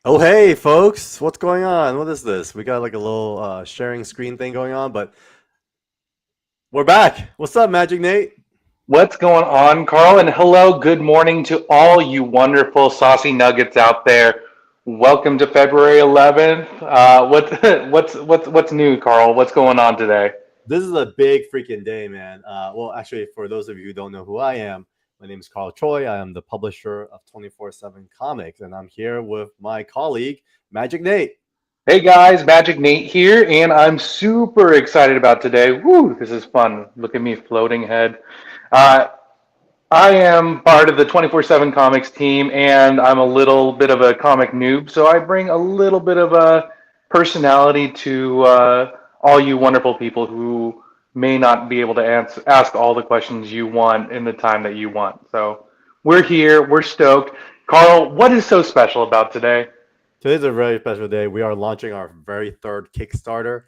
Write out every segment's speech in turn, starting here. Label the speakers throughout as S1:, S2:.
S1: Oh, hey, folks. What's going on? What is this? We got like a little sharing screen thing going on, but we're back. What's up, Magic Nate?
S2: What's going on, Carl? And hello, good morning to all you wonderful saucy nuggets out there. Welcome to February 11th. What's new, Carl? What's going on today?
S1: This is a big freaking day, man. Well, actually, for those of you who don't know who I am, my name is Carl Choi. I am the publisher of 24/7 Comics, and I'm here with my colleague, Magic Nate.
S2: Hey guys, Magic Nate here, and I'm super excited about today. Woo, this is fun. Look at me floating ahead. Uh, I am part of the 24/7 Comics team, and I'm a little bit of a comic noob, so I bring a little bit of a personality to all you wonderful people who may not be able to ask all the questions you want in the time that you want. So we're here, we're stoked. Carl, what is so special about today?
S1: Today's a very special day. We are launching our very third Kickstarter,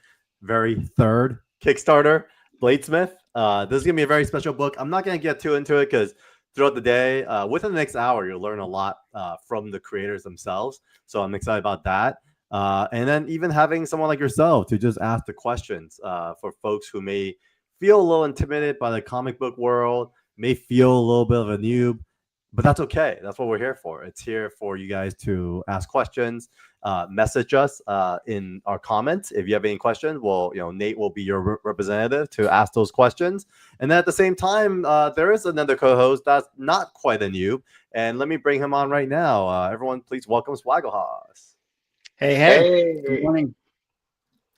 S1: Bladesmyth. This is gonna be a very special book. I'm not gonna get too into it because throughout the day, within the next hour, you'll learn a lot from the creators themselves. So I'm excited about that. And then even having someone like yourself to just ask the questions for folks who may feel a little intimidated by the comic book world, may feel a little bit of a noob, but that's okay. That's what we're here for. It's here for you guys to ask questions, message us in our comments if you have any questions. Well, Nate will be your representative to ask those questions. And then at the same time, there is another co-host that's not quite a noob, and let me bring him on right now. Everyone, please welcome Swagglehos.
S3: Hey, good
S2: Hey,
S3: morning.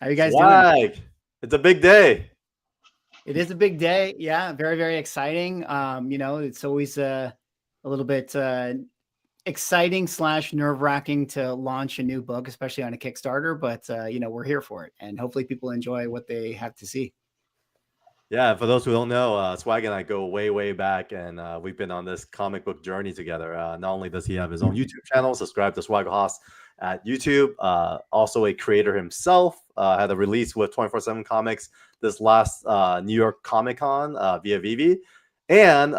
S3: How you guys doing?
S1: Swag, it's a big day.
S3: It is a big day. Yeah, very, very exciting. It's always a little bit exciting / nerve-wracking to launch a new book, especially on a Kickstarter. But we're here for it, and hopefully people enjoy what they have to see.
S1: Yeah, for those who don't know, Swag and I go way, way back, and we've been on this comic book journey together. Not only does he have his own YouTube channel, subscribe to Swag Haas at YouTube, also a creator himself, had a release with 24/7 Comics this last New York Comic Con via Vivi, and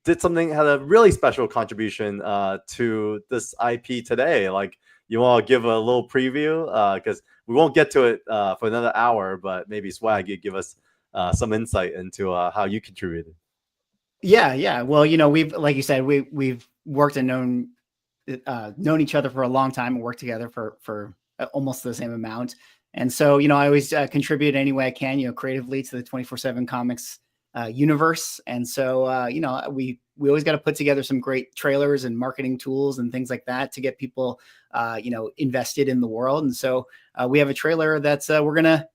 S1: did something, had a really special contribution to this IP today. Like, you want to give a little preview? Because we won't get to it for another hour, but maybe Swag, you give us some insight into how you contributed.
S3: Yeah. Well, we've, like you said, we've worked and known each other for a long time and worked together for almost the same amount. And so, I always contribute any way I can, creatively to the 24/7 Comics universe. And so, we always got to put together some great trailers and marketing tools and things like that to get people, invested in the world. And so we have a trailer that's we're gonna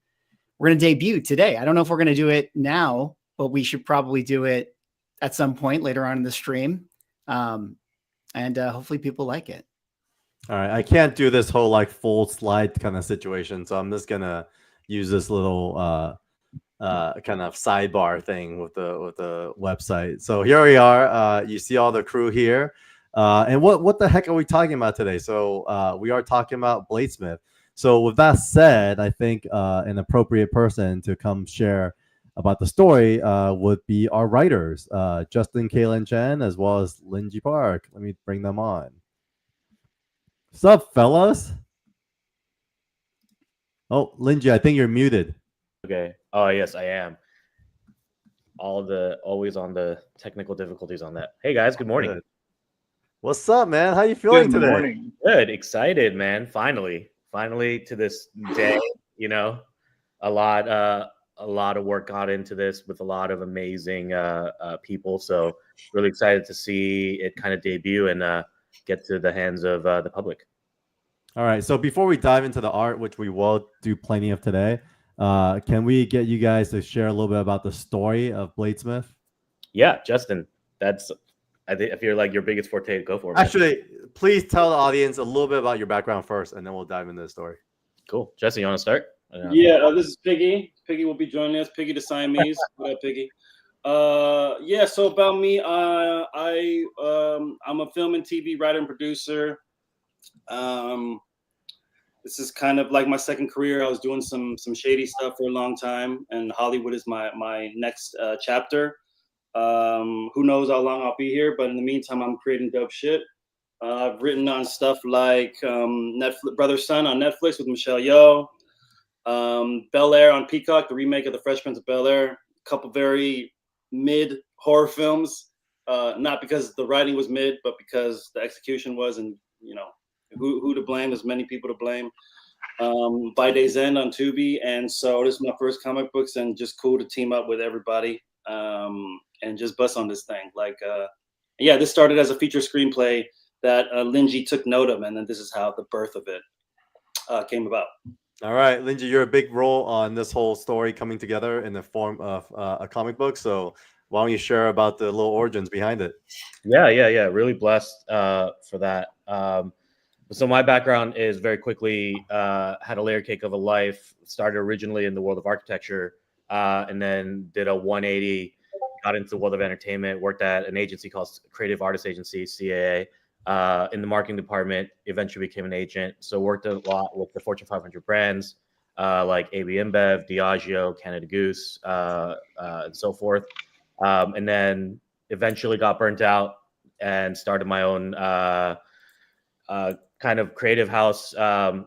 S3: debut today. I don't know if we're gonna do it now, but we should probably do it at some point later on in the stream, and hopefully people like it.
S1: All right, I can't do this whole like full slide kind of situation, so I'm just gonna use this little kind of sidebar thing with the website. So here we are. You see all the crew here, and what the heck are we talking about today? So we are talking about Bladesmyth. So with that said, I think an appropriate person to come share about the story would be our writers, Justin, calen-chenn, as well as Lingie Park. Let me bring them on. What's up, fellas? Oh, Lingie, I think you're muted.
S4: Okay. Oh, yes, I am. Always on the technical difficulties on that. Hey guys, good morning.
S1: Good. What's up, man? How you feeling
S2: good
S1: today?
S2: morning.
S4: Good, excited, man. Finally to this day. A lot of work got into this with a lot of amazing people. So really excited to see it kind of debut and get to the hands of the public.
S1: All right. So before we dive into the art, which we will do plenty of today, can we get you guys to share a little bit about the story of Bladesmyth?
S4: Yeah, Justin, I think if you're like your biggest forte, go for it.
S1: Actually, please tell the audience a little bit about your background first, and then we'll dive into the story.
S4: Cool. Justin, you want to start?
S5: Yeah, this is Piggy. Piggy will be joining us. Piggy the Siamese. What up, Piggy? Yeah. So about me, I'm a film and TV writer and producer. This is kind of like my second career. I was doing some shady stuff for a long time, and Hollywood is my next chapter. Who knows how long I'll be here, but in the meantime, I'm creating dope shit. I've written on stuff like Netflix, Brother Son on Netflix with Michelle Yeoh, Bel Air on Peacock, the remake of The Fresh Prince of Bel Air. A couple very mid horror films, not because the writing was mid, but because the execution was, and you know, who to blame? There's many people to blame. By Day's End on Tubi, and so this is my first comic books, and just cool to team up with everybody and just bust on this thing. Like, yeah, this started as a feature screenplay that Lingie took note of, and then this is how the birth of it came about.
S1: All right, Lingie, you're a big role on this whole story coming together in the form of a comic book. So why don't you share about the little origins behind it?
S4: Yeah. Really blessed for that. So my background is very quickly had a layer cake of a life. Started originally in the world of architecture, and then did a 180, got into the world of entertainment. Worked at an agency called Creative Artist Agency (CAA) in the marketing department. Eventually became an agent. So worked a lot with the Fortune 500 brands like AB InBev, Diageo, Canada Goose, and so forth. And then eventually got burnt out and started my own kind of creative house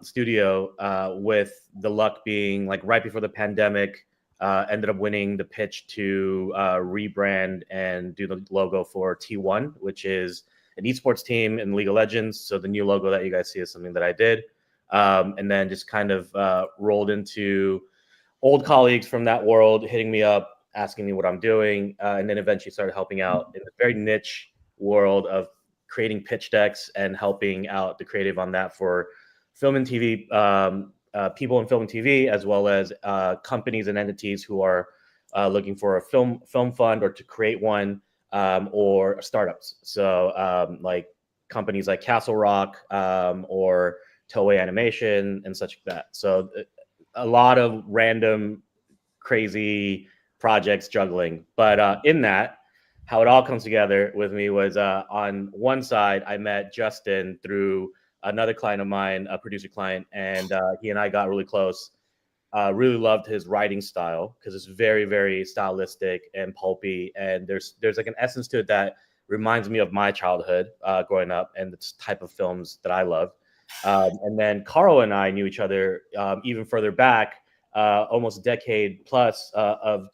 S4: studio, with the luck being like right before the pandemic, ended up winning the pitch to rebrand and do the logo for T1, which is an esports team in League of Legends. So the new logo that you guys see is something that I did. And then just kind of rolled into old colleagues from that world hitting me up, asking me what I'm doing, and then eventually started helping out in the very niche world of creating pitch decks and helping out the creative on that for film and TV, people in film and TV, as well as companies and entities who are looking for a film fund or to create one, or startups. So like companies like Castle Rock or Toei Animation and such like that. So a lot of random, crazy projects juggling. But in that, how it all comes together with me was on one side, I met Justin through another client of mine, a producer client, and he and I got really close. Really loved his writing style because it's very, very stylistic and pulpy, and there's like an essence to it that reminds me of my childhood growing up and the type of films that I love. And then Carl and I knew each other even further back, almost a decade plus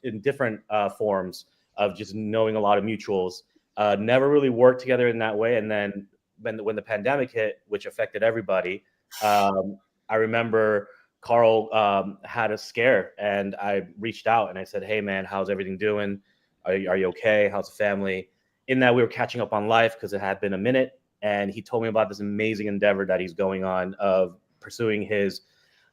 S4: in different forms of just knowing a lot of mutuals. Never really worked together in that way. And then when the pandemic hit, which affected everybody, I remember Carl had a scare, and I reached out and I said, "Hey man, how's everything doing? Are you okay? How's the family?" In that we were catching up on life because it had been a minute, and he told me about this amazing endeavor that he's going on of pursuing his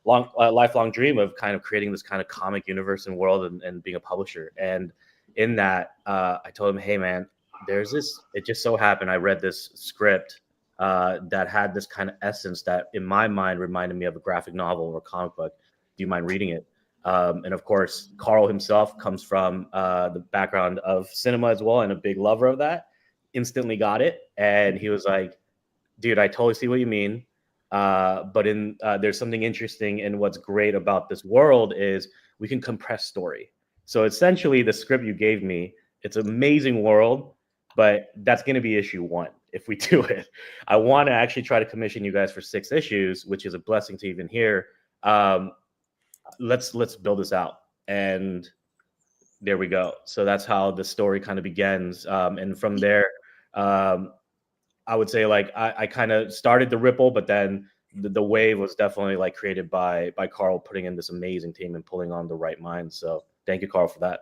S4: lifelong dream of kind of creating this kind of comic universe and world and being a publisher. And in that, I told him, "Hey man, there's this." It just so happened I read this script that had this kind of essence that, in my mind, reminded me of a graphic novel or comic book. Do you mind reading it? And of course, Carl himself comes from the background of cinema as well, and a big lover of that. Instantly got it, and he was like, "Dude, I totally see what you mean." But there's something interesting in what's great about this world is we can compress story. So essentially, the script you gave me, it's an amazing world, but that's going to be issue 1 if we do it. I want to actually try to commission you guys for 6 issues, which is a blessing to even hear. Let's build this out, and there we go. So that's how the story kind of begins, and from there, I would say like I kind of started the ripple, but then the wave was definitely like created by Carl putting in this amazing team and pulling on the right minds. So thank you, Carl, for that.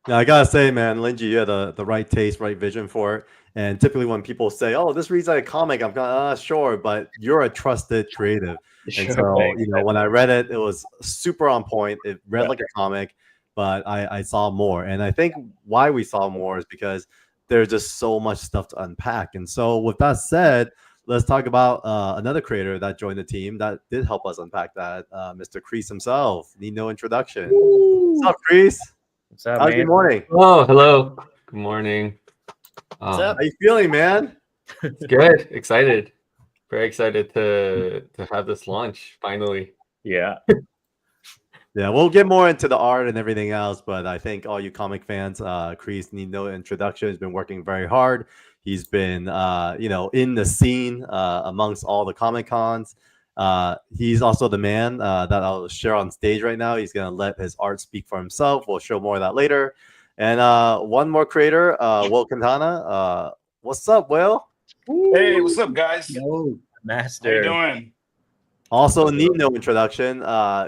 S1: Now, I gotta say, man, Lingie, you had the right taste, right vision for it. And typically when people say, "Oh, this reads like a comic," I'm going, sure, but you're a trusted creative. And so, you know, when I read it, it was super on point. It read like a comic, but I saw more. And I think why we saw more is because there's just so much stuff to unpack. And so with that said, let's talk about another creator that joined the team that did help us unpack that, Mr. CREEES himself. Need no introduction. What's up, CREEES?
S4: What's up,
S1: How's
S4: man?
S1: your morning?
S6: Oh, hello. Good morning.
S3: What's up?
S1: How you feeling, man?
S6: Good. Excited. Very excited to have this launch finally.
S4: Yeah.
S1: Yeah, we'll get more into the art and everything else, but I think all you comic fans, CREEES need no introduction. He's been working very hard. He's been, in the scene amongst all the Comic Cons. He's also the man that I'll share on stage right now. He's going to let his art speak for himself. We'll show more of that later. And one more creator, Will Quintana. What's up, Will?
S7: Hey, what's up, guys?
S3: No.
S4: Master.
S7: How you doing?
S1: Also need no introduction.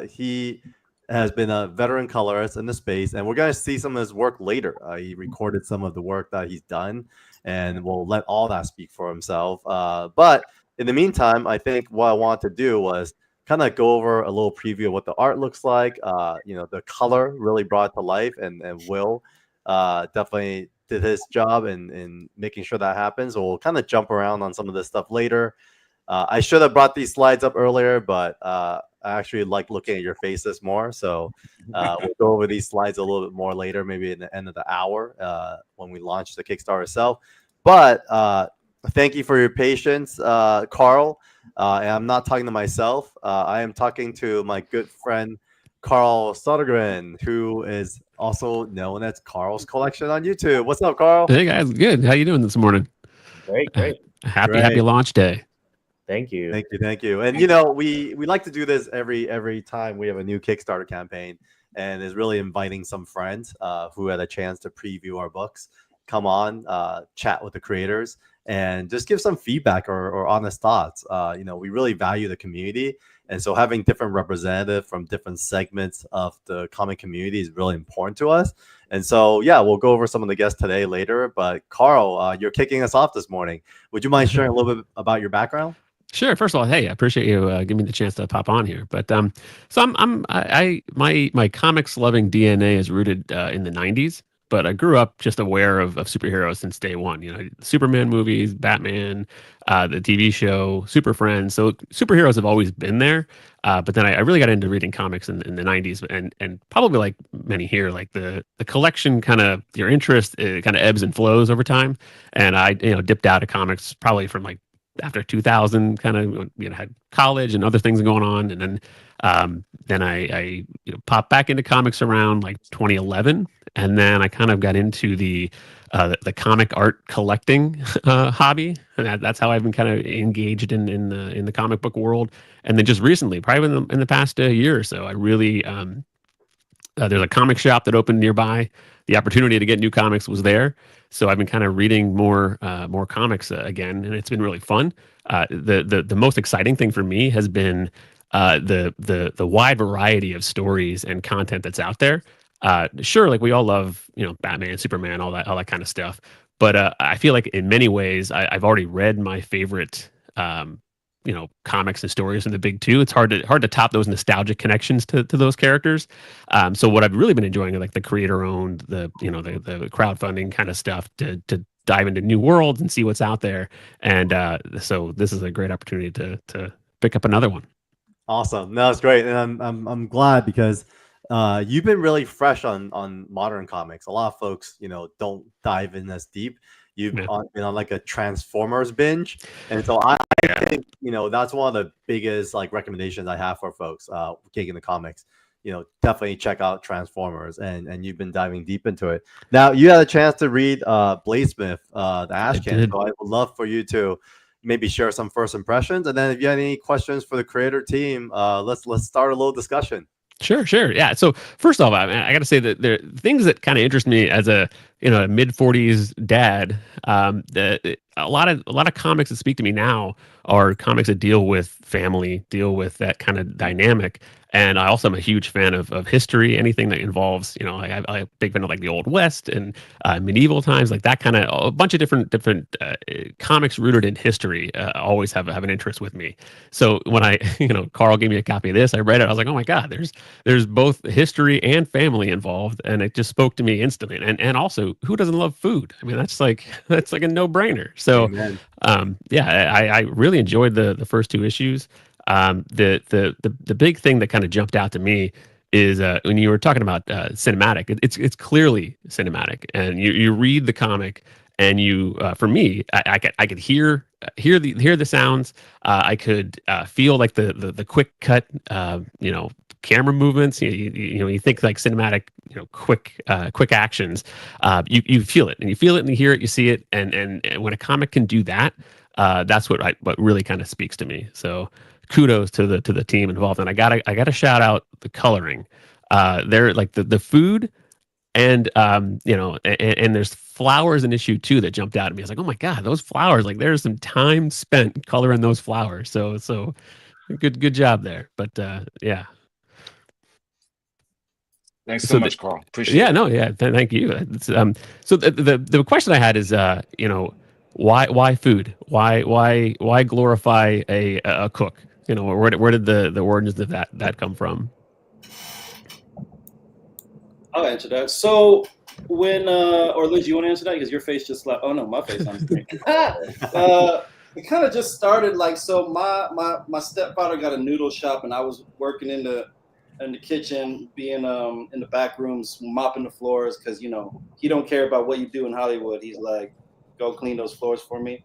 S1: He has been a veteran colorist in the space, and we're going to see some of his work later. He recorded some of the work that he's done, and we'll let all that speak for himself. But in the meantime, I think what I wanted to do was kind of go over a little preview of what the art looks like. The color really brought it to life, and Will definitely did his job in making sure that happens. So we'll kind of jump around on some of this stuff later. I should have brought these slides up earlier, but I actually like looking at your faces more. So we'll go over these slides a little bit more later, maybe in the end of the hour when we launch the Kickstarter itself. But thank you for your patience, Carl. And I'm not talking to myself. I am talking to my good friend, Carl Sodergren, who is also known as Carl's Collection on YouTube. What's up, Carl?
S8: Hey guys, good. How you doing this morning?
S4: Great.
S8: Happy launch day.
S4: Thank you.
S1: Thank you. And we like to do this every time we have a new Kickstarter campaign, and is really inviting some friends who had a chance to preview our books, come on, chat with the creators, and just give some feedback or honest thoughts. We really value the community, and so having different representatives from different segments of the comic community is really important to us. And so, we'll go over some of the guests today later. But Carl, you're kicking us off this morning. Would you mind sharing a little bit about your background?
S8: Sure. First of all, hey, I appreciate you giving me the chance to pop on here. But so my comics loving DNA is rooted in the '90s. But I grew up just aware of superheroes since day one. Superman movies, Batman, the TV show, Super Friends. So superheroes have always been there. But then I really got into reading comics in the '90s, and probably like many here, like the collection your interest kind of ebbs and flows over time. And I dipped out of comics probably from like after 2000, had college and other things going on, and then I popped back into comics around like 2011, and then I kind of got into the comic art collecting hobby, and that's how I've been kind of engaged in the comic book world. And then just recently, probably in the past year or so, I really there's a comic shop that opened nearby. The opportunity to get new comics was there, so I've been kind of reading more comics again, and it's been really fun. The most exciting thing for me has been the wide variety of stories and content that's out there. Sure, like we all love Batman, Superman, all that kind of stuff, but I feel like in many ways I've already read my favorite comics and stories in the big two. It's hard to top those nostalgic connections to those characters. So what I've really been enjoying are like the creator owned, the crowdfunding kind of stuff to dive into new worlds and see what's out there. And so this is a great opportunity to pick up another one.
S1: Awesome. No, it's great. And I'm glad because you've been really fresh on modern comics. A lot of folks, don't dive in as deep. You've been on like a Transformers binge, and so I think that's one of the biggest recommendations I have for folks taking the comics. Definitely check out Transformers, and you've been diving deep into it. Now you had a chance to read Bladesmyth, the Ash Can, so I would love for you to maybe share some first impressions, and then if you have any questions for the creator team, let's start a little discussion.
S8: Sure. Yeah. So first off, I got to say that there are things that kind of interest me as a mid-40s dad. A lot of comics that speak to me now are comics that deal with family, deal with that kind of dynamic. And I also am a huge fan of history, anything that involves, I'm a big fan of like the Old West and medieval times, like that kind of a bunch of different comics rooted in history always have an interest with me. So when Carl gave me a copy of this, I read it, I was like, oh my God, there's both history and family involved. And it just spoke to me instantly. And also, who doesn't love food? I mean, that's like a no-brainer. So I really enjoyed the first two issues. The big thing that kind of jumped out to me is when you were talking about cinematic. It's clearly cinematic, and you read the comic, and you for me, I could hear the sounds. I could feel like the quick cut camera movements. You think like cinematic, quick actions. You feel it, and you feel it, and you hear it, you see it, and when a comic can do that, that's what really kind of speaks to me. So kudos to the team involved, and I gotta shout out the coloring. They're like the food. And and there's flowers in issue 2 that jumped out at me. I was like, oh my god, those flowers! Like, there's some time spent coloring those flowers. So good job there. But yeah.
S7: Thanks so much, Carl. Appreciate it.
S8: No, yeah, thank you. So the question I had is, why food? Why glorify a cook? Where did the origins of that come from?
S5: I'll answer that. So when or Liz, you want to answer that because your face just like, oh no, my face on screen. It kind of just started like, so my stepfather got a noodle shop, and I was working in the kitchen, being in the back rooms, mopping the floors, because he don't care about what you do in Hollywood. He's like, go clean those floors for me.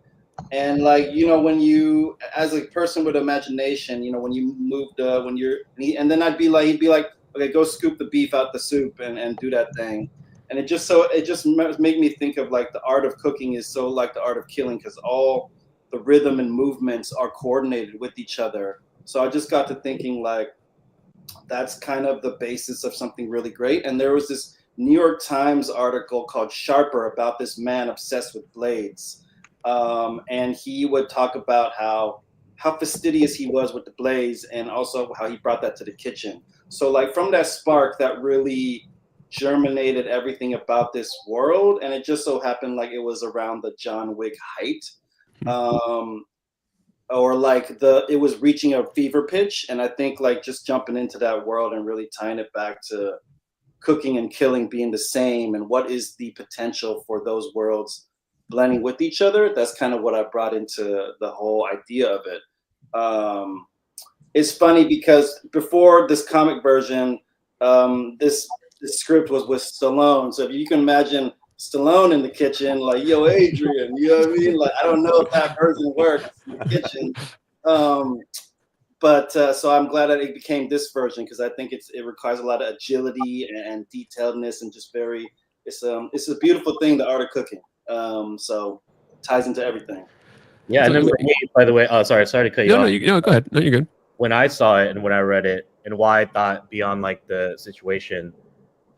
S5: And like, when you, as a person with imagination, when you moved, and then he'd be like, okay, go scoop the beef out the soup and do that thing. And it just made me think of like the art of cooking is so like the art of killing, because all the rhythm and movements are coordinated with each other. So I just got to thinking like, that's kind of the basis of something really great. And there was this New York Times article called Sharper about this man obsessed with blades. And he would talk about how fastidious he was with the blades, and also how he brought that to the kitchen. So like from that spark, that really germinated everything about this world. And it just so happened like it was around the John Wick height. Or like it was reaching a fever pitch. And I think like just jumping into that world and really tying it back to cooking and killing being the same, and what is the potential for those worlds blending with each other. That's kind of what I brought into the whole idea of it. It's funny because before this comic version, this script was with Stallone. So if you can imagine Stallone in the kitchen, like, yo, Adrian, you know what I mean? Like, I don't know if that version works in the kitchen. But so I'm glad that it became this version, because I think it requires a lot of agility and detailedness, and just it's a beautiful thing, the art of cooking. So it ties into everything.
S4: Yeah, and then for me, by the way, sorry to cut you off.
S8: No, go ahead. No, you're good.
S4: When I saw it and when I read it, and why I thought beyond like the situation,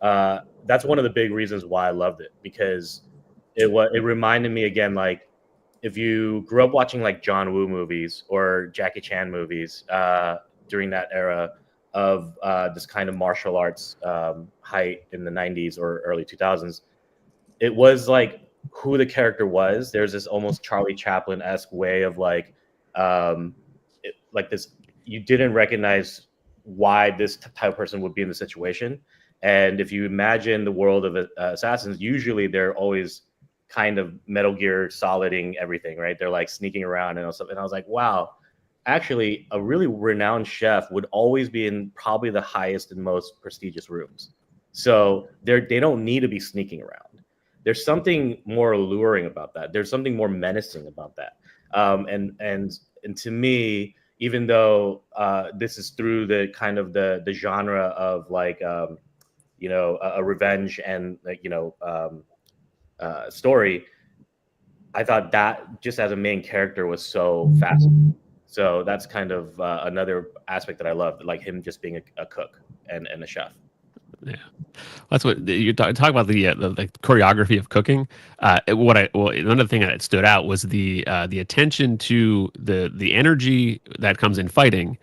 S4: that's one of the big reasons why I loved it, because it reminded me again, like, if you grew up watching like John Woo movies or Jackie Chan movies during that era of this kind of martial arts height in the 90s or early 2000s, it was like who the character was. There's this almost Charlie Chaplin-esque way of like this. You didn't recognize why this type of person would be in the situation. And if you imagine the world of assassins, usually they're always kind of Metal Gear Soliding everything, right? They're like sneaking around and stuff. And I was like, wow, actually a really renowned chef would always be in probably the highest and most prestigious rooms. So they don't need to be sneaking around. There's something more alluring about that. There's something more menacing about that. And to me, even though this is through the kind of the genre of like, a revenge and story, I thought that just as a main character was so fascinating. So that's kind of another aspect that I loved, like him just being a cook and a chef.
S8: Yeah, that's what you talk about, the choreography of cooking. Another thing that stood out was the attention to the energy that comes in fighting,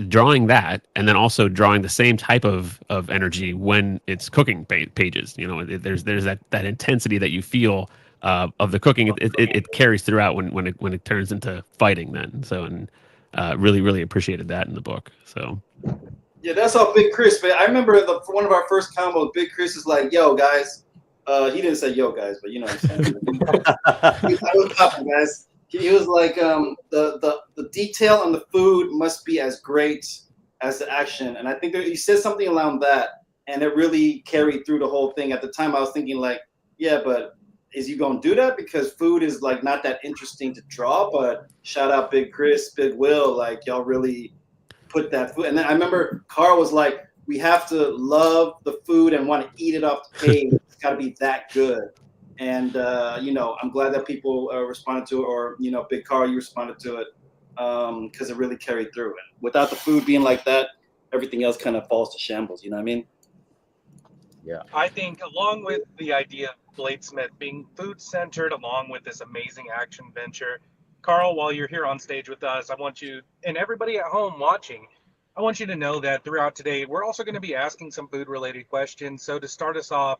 S8: drawing that, and then also drawing the same type of energy when it's cooking pages. There's that intensity that you feel of the cooking. It carries throughout when it turns into fighting. Then really appreciated that in the book. So.
S5: Yeah, that's how Big Chris, man. I remember one of our first combos, Big Chris is like, yo, guys. He didn't say yo, guys, but you know what I'm saying. I was popping, guys. He was like, the detail on the food must be as great as the action. And I think he said something around that, and it really carried through the whole thing. At the time, I was thinking like, yeah, but is you going to do that? Because food is like not that interesting to draw. But shout out Big Chris, Big Will, like y'all really put that food. And then I remember Carl was like, we have to love the food and want to eat it off the page. It's got to be that good. And, I'm glad that people responded to it, or, Big Carl, you responded to it, because it really carried through. And without the food being like that, everything else kind of falls to shambles. You know what I mean?
S4: Yeah.
S9: I think along with the idea of Bladesmyth being food-centered, along with this amazing action venture, Carl, while you're here on stage with us, I want you, and everybody at home watching, I want you to know that throughout today, we're also going to be asking some food-related questions. So to start us off,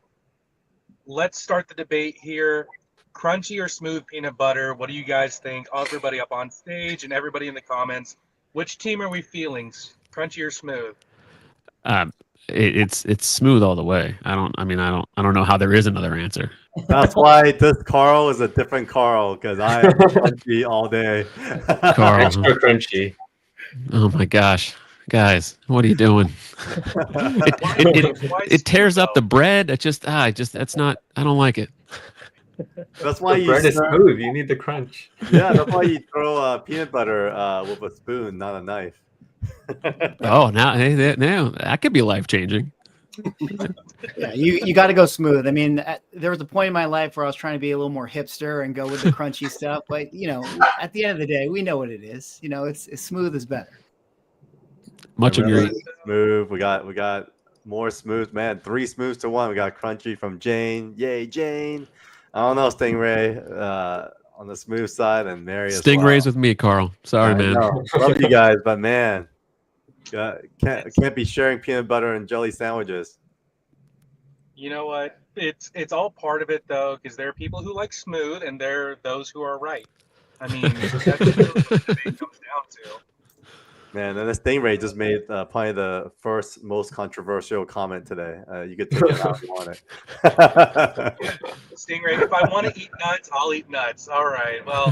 S9: let's start the debate here. Crunchy or smooth peanut butter? What do you guys think? Everybody up on stage and everybody in the comments. Which team are we feeling? Crunchy or smooth?
S8: It's smooth all the way. I don't know how there is another answer.
S1: That's why this Carl is a different Carl, because I am crunchy all day.
S8: Carl.
S6: Extra crunchy.
S8: Oh my gosh, guys, what are you doing? It tears up the bread. That's not. I don't like it.
S1: That's why
S6: The bread is smooth. You need the crunch.
S1: Yeah, that's why you throw peanut butter with a spoon, not a knife.
S8: Oh, now that could be life changing.
S3: Yeah, you got to go smooth. I mean, there was a point in my life where I was trying to be a little more hipster and go with the crunchy stuff, but at the end of the day, we know what it is. It's smooth is better.
S8: Much agreed.
S1: Smooth. We got more smooth, man. 3 smooths to 1. We got crunchy from Jane. Yay, Jane. I don't know, Stingray on the smooth side, and Mary as
S8: Stingrays
S1: well.
S8: with me, Carl. Sorry, man.
S1: Love you guys, but man, can't be sharing peanut butter and jelly sandwiches.
S9: You know what? It's all part of it, though, because there are people who like smooth, and there are those who are right. I mean, that's what the debate comes down to.
S1: Man, and the Stingray just made probably the first most controversial comment today. You could take it how you want it.
S9: Stingray, if I want to eat nuts, I'll eat nuts. All right. Well,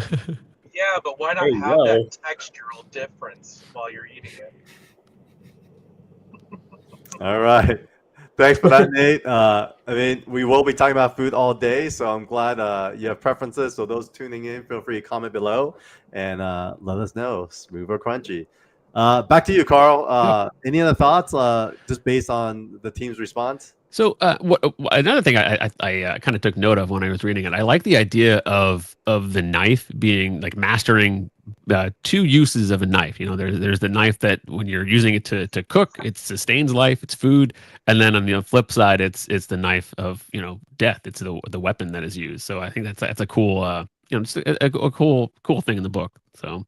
S9: yeah, but why not
S4: There you
S9: have
S4: go.
S9: that textural difference while you're eating it?
S1: All right. Thanks for that, Nate. I mean, we will be talking about food all day, so I'm glad you have preferences. So those tuning in, feel free to comment below and let us know, smooth or crunchy. Back to you, Carl. Any other thoughts just based on the team's response?
S8: So another thing I kind of took note of when I was reading it, I like the idea of the knife being like mastering 2 uses of a knife. There's the knife that when you're using it to cook, it sustains life, it's food, and then on the flip side, it's the knife of death. It's the weapon that is used. So I think that's a cool just a cool thing in the book. So.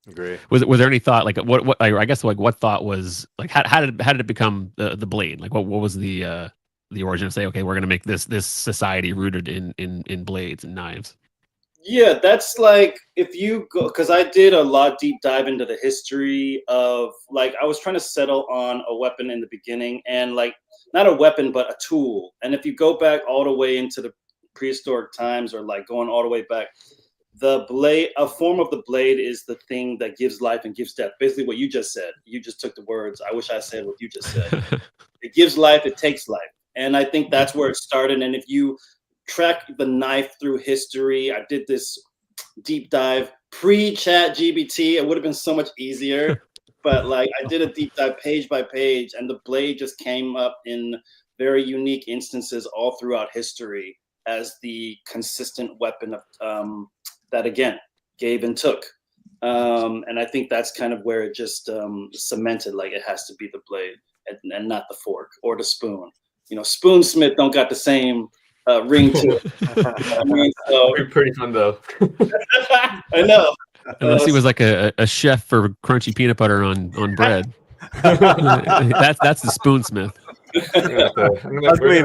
S1: Agree.
S8: Was there any thought like what I guess like what thought was like how did it become the blade? Like what was the origin of say, okay, we're gonna make this society rooted in blades and knives?
S5: Yeah, that's like if you go, because I did a lot deep dive into the history of like I was trying to settle on a weapon in the beginning, and like not a weapon but a tool. And if you go back all the way into the prehistoric times, or like going all the way back, the blade, a form of the blade, is the thing that gives life and gives death. Basically what you just said. You just took the words. I wish I said what you just said. It gives life, it takes life. And I think that's where it started. And if you track the knife through history, I did this deep dive pre-chat GBT. It would have been so much easier. But like I did a deep dive page by page, and the blade just came up in very unique instances all throughout history as the consistent weapon of that again gave and took, and I think that's kind of where it just cemented, like it has to be the blade and not the fork or the spoon. Spoonsmith don't got the same ring to it. I mean, so
S6: Pretty fun though.
S5: I know.
S8: Unless he was like a chef for crunchy peanut butter on bread. that's the Spoonsmith.
S1: That's going to be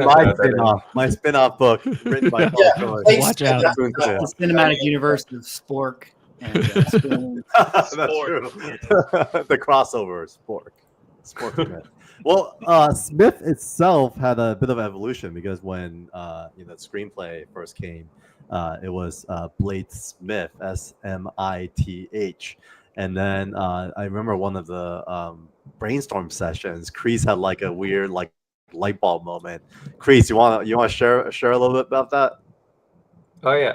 S1: my spin-off book written by Paul.
S8: Watch out.
S3: The cinematic universe of Spork and Spoon.
S1: That's true. The crossover Spork. Smith. Well, Smith itself had a bit of evolution, because when the screenplay first came, it was Bladesmyth, Smith, and then I remember one of the brainstorm sessions, CREEES had like a weird like light bulb moment. CREEES, you want to share a little bit about that?
S6: Oh yeah.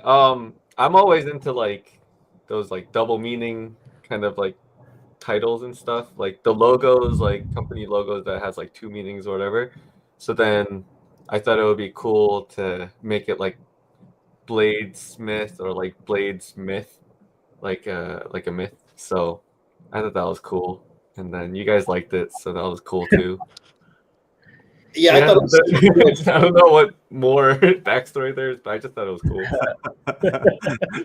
S6: I'm always into like those like double meaning kind of like titles and stuff, like the logos, like company logos that has like 2 meanings or whatever. So then I thought it would be cool to make it like Bladesmyth or like Bladesmyth, like a myth. So I thought that was cool, and then you guys liked it, so that was cool too.
S5: Yeah, I thought it was
S6: I don't know what more backstory there is, but I just thought it was cool.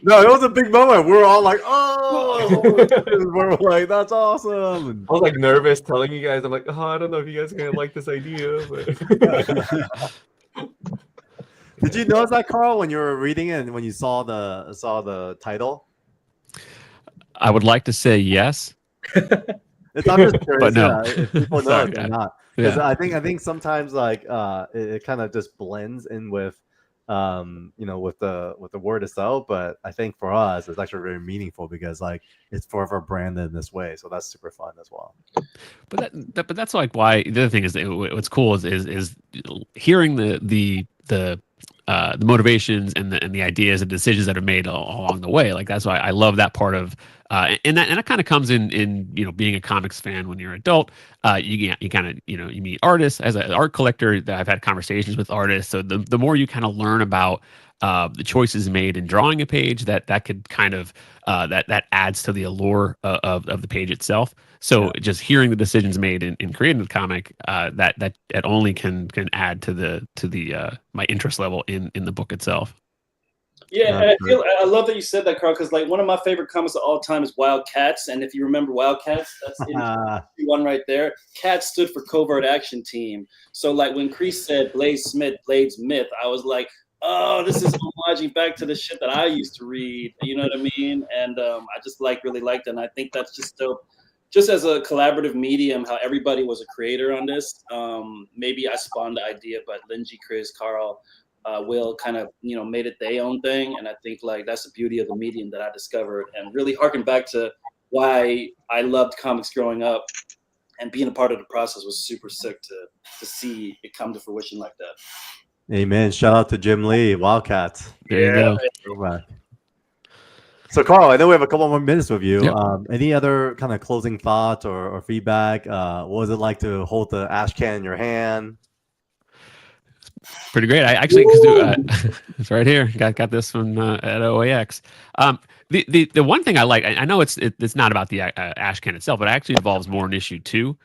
S1: No, it was a big moment. We were all like, "Oh!" We're like, "That's awesome!"
S6: I was like nervous telling you guys. I'm like, "Oh, I don't know if you guys are gonna like this idea." But...
S1: Did you notice that, Carl, when you were reading it and when you saw the title?
S8: I would like to say yes.
S1: I'm just curious,
S8: but no.
S1: if people know
S8: Sorry,
S1: it or
S8: yeah.
S1: not. Because
S8: Yeah.
S1: I think sometimes like it kind of just blends in with with the word itself. But I think for us it's actually very meaningful because like it's forever branded in this way. So that's super fun as well.
S8: But that's like why the other thing is that what's cool is hearing the motivations and the ideas and decisions that are made along the way. Like that's why I love that part of and that kind of comes in being a comics fan when you're an adult. You kind of you meet artists as an art collector. That I've had conversations with artists. So the more you kind of learn about the choices made in drawing a page, that could kind of that adds to the allure of the page itself. So just hearing the decisions made in creating the comic, that only can add to the my interest level in the book itself.
S5: Yeah, and I love that you said that, Carl, because like one of my favorite comics of all time is Wildcats, and if you remember Wildcats, that's one right there. CAT stood for Covert Action Team. So like when CREEES said Bladesmyth, I was like, oh, this is homaging back to the shit that I used to read. You know what I mean? And I just really liked it, and I think that's just dope. Just as a collaborative medium, how everybody was a creator on this. Maybe I spawned the idea, but Lingie, Chris, Carl, Will kind of made it their own thing, and I think like that's the beauty of the medium that I discovered, and really harken back to why I loved comics growing up, and being a part of the process was super sick to see it come to fruition like that.
S1: Amen. Shout out to Jim Lee, Wildcats.
S8: There you go.
S1: So Carl, I know we have a couple more minutes with you.
S8: Yep.
S1: Any other kind of closing thoughts or feedback? What was it like to hold the ash can in your hand?
S8: Pretty great. I actually, because it's right here. Got this one at OAX. The one thing I like, I know it's not about the ash can itself, but it actually involves more in issue 2,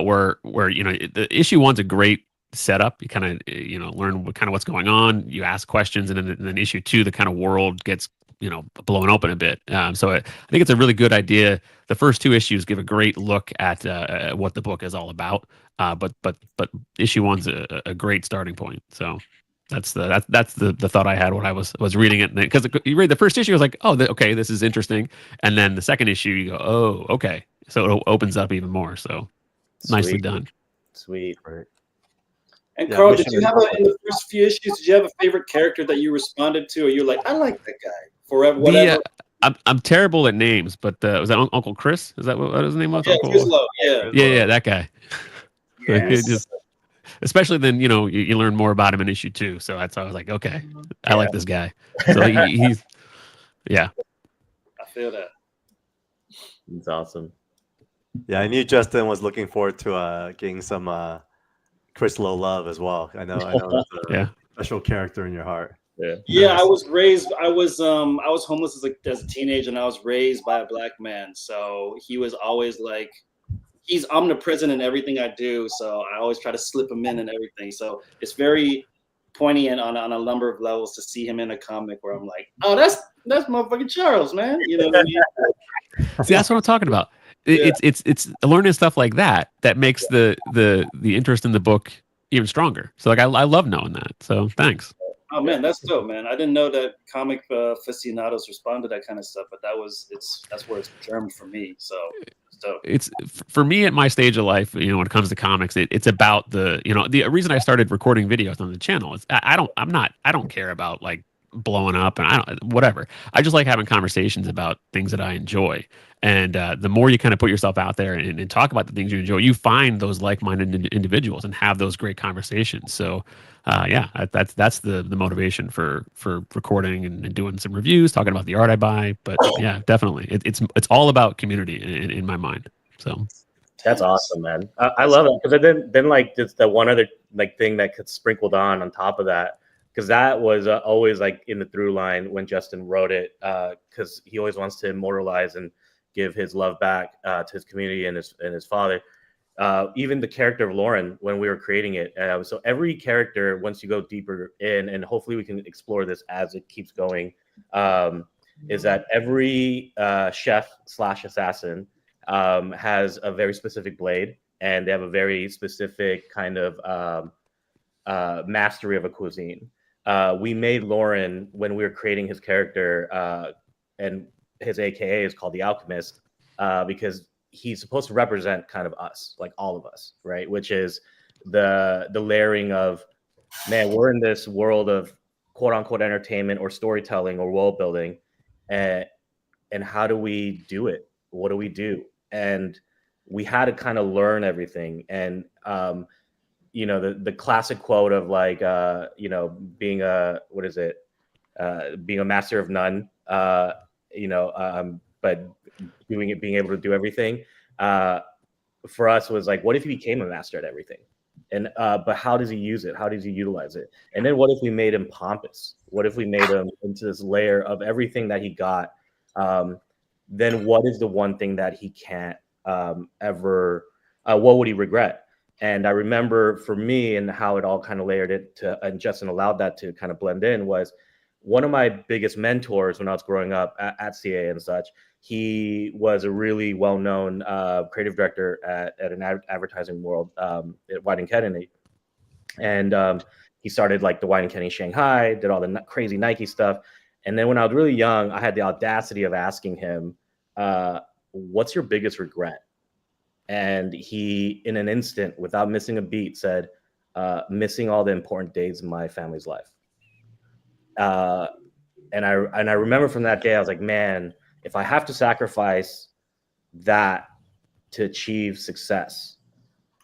S8: where the issue 1's a great setup. You kind of learn what's going on. You ask questions, and then issue 2, the kind of world gets blown open a bit. So I think it's a really good idea. The first 2 issues give a great look at what the book is all about. But issue 1's a great starting point. So that's the thought I had when I was reading it, because you read the first issue, I was like, oh, okay, this is interesting, and then the second issue, you go, oh, okay, so it opens up even more. So nicely done.
S4: Sweet.
S1: Right.
S5: And Carl, did you have in the first few issues? Did you have a favorite character that you responded to, or you're like, I like that guy forever, whatever?
S8: I'm terrible at names, but was that Uncle Chris? Is that what his name was?
S5: Yeah, Uncle?
S8: Yeah, that guy.
S5: Yes.
S8: Especially then, you learn more about him in issue 2. So that's why I was like, okay, I like this guy. So he's, yeah.
S5: I feel that.
S4: It's awesome.
S1: Yeah, I knew Justin was looking forward to getting some Chris Lowe love as well. I know that's a special character in your heart.
S5: Yeah, nice. I was raised. I was homeless as a teenager, and I was raised by a black man. So he was always like, he's omnipresent in everything I do. So I always try to slip him in and everything. So it's very poignant on a number of levels to see him in a comic where I'm like, oh, that's motherfucking Charles, man. You know what I mean?
S8: See, that's what I'm talking about. It's learning stuff like that makes the interest in the book even stronger. So like I love knowing that. So thanks.
S5: Oh man, that's dope, man. I didn't know that comic aficionados respond to that kind of stuff, but that's where it's germed for me. So
S8: it's for me at my stage of life, when it comes to comics, it's about the reason I started recording videos on the channel is I don't care about like blowing up and I don't whatever. I just like having conversations about things that I enjoy. And the more you kind of put yourself out there and talk about the things you enjoy, you find those like-minded individuals and have those great conversations. So yeah, that's the motivation for recording and doing some reviews, talking about the art I buy. But yeah, definitely, it's all about community in my mind. So
S4: that's awesome, man. I love it because then like just the one other like thing that gets sprinkled on top of that, because that was always like in the through line when Justin wrote it, because he always wants to immortalize and give his love back to his community and his father. Even the character of Lauren when we were creating it. So every character, once you go deeper in, and hopefully we can explore this as it keeps going, is that every chef/assassin has a very specific blade, and they have a very specific kind of mastery of a cuisine. We made Lauren when we were creating his character, and his AKA is called the Alchemist, because he's supposed to represent kind of us, like all of us, right? Which is the layering of, man, we're in this world of quote unquote entertainment or storytelling or world building, and how do we do it? What do we do? And we had to kind of learn everything. And you know, the classic quote of like you know, being a being a master of none, you know, but being able to do everything, for us was like, what if he became a master at everything? And but how does he use it? How does he utilize it? And then what if we made him pompous? What if we made him into this layer of everything that he got? Then what is the one thing that he can't ever? What would he regret? And I remember for me and how it all kind of layered it to, and Justin allowed that to kind of blend in, was one of my biggest mentors when I was growing up at CA and such. He was a really well-known creative director at an advertising world at White & Kennedy. And he started like the White & Kennedy Shanghai, did all the crazy Nike stuff. And then when I was really young, I had the audacity of asking him, what's your biggest regret? And he, in an instant, without missing a beat, said, missing all the important days in my family's life. And I remember from that day, I was like, man, if I have to sacrifice that to achieve success,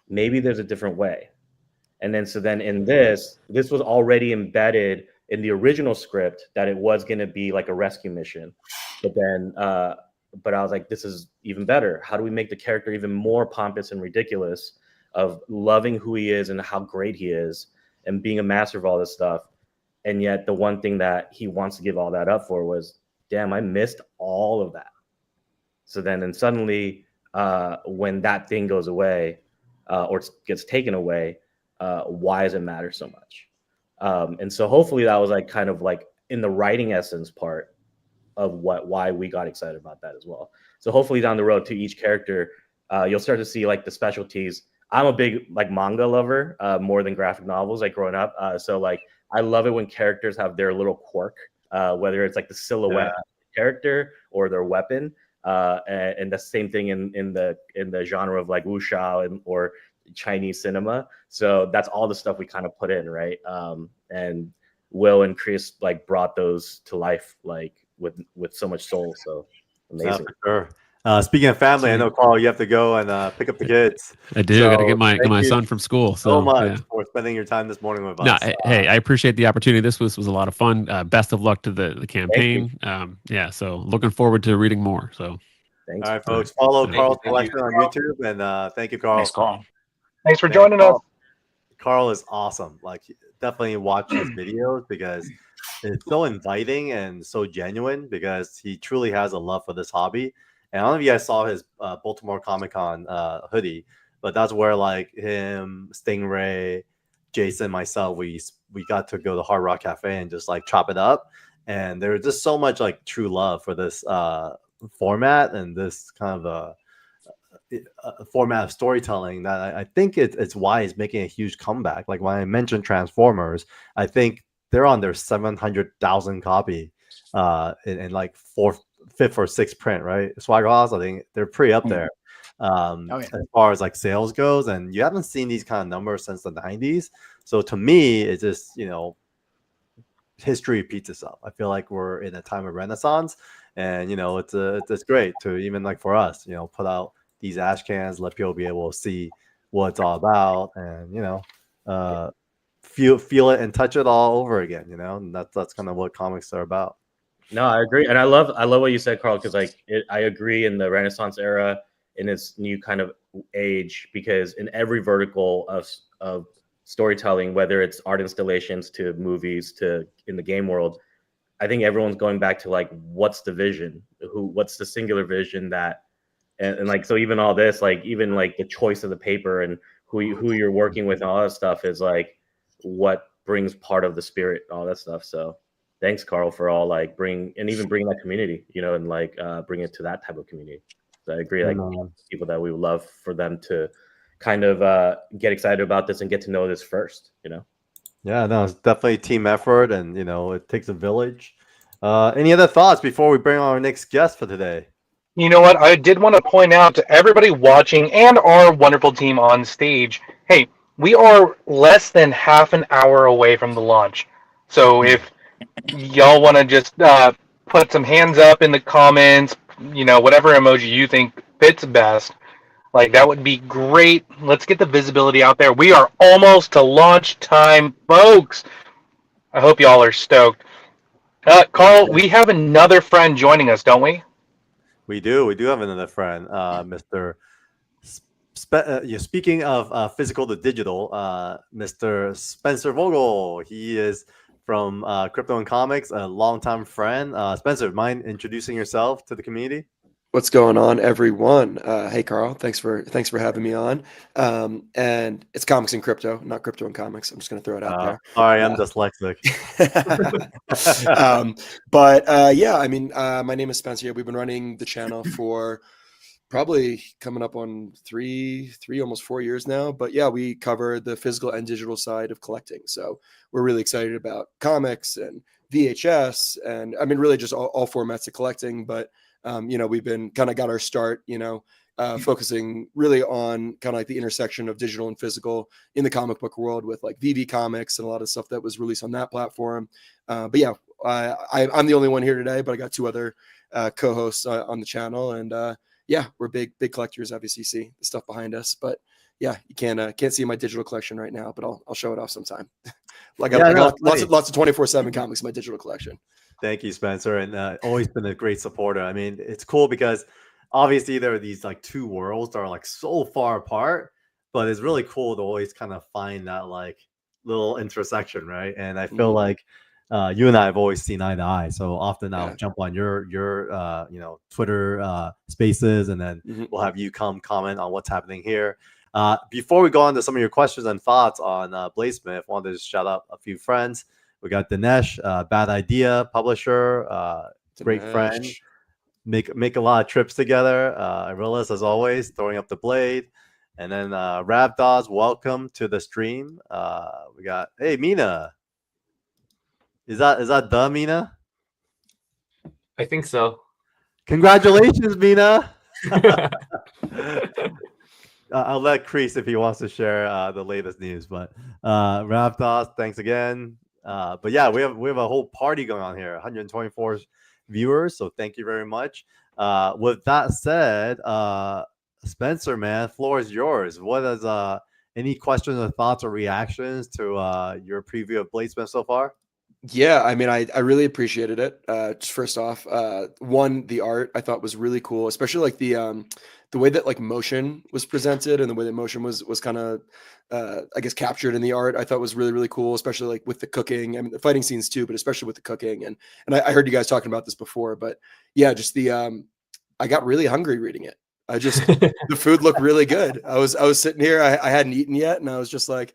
S4: maybe there's a different way. And then, so then in this was already embedded in the original script that it was going to be like a rescue mission. But then, but I was like, this is even better. How do we make the character even more pompous and ridiculous, of loving who he is and how great he is and being a master of all this stuff? And yet the one thing that he wants to give all that up for was, damn, I missed all of that. So then, and suddenly when that thing goes away or gets taken away, why does it matter so much? And so hopefully that was like kind of like in the writing essence part of why we got excited about that as well. So hopefully down the road to each character, you'll start to see like the specialties. I'm a big like manga lover, more than graphic novels, like growing up. So like I love it when characters have their little quirk, whether it's like the silhouette of the character or their weapon. And the same thing in the genre of like wuxia or Chinese cinema. So that's all the stuff we kind of put in, right? And Will and Chris like brought those to life, like with so much soul. So amazing.
S1: For sure. Speaking of family, I know, Carl, you have to go and pick up the kids.
S8: I do.
S1: So
S8: Got to get my son from school.
S1: So much for spending your time this morning with us.
S8: Hey, I appreciate the opportunity. This was a lot of fun. Best of luck to the campaign. Yeah, so looking forward to reading more. So
S4: thanks.
S1: All right, folks, follow Carl's collection on YouTube, and thank you, Carl.
S7: Thanks, Carl.
S2: Thanks for joining us.
S1: Carl is awesome. Like, definitely watch his videos because it's so inviting and so genuine, because he truly has a love for this hobby. And I don't know if you guys saw his Baltimore Comic-Con hoodie, but that's where like him, Stingray, Jason, myself, we got to go to Hard Rock Cafe and just like chop it up. And there was just so much like true love for this format and this kind of a format of storytelling that I think it's why it's making a huge comeback. Like when I mentioned Transformers, I think they're on their 700,000 copy in like fifth or sixth print, right? Swagger House, I think they're pretty up there as far as like sales goes, and you haven't seen these kind of numbers since the 90s. So to me, it's just, you know, history repeats itself. I feel like we're in a time of renaissance, and it's great to even like for us, put out these ash cans, let people be able to see what it's all about, and feel it and touch it all over again. And that's kind of what comics are about.
S4: No, I agree, and I love what you said, Carl, because I agree in the Renaissance era, in this new kind of age, because in every vertical of storytelling, whether it's art installations to movies to in the game world, I think everyone's going back to like, what's the vision? What's the singular vision that, and like, so even all this, like even like the choice of the paper and who you're working with and all that stuff is like what brings part of the spirit, all that stuff. So thanks, Carl, for all like bring that community, and like bring it to that type of community. So I agree, like people that we would love for them to kind of get excited about this and get to know this first,
S1: Yeah, no, it's definitely a team effort, and it takes a village. Any other thoughts before we bring on our next guest for today?
S2: You know what? I did want to point out to everybody watching and our wonderful team on stage, hey, we are less than half an hour away from the launch. So if y'all want to just put some hands up in the comments, whatever emoji you think fits best, like that would be great. Let's get the visibility out there. We are almost to launch time, folks. I hope y'all are stoked. Carl, we have another friend joining us, don't we?
S1: We do have another friend, Mr. Speaking of physical to digital, Mr. Spencer Vogel. He is from Crypto and Comics, a longtime friend. Spencer, mind introducing yourself to the community?
S10: What's going on, everyone? Hey, Carl. Thanks for having me on. And it's Comics and Crypto, not Crypto and Comics. I'm just going to throw it out there.
S1: Sorry, I'm dyslexic.
S10: But yeah, I mean, my name is Spencer. We've been running the channel for probably coming up on three, almost 4 years now. But yeah, we cover the physical and digital side of collecting. So we're really excited about comics and VHS, and I mean, really just all formats of collecting. But we've been kind of got our start, focusing really on kind of like the intersection of digital and physical in the comic book world with like VV Comics and a lot of stuff that was released on that platform. But yeah, I'm the only one here today, but I got two other co-hosts on the channel, and yeah, we're big collectors. Obviously, see the stuff behind us, but yeah, you can't see my digital collection right now, but I'll show it off sometime. I got lots of 24/7 comics in my digital collection.
S1: Thank you, Spencer, and always been a great supporter. I mean, it's cool because obviously there are these like two worlds that are like so far apart, but it's really cool to always kind of find that like little intersection, right? And I feel like you and I have always seen eye to eye. So often I'll jump on your Twitter spaces, and then we'll have you come comment on what's happening here. Before we go on to some of your questions and thoughts on Bladesmyth, I wanted to just shout out a few friends. We got Dinesh, Bad Idea, publisher, great friend. Make a lot of trips together. Arillis, as always, throwing up the blade. And then Rabdaz, welcome to the stream. We got, hey, Mina. Is that the Mina?
S6: I think so.
S1: Congratulations, Mina. I'll let Crease if he wants to share the latest news. But Rabdaz, thanks again. But yeah, we have a whole party going on here, 124 viewers. So thank you very much. With that said, Spencer, man, floor is yours. What is any questions or thoughts or reactions to your preview of Bladesmyth so far?
S10: Yeah, I mean, I really appreciated it. Just first off, the art I thought was really cool, especially like the way that like motion was presented and the way that motion was kind of I guess captured in the art. I thought was really, really cool, especially like with the cooking. I mean, the fighting scenes too, but especially with the cooking. And I heard you guys talking about this before, but yeah, just I got really hungry reading it. The food looked really good. I was sitting here, I hadn't eaten yet, and I was just like,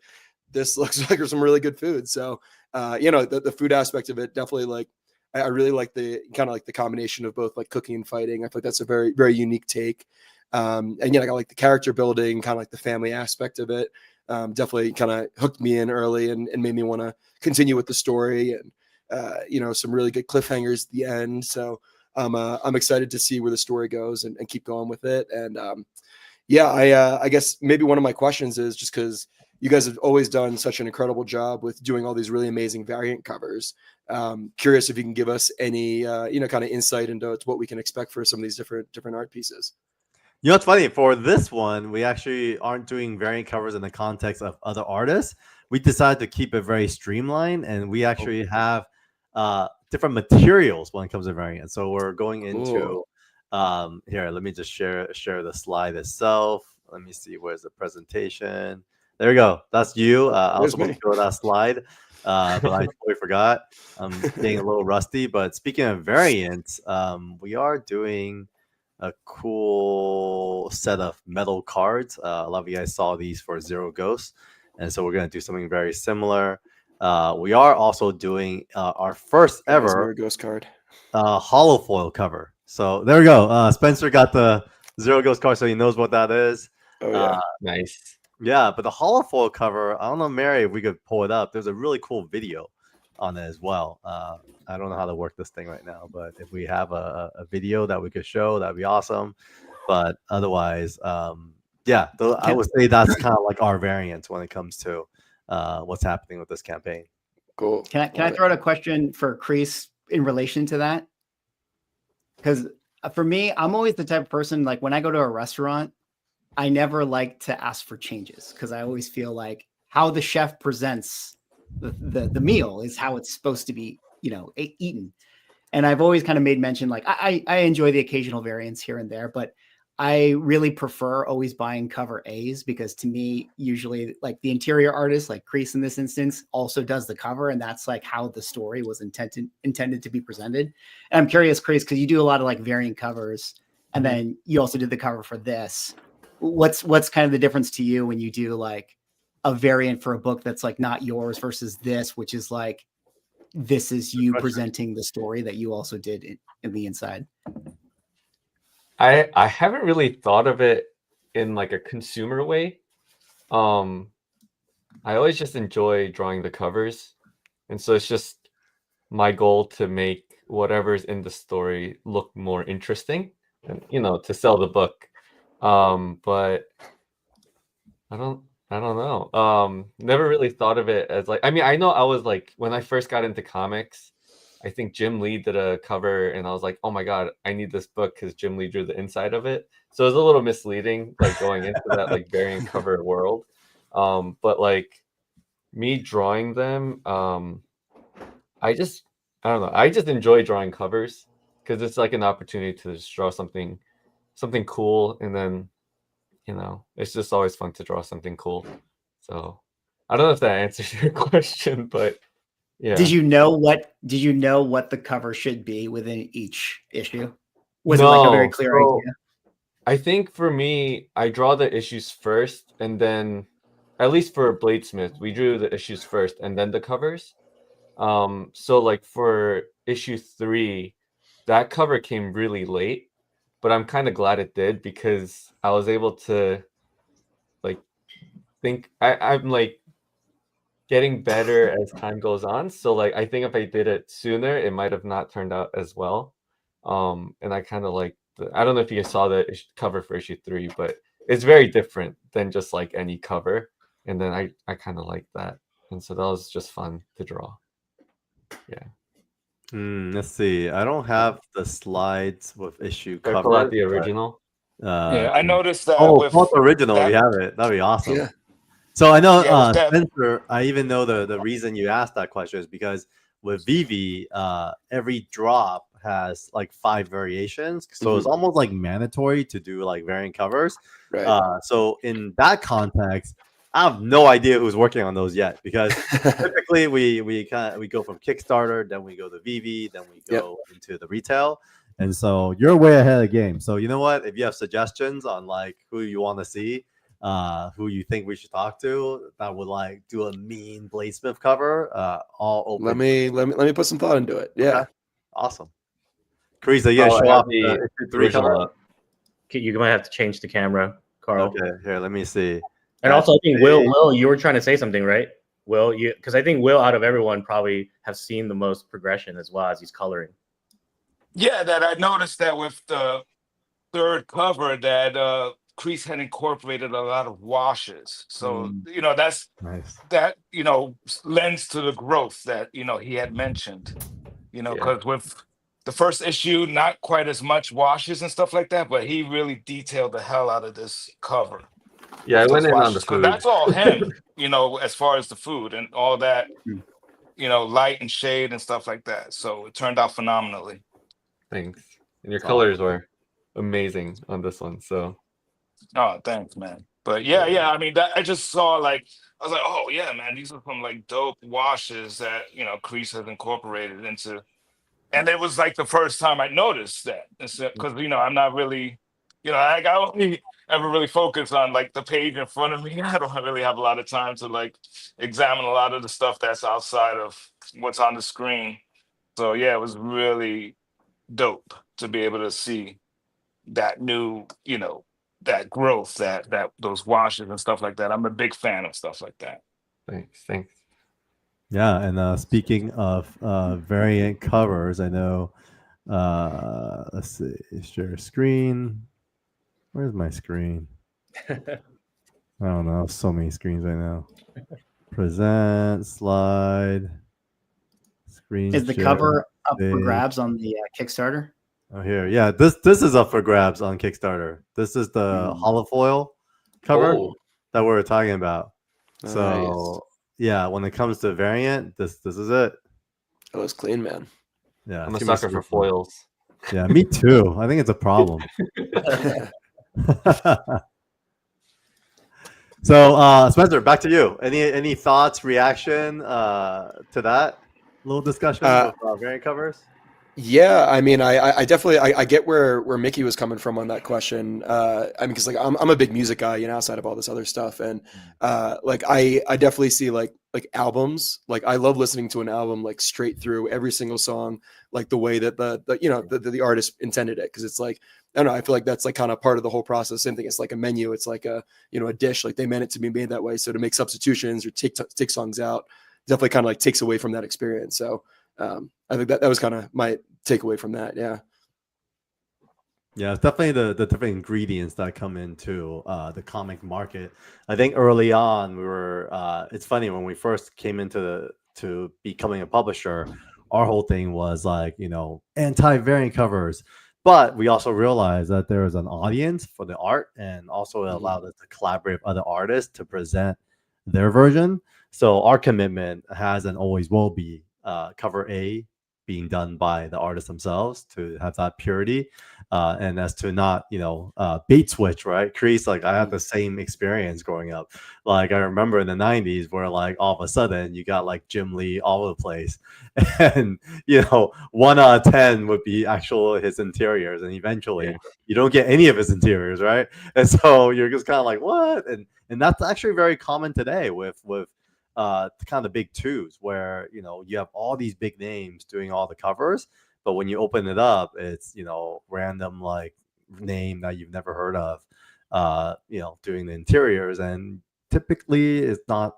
S10: this looks like there's some really good food. So the food aspect of it, definitely like I really like the kind of like the combination of both like cooking and fighting. I feel like that's a very, very unique take. And I got like the character building, kind of like the family aspect of it. Definitely kind of hooked me in early and made me want to continue with the story, and some really good cliffhangers at the end. So I'm excited to see where the story goes and keep going with it. And I guess maybe one of my questions is just because you guys have always done such an incredible job with doing all these really amazing variant covers. Curious if you can give us any, kind of insight into what we can expect for some of these different art pieces.
S1: You know, it's funny. For this one, we actually aren't doing variant covers in the context of other artists. We decided to keep it very streamlined, and we actually have different materials when it comes to variant. So we're going into here. Let me just share the slide itself. Let me see. Where's the presentation? There we go. That's you. I was supposed to show that slide, but I totally forgot. I'm getting a little rusty. But speaking of variants, we are doing a cool set of metal cards. A lot of you guys saw these for Zero Ghosts, and so we're going to do something very similar. We are also doing our first ever
S10: Zero Ghost card
S1: hollow foil cover. So there we go. Spencer got the Zero Ghost card, so he knows what that is.
S10: Oh yeah,
S6: nice.
S1: Yeah, but the hollow foil cover, I don't know, Mary, if we could pull it up. There's a really cool video on it as well. I don't know how to work this thing right now, but if we have a video that we could show, that'd be awesome. But otherwise, yeah, I would say that's kind of like our variant when it comes to what's happening with this campaign.
S10: Cool.
S3: Can I throw out a question for CREEES in relation to that? Because for me, I'm always the type of person, like when I go to a restaurant, I never like to ask for changes because I always feel like how the chef presents the meal is how it's supposed to be, eaten. And I've always kind of made mention, like I enjoy the occasional variants here and there, but I really prefer always buying cover A's because to me, usually like the interior artist, like CREEES in this instance, also does the cover. And that's like how the story was intended to be presented. And I'm curious, CREEES, because you do a lot of like variant covers and then you also did the cover for this. What's kind of the difference to you when you do like a variant for a book that's like not yours versus this, which is like, this is you presenting the story that you also did in the inside?
S6: I haven't really thought of it in like a consumer way. I always just enjoy drawing the covers. And so it's just my goal to make whatever's in the story look more interesting and, to sell the book. But I don't know. Never really thought of it as like, I mean, I know I was like, when I first got into comics, I think Jim Lee did a cover and I was like, oh my God, I need this book because Jim Lee drew the inside of it. So it was a little misleading, like going into that like variant cover world. But like me drawing them, I don't know. I just enjoy drawing covers because it's like an opportunity to just draw something cool. And then, it's just always fun to draw something cool. So I don't know if that answers your question, but yeah.
S3: Did you know what the cover should be within each issue? Was it like a very clear idea?
S6: I think for me, I draw the issues first, and then, at least for Bladesmyth, we drew the issues first and then the covers. So like for issue 3, that cover came really late, but I'm kind of glad it did because I was able to like think I'm like getting better as time goes on. So like I think if I did it sooner, it might have not turned out as well. And I kind of like I don't know if you saw the cover for issue 3, but it's very different than just like any cover. And then I kind of like that. And so that was just fun to draw. Yeah.
S1: Let's see. I don't have the slides with issue
S6: Can I
S1: cover.
S6: pull out the original?
S7: Yeah, I noticed that.
S1: Oh,
S7: with
S1: pull out the original.
S7: that-
S1: We have it. That'd be awesome.
S10: Yeah.
S1: So I know,
S7: Yeah, with that-
S1: Spencer, I even know the reason you asked that question is because with Vivi, every drop has like 5 variations. So it's almost like mandatory to do like variant covers.
S10: Right.
S1: So in that context, I have no idea who's working on those yet because typically we go from Kickstarter, then we go to Vivi, then we go into the retail. And so you're way ahead of the game. So you know what? If you have suggestions on like who you want to see, who you think we should talk to, that would like do a mean Bladesmyth cover, all open.
S10: Let me put some thought into it. Yeah.
S1: Okay. Awesome. CREEES, you show off the issue 3 cover.
S4: You might have to change the camera, Carl.
S1: Okay, here, let me see.
S4: And also, I think Will, you were trying to say something, right? Will, because I think Will, out of everyone, probably have seen the most progression as well as he's coloring.
S7: Yeah, that I noticed that with the third cover that CREEES had incorporated a lot of washes. So,
S3: Mm.
S7: you know, that's
S1: Nice.
S7: that, you know, lends to the growth that, you know, he had mentioned, you know,
S6: Yeah.
S7: because with the first issue, not quite as much washes and stuff like that, but he really detailed the hell out of this cover.
S6: Yeah, I
S7: with
S6: went
S7: those
S6: in on the
S7: washes, 'cause
S6: food.
S7: that's all him, you know, as far as the food and all that, you know, light and shade and stuff like that. So it turned out phenomenally.
S6: Thanks. And your
S1: That's
S6: colors
S1: awesome.
S6: were amazing on this one. So
S7: Oh, thanks, man. But yeah, I mean, that I just saw like I was like, oh yeah, man, these are some like dope washes that, you know, CREEES has incorporated into, and it was like the first time I noticed that, because you know I'm not really, you know, I only ever really focus on like the page in front of me. I don't really have a lot of time to like examine a lot of the stuff that's outside of what's on the screen. So yeah, it was really dope to be able to see that new, you know, that growth, that those washes and stuff like that. I'm a big fan of stuff like that.
S6: thanks.
S1: Yeah, and speaking of variant covers, I know. Let's see, share screen. Where's my screen? I don't know. So many screens right now. Present, slide, screen.
S3: Is the
S1: share,
S3: cover up for
S1: page.
S3: grabs on the Kickstarter?
S1: Oh, here, yeah. This is up for grabs on Kickstarter. This is the holofoil cover
S6: Oh,
S1: that we were talking about. So
S10: Nice.
S1: yeah, when it comes to variant, this is it.
S10: That looks clean, man.
S1: Yeah,
S6: I'm a
S1: it's gonna be
S6: sucker for
S1: super fun.
S6: foils.
S1: Yeah, me too. I think it's a problem. So, Spencer, back to you. Any thoughts, reaction to that little discussion with variant covers?
S10: Yeah, I mean, I definitely I get where Mickey was coming from on that question. I mean, because like I'm a big music guy, you know, outside of all this other stuff, and like I definitely see like albums. Like I love listening to an album like straight through every single song, like the way that the you know the artist intended it. Because it's like I don't know, I feel like that's like kind of part of the whole process. Same thing. It's like a menu. It's like a you know a dish. Like they meant it to be made that way. So to make substitutions or take songs out definitely kind of like takes away from that experience. So. I think that was kind of my takeaway from that. Yeah.
S1: Yeah, it's definitely the different ingredients that come into the comic market. I think early on we were. It's funny when we first came into to becoming a publisher, our whole thing was like anti-variant covers, but we also realized that there was an audience for the art, and also it allowed us to collaborate with other artists to present their version. So our commitment has and always will be cover A being done by the artists themselves to have that purity, and as to not bait switch, right? CREEES, like I had the same experience growing up. Like I remember in the 90s where like all of a sudden you got like Jim Lee all over the place, and 1 out of 10 would be actual his interiors, and eventually you don't get any of his interiors, right? And so you're just kind of like, what? And that's actually very common today with kind of the big twos, where you have all these big names doing all the covers, but when you open it up, it's random like name that you've never heard of doing the interiors, and typically it's not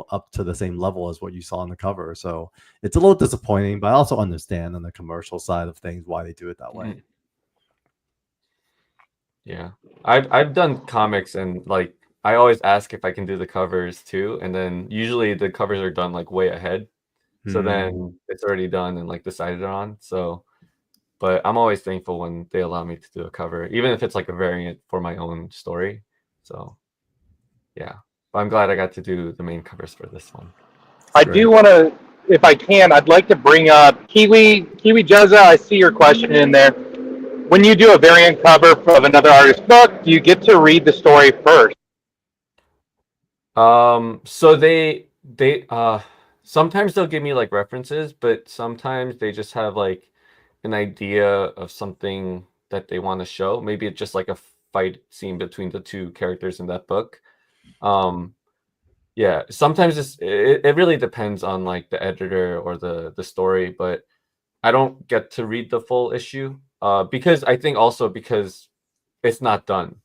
S1: up to the same level as what you saw on the cover. So it's a little disappointing, but I also understand on the commercial side of things why they do it that way.
S6: Yeah, I've done comics, and like I always ask if I can do the covers too, and then usually the covers are done like way ahead, so then it's already done and like decided on. So, but I'm always thankful when they allow me to do a cover, even if it's like a variant for my own story. So, yeah, but I'm glad I got to do the main covers for this one.
S2: I do want to, if I can, I'd like to bring up Kiwi Jezza. I see your question in there. When you do a variant cover of another artist's book, do you get to read the story first?
S6: So they sometimes they'll give me like references, but sometimes they just have like an idea of something that they want to show. Maybe it's just like a fight scene between the two characters in that book. Yeah, sometimes it really depends on like the editor or the story, but I don't get to read the full issue because I think also because it's not done.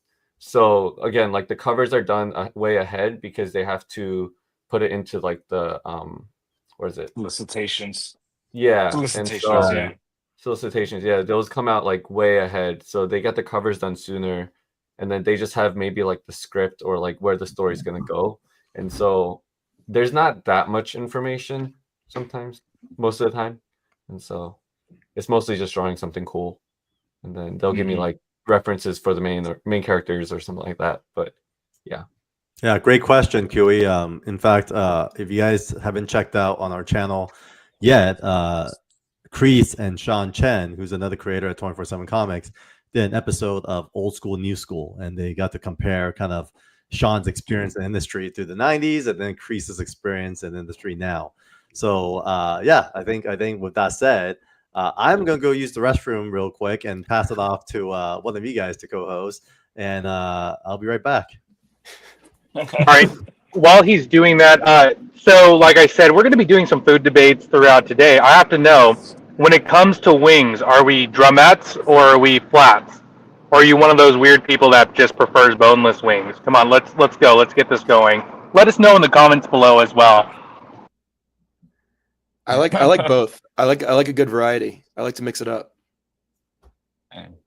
S6: So again, like the covers are done way ahead because they have to put it into like the what is it?
S7: Solicitations.
S6: Yeah.
S7: Solicitations,
S6: Solicitations, yeah. Those come out like way ahead. So they get the covers done sooner. and then they just have maybe like the script or like where the story's gonna go, and so there's not that much information sometimes, most of the time, and so it's mostly just drawing something cool, and then they'll give me like references for the main characters or something like that. But yeah.
S1: Yeah, great question, QE. In fact, if you guys haven't checked out on our channel yet, CREEES and calen-chenn, who's another creator at 24/7 Comics, did an episode of Old School, New School, and they got to compare kind of Sean's experience in the industry through the 90s and then CREEES's experience in the industry now. So yeah, I think with that said, I'm gonna go use the restroom real quick and pass it off to one of you guys to co-host, and I'll be right back.
S2: All right. While he's doing that, so like I said, we're going to be doing some food debates throughout today. I have to know, when it comes to wings, are we drumettes or are we flats? Or are you one of those weird people that just prefers boneless wings? Come on, let's go. Let's get this going. Let us know in the comments below as well.
S10: I like both. I like a good variety. I like to mix it up.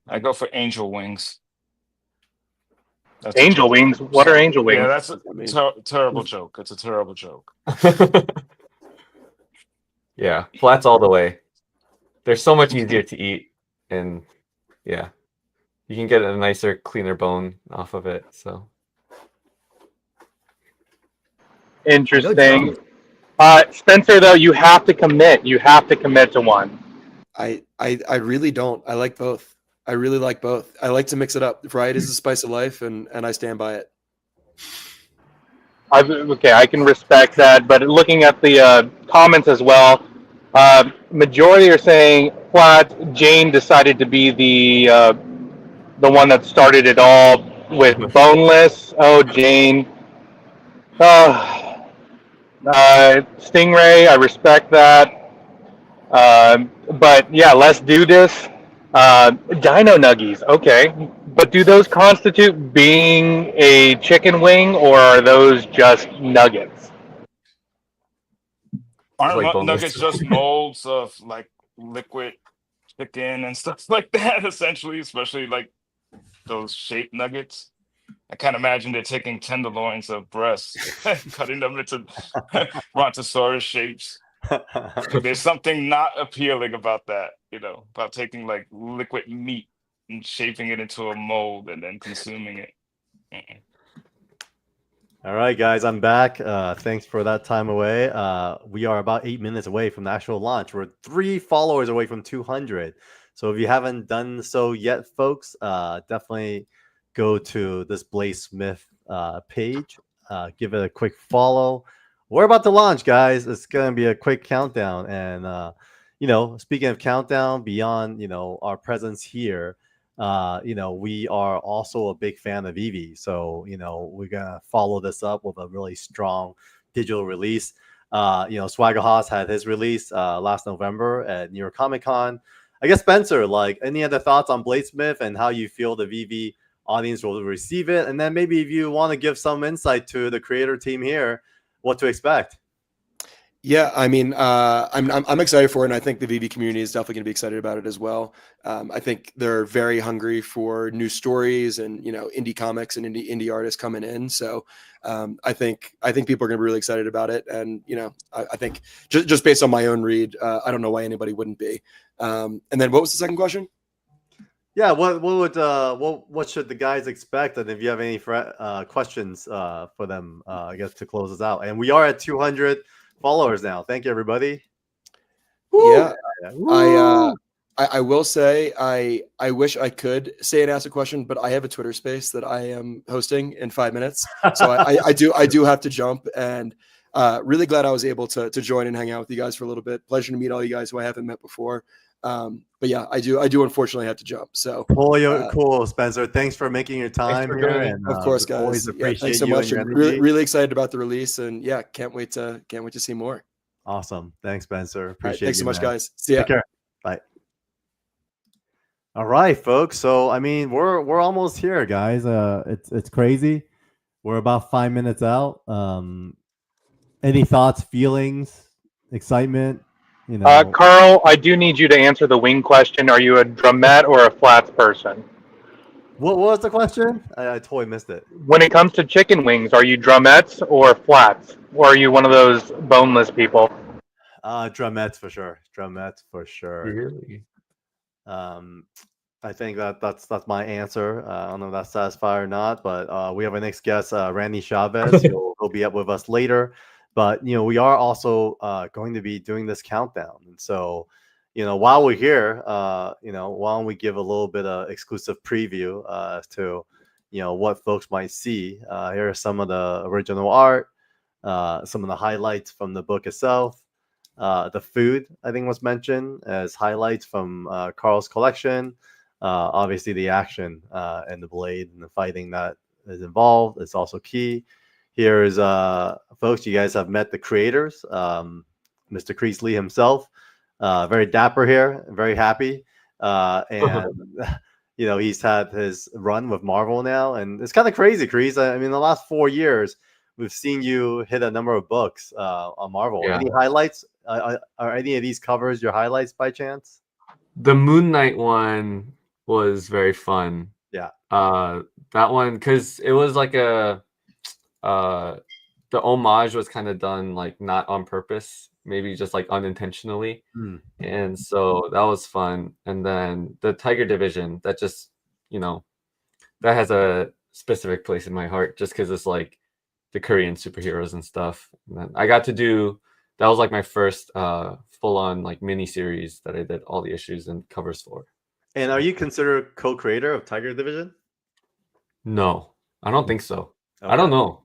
S7: I go for angel wings. That's
S2: Angel wings? What are angel wings?
S7: Yeah, that's a terrible joke. It's a terrible joke.
S6: Yeah, flats all the way. They're so much easier to eat, and yeah, you can get a nicer, cleaner bone off of it. So
S2: interesting. Spencer, though, you have to commit. You have to commit to one.
S10: I really don't. I like both. I really like both. I like to mix it up. Variety is the spice of life, and I stand by it.
S2: Okay, I can respect that. But looking at the comments as well, majority are saying flat. Jane decided to be the one that started it all with boneless. Oh, Jane. Stingray, I respect that. But yeah, let's do this. Dino nuggies, okay. But do those constitute being a chicken wing, or are those just nuggets?
S7: Aren't
S6: like
S7: nuggets just molds of like liquid chicken and stuff like that, essentially, especially like those shaped nuggets? I can't imagine they're taking tenderloins of breasts and cutting them into brontosaurus shapes. There's something not appealing about that, about taking like liquid meat and shaping it into a mold and then consuming it.
S1: All right, guys, I'm back. Thanks for that time away. We are about 8 minutes away from the actual launch. We're 3 followers away from 200. So if you haven't done so yet, folks, definitely go to this Bladesmyth page. Give it a quick follow. We're about to launch, guys. It's going to be a quick countdown. And, speaking of countdown, beyond, our presence here, we are also a big fan of Eevee. So, we're going to follow this up with a really strong digital release. Swagger Haas had his release last November at New York Comic Con. I guess, Spencer, like, any other thoughts on Bladesmyth and how you feel the Eevee audience will receive it? And then maybe if you want to give some insight to the creator team here, what to expect.
S10: Yeah, I mean, I'm excited for it, and I think the VV community is definitely going to be excited about it as well. I think they're very hungry for new stories and indie comics and indie artists coming in. So I think people are going to be really excited about it, and I think just based on my own read, I don't know why anybody wouldn't be. And then what was the second question?
S1: Yeah, what should the guys expect? And if you have any questions for them, I guess to close us out. And we are at 200 followers now. Thank you, everybody.
S10: Yeah, I will say I wish I could say and ask a question, but I have a Twitter space that I am hosting in 5 minutes, so I do have to jump. And really glad I was able to join and hang out with you guys for a little bit. Pleasure to meet all you guys who I haven't met before. But yeah, I do unfortunately have to jump. So
S1: cool, Spencer. Thanks for making your time here. And,
S10: of course, guys.
S1: Always appreciate
S10: thanks so much. Really excited about the release, and yeah, can't wait to see more.
S1: Awesome. Thanks, Spencer. Appreciate
S10: thanks
S1: you,
S10: so much,
S1: man.
S10: guys. See ya.
S1: Take care. Bye. All right, folks. So I mean, we're almost here, guys. It's crazy. We're about 5 minutes out. Any thoughts, feelings, excitement?
S2: Carl, I do need you to answer the wing question. Are you a drumette or a flats person?
S1: What was the question? I totally missed it.
S2: When it comes to chicken wings, are you drumettes or flats, or are you one of those boneless people?
S1: Drumettes for sure. Drumettes for sure.
S6: Really?
S1: I think that's my answer. I don't know if that's satisfied or not, but we have our next guest, Randy Chavez. He'll be up with us later. But we are also going to be doing this countdown, and so while we're here, why don't we give a little bit of exclusive preview as to what folks might see. Here are some of the original art, some of the highlights from the book itself. The food, I think, was mentioned as highlights from Carl's collection. Obviously, the action and the blade and the fighting that is involved is also key. Here is, folks, you guys have met the creators, Mr. Creasley himself. Very dapper here, very happy. And, he's had his run with Marvel now. And it's kind of crazy, Crease. I mean, the last 4 years, we've seen you hit a number of books on Marvel.
S6: Yeah.
S1: Any highlights? Are any of these covers your highlights by chance?
S6: The Moon Knight one was very fun.
S1: Yeah.
S6: That one, because it was like the homage was kind of done like not on purpose, maybe just like unintentionally. And so that was fun. And then the Tiger Division, that just, that has a specific place in my heart just because it's like the Korean superheroes and stuff. And then I got to do, that was like my first full-on like mini series that I did all the issues and covers for.
S1: And are you considered co-creator of Tiger Division?
S6: No, I don't think so. Okay. I don't know.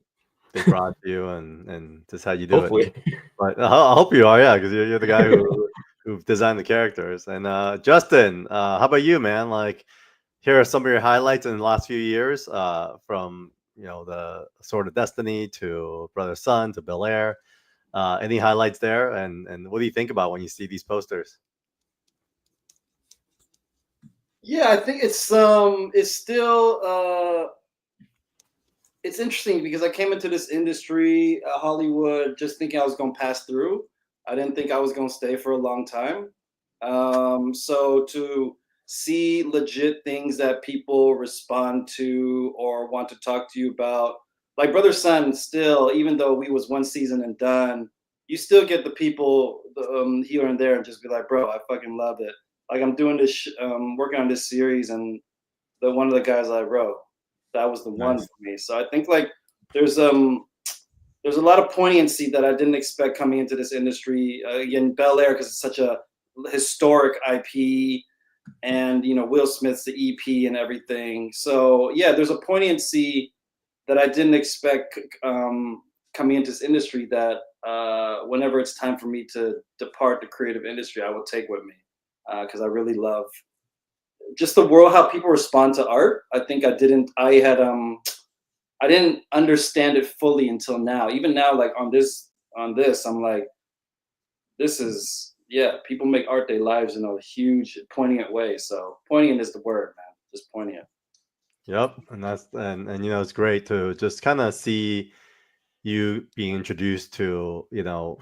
S1: They brought you and just how you do
S6: Hopefully.
S1: it. But I hope you are, yeah, because you're the guy who designed the characters. And Justin, how about you, man? Like, here are some of your highlights in the last few years, from the Sword of Destiny to Brother Sun to Bel Air. Any highlights there? And what do you think about when you see these posters?
S5: Yeah, I think it's still it's interesting because I came into this industry, Hollywood, just thinking I was going to pass through. I didn't think I was going to stay for a long time. So to see legit things that people respond to or want to talk to you about, like Brother Sun, still, even though we was one season and done, you still get the people here and there and just be like, bro, I fucking love it. Like I'm doing this, working on this series, and one of the guys I wrote, that was the one for me. So I think like there's a lot of poignancy that I didn't expect coming into this industry. Again, Bel Air, because it's such a historic IP, and Will Smith's the EP and everything. So yeah, there's a poignancy that I didn't expect coming into this industry. That whenever it's time for me to depart the creative industry, I will take with me, because I really love just the world, how people respond to art. I think I didn't understand it fully until now. Even now, like on this, I'm like, this is, yeah, people make art their lives in a huge, poignant way. So poignant is the word, man. Just poignant.
S1: Yep. And that's, and it's great to just kind of see you being introduced to,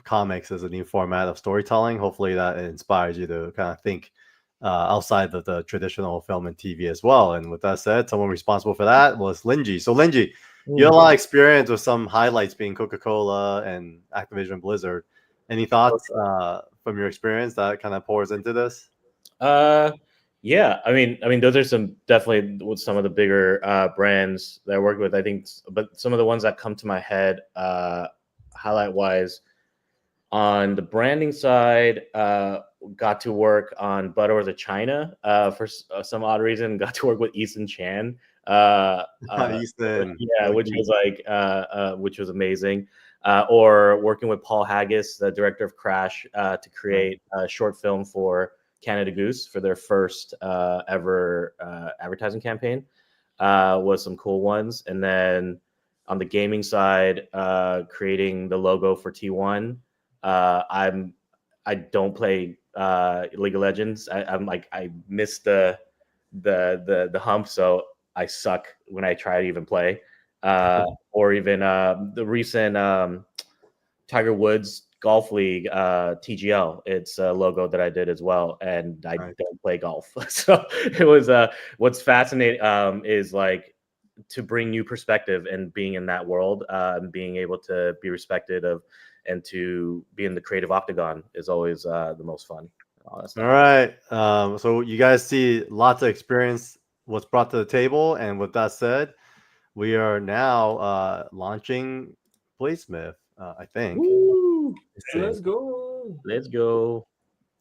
S1: comics as a new format of storytelling. Hopefully that inspires you to kind of think outside of the traditional film and TV as well. And with that said, someone responsible for that was Lingie. So Lingie, you had a lot of experience with some highlights being Coca-Cola and Activision Blizzard. Any thoughts from your experience that kind of pours into this?
S4: Yeah, I mean, those are definitely with some of the bigger brands that I work with. I think, but some of the ones that come to my head, highlight wise, on the branding side, got to work on Butterworth of China for some odd reason. Got to work with Easton Chan,
S1: Easton,
S4: yeah, which was amazing. Or working with Paul Haggis, the director of Crash, to create a short film for Canada Goose for their first ever advertising campaign, was some cool ones. And then on the gaming side, creating the logo for T1. I don't play League of Legends. I missed the hump, so I suck when I try to even play. Or even the recent Tiger Woods golf league, TGL. It's a logo that I did as well, and I
S1: Nice.
S4: don't play golf. So it was what's fascinating is like to bring new perspective and being in that world, and being able to be respected of and to be in the creative octagon is always the most fun. All
S1: right. So you guys see lots of experience, what's brought to the table. And with that said, we are now launching Bladesmyth, I think.
S4: Woo!
S6: Let's go.
S4: Let's go.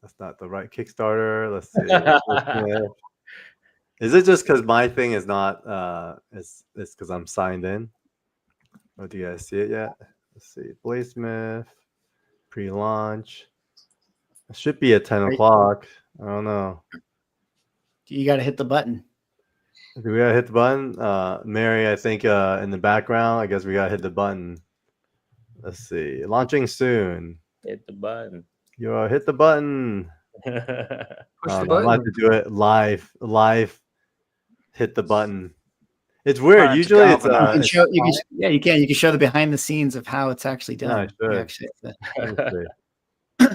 S1: That's not the right Kickstarter. Let's see. Bladesmyth. Is it just because my thing is not, it's because I'm signed in? Or do you guys see it yet? Let's see. Bladesmyth, pre-launch. It should be at 10 o'clock. I don't know.
S3: You got to hit the button.
S1: Do we gotta hit the button? Mary, I think in the background, I guess we gotta hit the button. Let's see. Launching soon.
S4: Hit the button.
S1: Yo, hit the button.
S6: Push the
S1: I'm
S6: button.
S1: about to do it live. Hit the button. It's weird.
S9: Alright,
S1: Usually it's
S3: You can show, you can show the behind the scenes of how it's actually
S1: Yeah, I
S3: done. You
S1: should.
S3: actually have
S1: Let me see.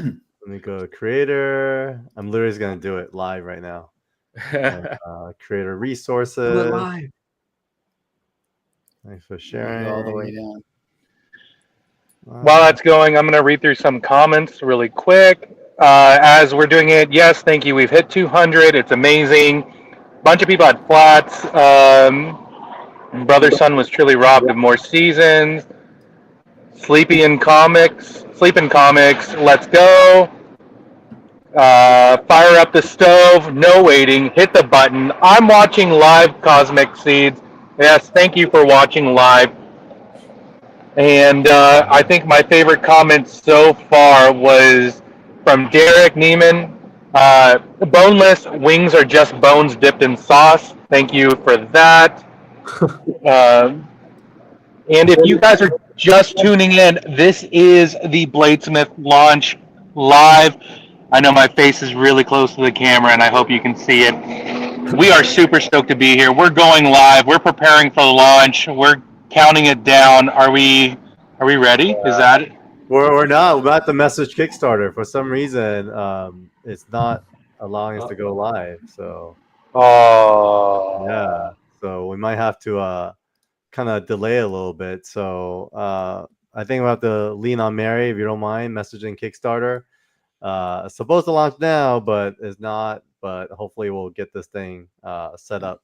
S1: Let me go to creator. I'm literally just gonna do it live right now. And, creator resources. Thanks for
S3: to
S1: sharing.
S3: go all the way down.
S2: While that's going, I'm going to read through some comments really quick. As we're doing it, yes, thank you. We've hit 200. It's amazing. Bunch of people had flats. Brother Son was truly robbed of more seasons. Sleep in Comics. Let's go. Fire up the stove. No waiting. Hit the button. I'm watching live. Cosmic Seeds. Yes, thank you for watching live. And I think my favorite comment so far was from Derek Neiman. Boneless wings are just bones dipped in sauce. Thank you for that. And if you guys are just tuning in, this is the Bladesmyth launch live. I know my face is really close to the camera, and I hope you can see it. We are super stoked to be here. We're going live. We're preparing for the launch. We're counting it down. Are we ready? Is that it?
S1: We're not. We're about to message Kickstarter. For some reason, it's not allowing us to go live. So
S2: Oh.
S1: yeah. So we might have to kind of delay a little bit. So I think we'll have to lean on Mary, if you don't mind, messaging Kickstarter. It's supposed to launch now, but it's not. But hopefully we'll get this thing set up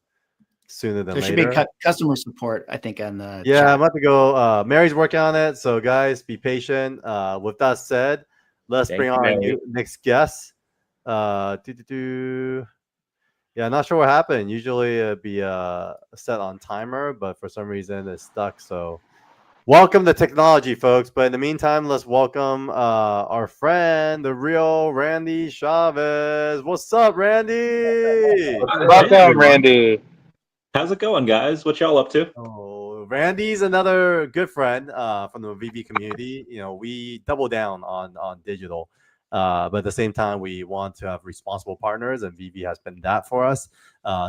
S1: sooner than
S3: There should
S1: later.
S3: be customer support, I think, on the
S1: Yeah,
S3: chat.
S1: I'm about to go. Mary's working on it, so guys, be patient. With that said, let's
S4: Thank
S1: bring
S4: you,
S1: on our
S4: Mary.
S1: next guest. Yeah, not sure what happened. Usually it'd be set on timer, but for some reason it's stuck. So welcome to technology, folks. But in the meantime, let's welcome our friend, the real Randy Chavez. What's up, Randy?
S2: Welcome, Randy.
S11: How's it going, guys? What y'all up to?
S1: Oh, Randy's another good friend from the VV community. You know, we double down on digital, but at the same time, we want to have responsible partners, and VV has been that for us.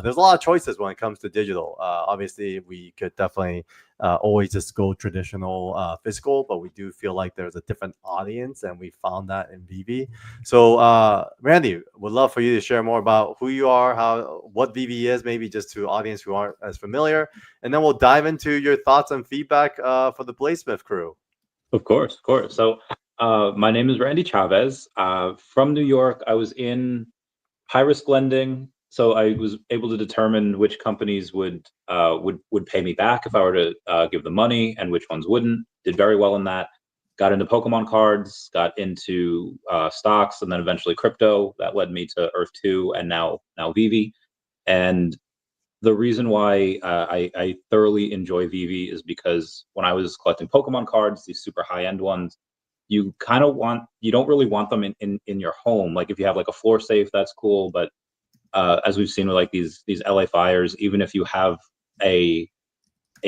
S1: There's a lot of choices when it comes to digital. Obviously, we could definitely always just go traditional physical, but we do feel like there's a different audience, and we found that in VV. So, Randy, would love for you to share more about who you are, what VV is, maybe just to audience who aren't as familiar, and then we'll dive into your thoughts and feedback for the Bladesmyth crew.
S11: Of course, of course. So, my name is Randy Chavez. From New York, I was in high-risk lending, so I was able to determine which companies would pay me back if I were to give them money, and which ones wouldn't. Did very well in that. Got into Pokemon cards, got into stocks, and then eventually crypto. That led me to Earth 2 and now VV. And the reason why I thoroughly enjoy VV is because when I was collecting Pokemon cards, these super high-end ones, you don't really want them in your home. Like if you have like a floor safe, that's cool. But as we've seen with like these LA fires, even if you have a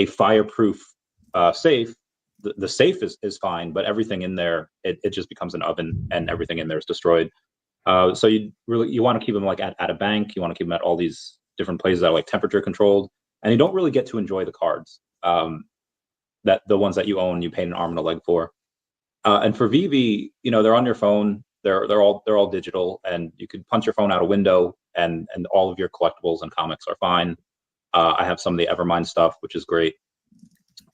S11: fireproof safe, the safe is fine, but everything in there, it just becomes an oven, and everything in there is destroyed. So you want to keep them like at a bank. You want to keep them at all these different places that are like temperature controlled, and you don't really get to enjoy the cards that the ones that you own, you paid an arm and a leg for. And for VV, they're on your phone. They're all digital, and you can punch your phone out a window, and all of your collectibles and comics are fine. I have some of the Evermind stuff, which is great,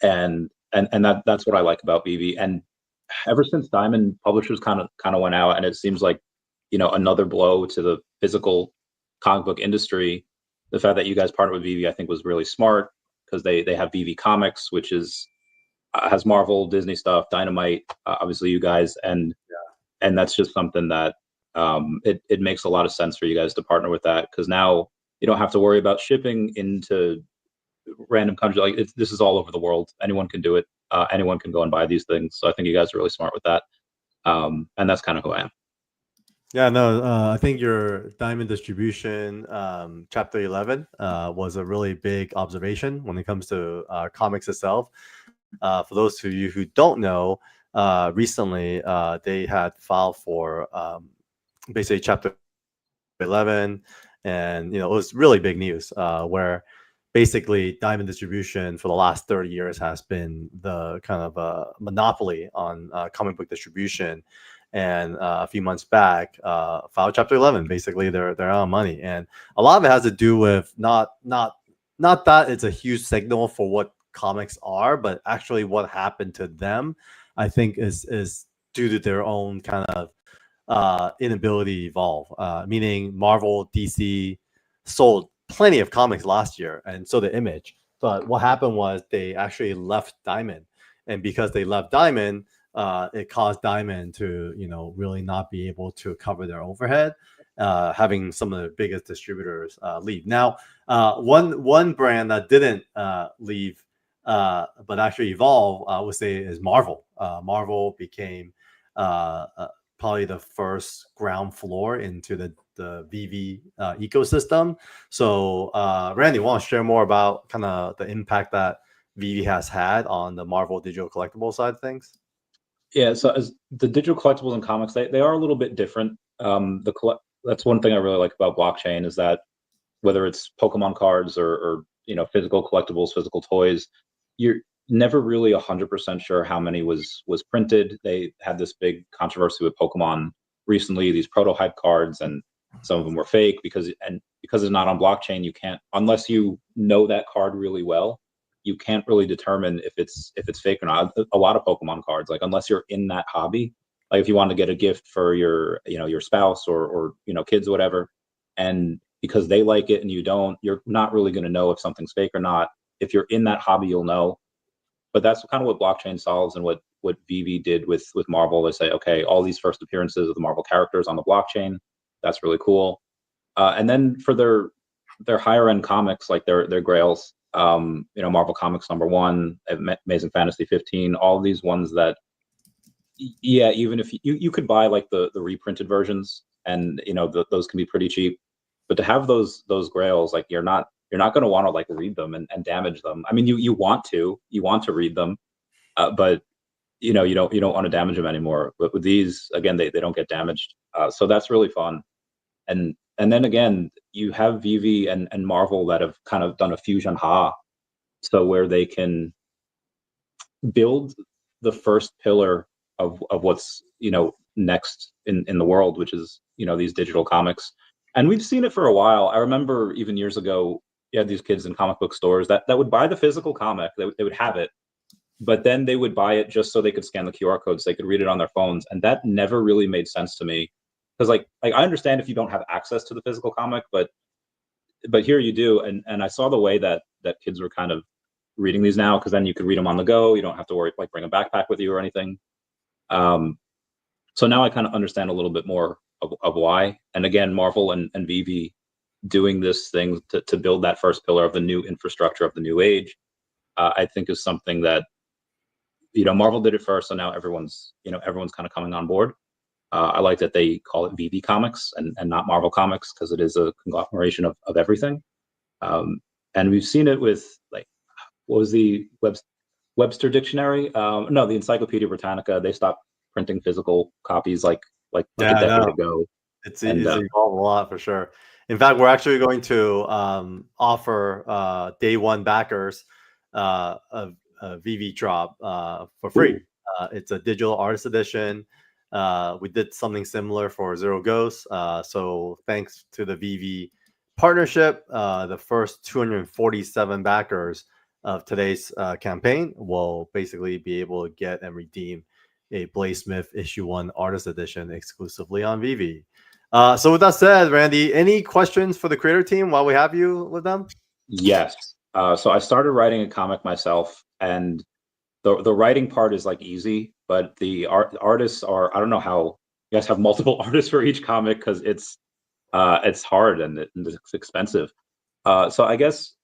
S11: and that's what I like about VV. And ever since Diamond Publishers kind of went out, and it seems like another blow to the physical comic book industry. The fact that you guys partnered with VV, I think, was really smart, because they have VV Comics, which is has Marvel, Disney stuff, Dynamite, obviously you guys, and that's just something that it makes a lot of sense for you guys to partner with that, because now you don't have to worry about shipping into random countries. Like this is all over the world. Anyone can do it. Anyone can go and buy these things. So I think you guys are really smart with that. And that's kind of who I am.
S1: Yeah, no, I think your Diamond Distribution Chapter 11 was a really big observation when it comes to comics itself. For those of you who don't know, recently they had filed for basically Chapter 11, and it was really big news where basically Diamond Distribution for the last 30 years has been the kind of monopoly on comic book distribution. And a few months back, filed Chapter 11. Basically, they're out of money, and a lot of it has to do with not that it's a huge signal for what comics are, but actually what happened to them. I think is due to their own kind of inability to evolve. Meaning, Marvel, DC sold plenty of comics last year, and so the Image. But what happened was they actually left Diamond, and because they left Diamond, it caused Diamond to really not be able to cover their overhead, having some of the biggest distributors leave. Now, one brand that didn't leave but actually evolve, I would say, is Marvel. Marvel became probably the first ground floor into the VV ecosystem. So Randy, want to share more about kind of the impact that VV has had on the Marvel digital collectible side of things?
S11: Yeah, so as the digital collectibles and comics, they are a little bit different. That's one thing I really like about blockchain, is that whether it's Pokemon cards or physical collectibles, physical toys, you're never really 100% sure how many was printed. They had this big controversy with Pokemon recently, these prototype cards, and some of them were fake because it's not on blockchain. You can't, unless you know that card really well, you can't really determine if it's fake or not. A lot of Pokemon cards, like, unless you're in that hobby, like if you want to get a gift for your spouse or kids or whatever, and because they like it and you don't, you're not really going to know if something's fake or not. If you're in that hobby, you'll know. But that's kind of what blockchain solves, and what VV did with Marvel. They say, okay, all these first appearances of the Marvel characters on the blockchain, that's really cool. And then for their higher end comics, like their grails, Marvel Comics #1, Amazing Fantasy 15, all these ones that, yeah, even if you could buy like the reprinted versions, and those can be pretty cheap, but to have those grails, like, you're not going to want to like read them and damage them. I mean, you want to read them, but you don't want to damage them anymore. But with these, again, they don't get damaged, so that's really fun. And then again, you have VV and Marvel that have kind of done a fusion so where they can build the first pillar of what's next in the world, which is these digital comics. And we've seen it for a while. I remember even years ago, you had these kids in comic book stores that would buy the physical comic. They would have it, but then they would buy it just so they could scan the QR codes, so they could read it on their phones, and that never really made sense to me. Because like I understand if you don't have access to the physical comic, but here you do, and I saw the way that kids were kind of reading these now, because then you could read them on the go. You don't have to worry, like, bring a backpack with you or anything. So now I kind of understand a little bit more of why. And again, Marvel and VV doing this thing to build that first pillar of the new infrastructure of the new age, I think is something that Marvel did it first, so now everyone's kind of coming on board. I like that they call it VV Comics and not Marvel Comics, because it is a conglomeration of everything. And we've seen it with, like, what was the Webster Dictionary? No, the Encyclopedia Britannica. They stopped printing physical copies like a decade ago.
S1: It's evolved a lot, for sure. In fact, we're actually going to offer day one backers a VV drop for free. It's a digital artist edition. We did something similar for Zero Ghosts. So thanks to the VV partnership, the first 247 backers of today's campaign will basically be able to get and redeem a Bladesmyth issue 1 artist edition exclusively on VV. So with that said, Randy, any questions for the creator team while we have you with them?
S11: Yes. So I started writing a comic myself, and the writing part is like easy, but the artists are, I don't know how you guys have multiple artists for each comic, because it's hard and it's expensive. So I guess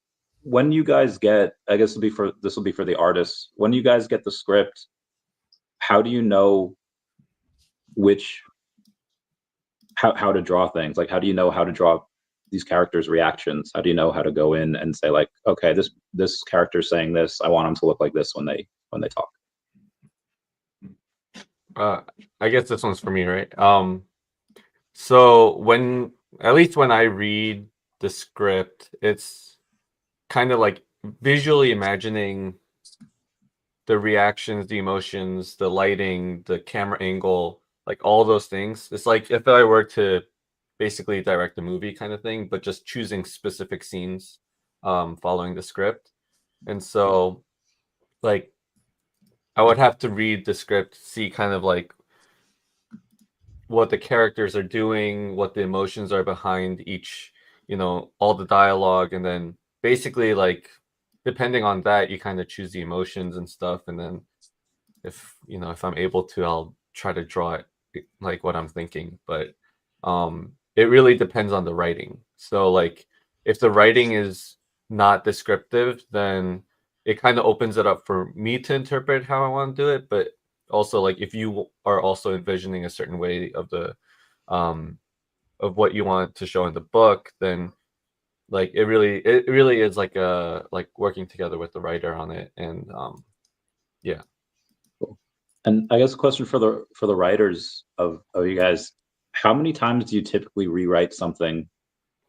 S11: when you guys get, I guess this will be for the artists. When you guys get the script, how do you know how to draw things? Like, how do you know how to draw these characters' reactions? How do you know how to go in and say, like, okay, this character's saying this, I want them to look like this when they talk?
S6: I guess this one's for me, right? So at least when I read the script, it's kind of like visually imagining the reactions, the emotions, the lighting, the camera angle, like all those things. It's like if I were to basically direct a movie kind of thing, but just choosing specific scenes, following the script. And so, like, I would have to read the script, see kind of like what the characters are doing, what the emotions are behind each, all the dialogue, and then basically, like, depending on that, you kind of choose the emotions and stuff, and then if I'm able to, I'll try to draw it like what I'm thinking. But it really depends on the writing. So, like, if the writing is not descriptive, then it kind of opens it up for me to interpret how I want to do it. But also, like, if you are also envisioning a certain way of the of what you want to show in the book, then like it really is like working together with the writer on it. And yeah.
S11: Cool. And I guess a question for the writers of you guys: how many times do you typically rewrite something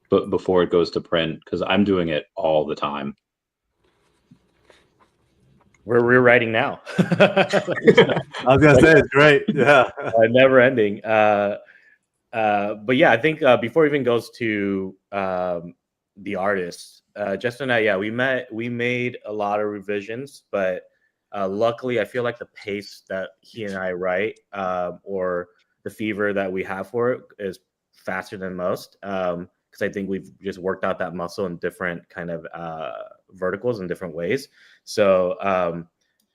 S11: before it goes to print? Because I'm doing it all the time.
S4: We're rewriting now.
S1: I was gonna say it's great. Yeah.
S4: Never ending. But yeah, I think before it even goes to the artist, Justin and I, yeah, we made a lot of revisions, but luckily I feel like the pace that he and I write, or the fever that we have for it, is faster than most, because I think we've just worked out that muscle in different kind of verticals in different ways. So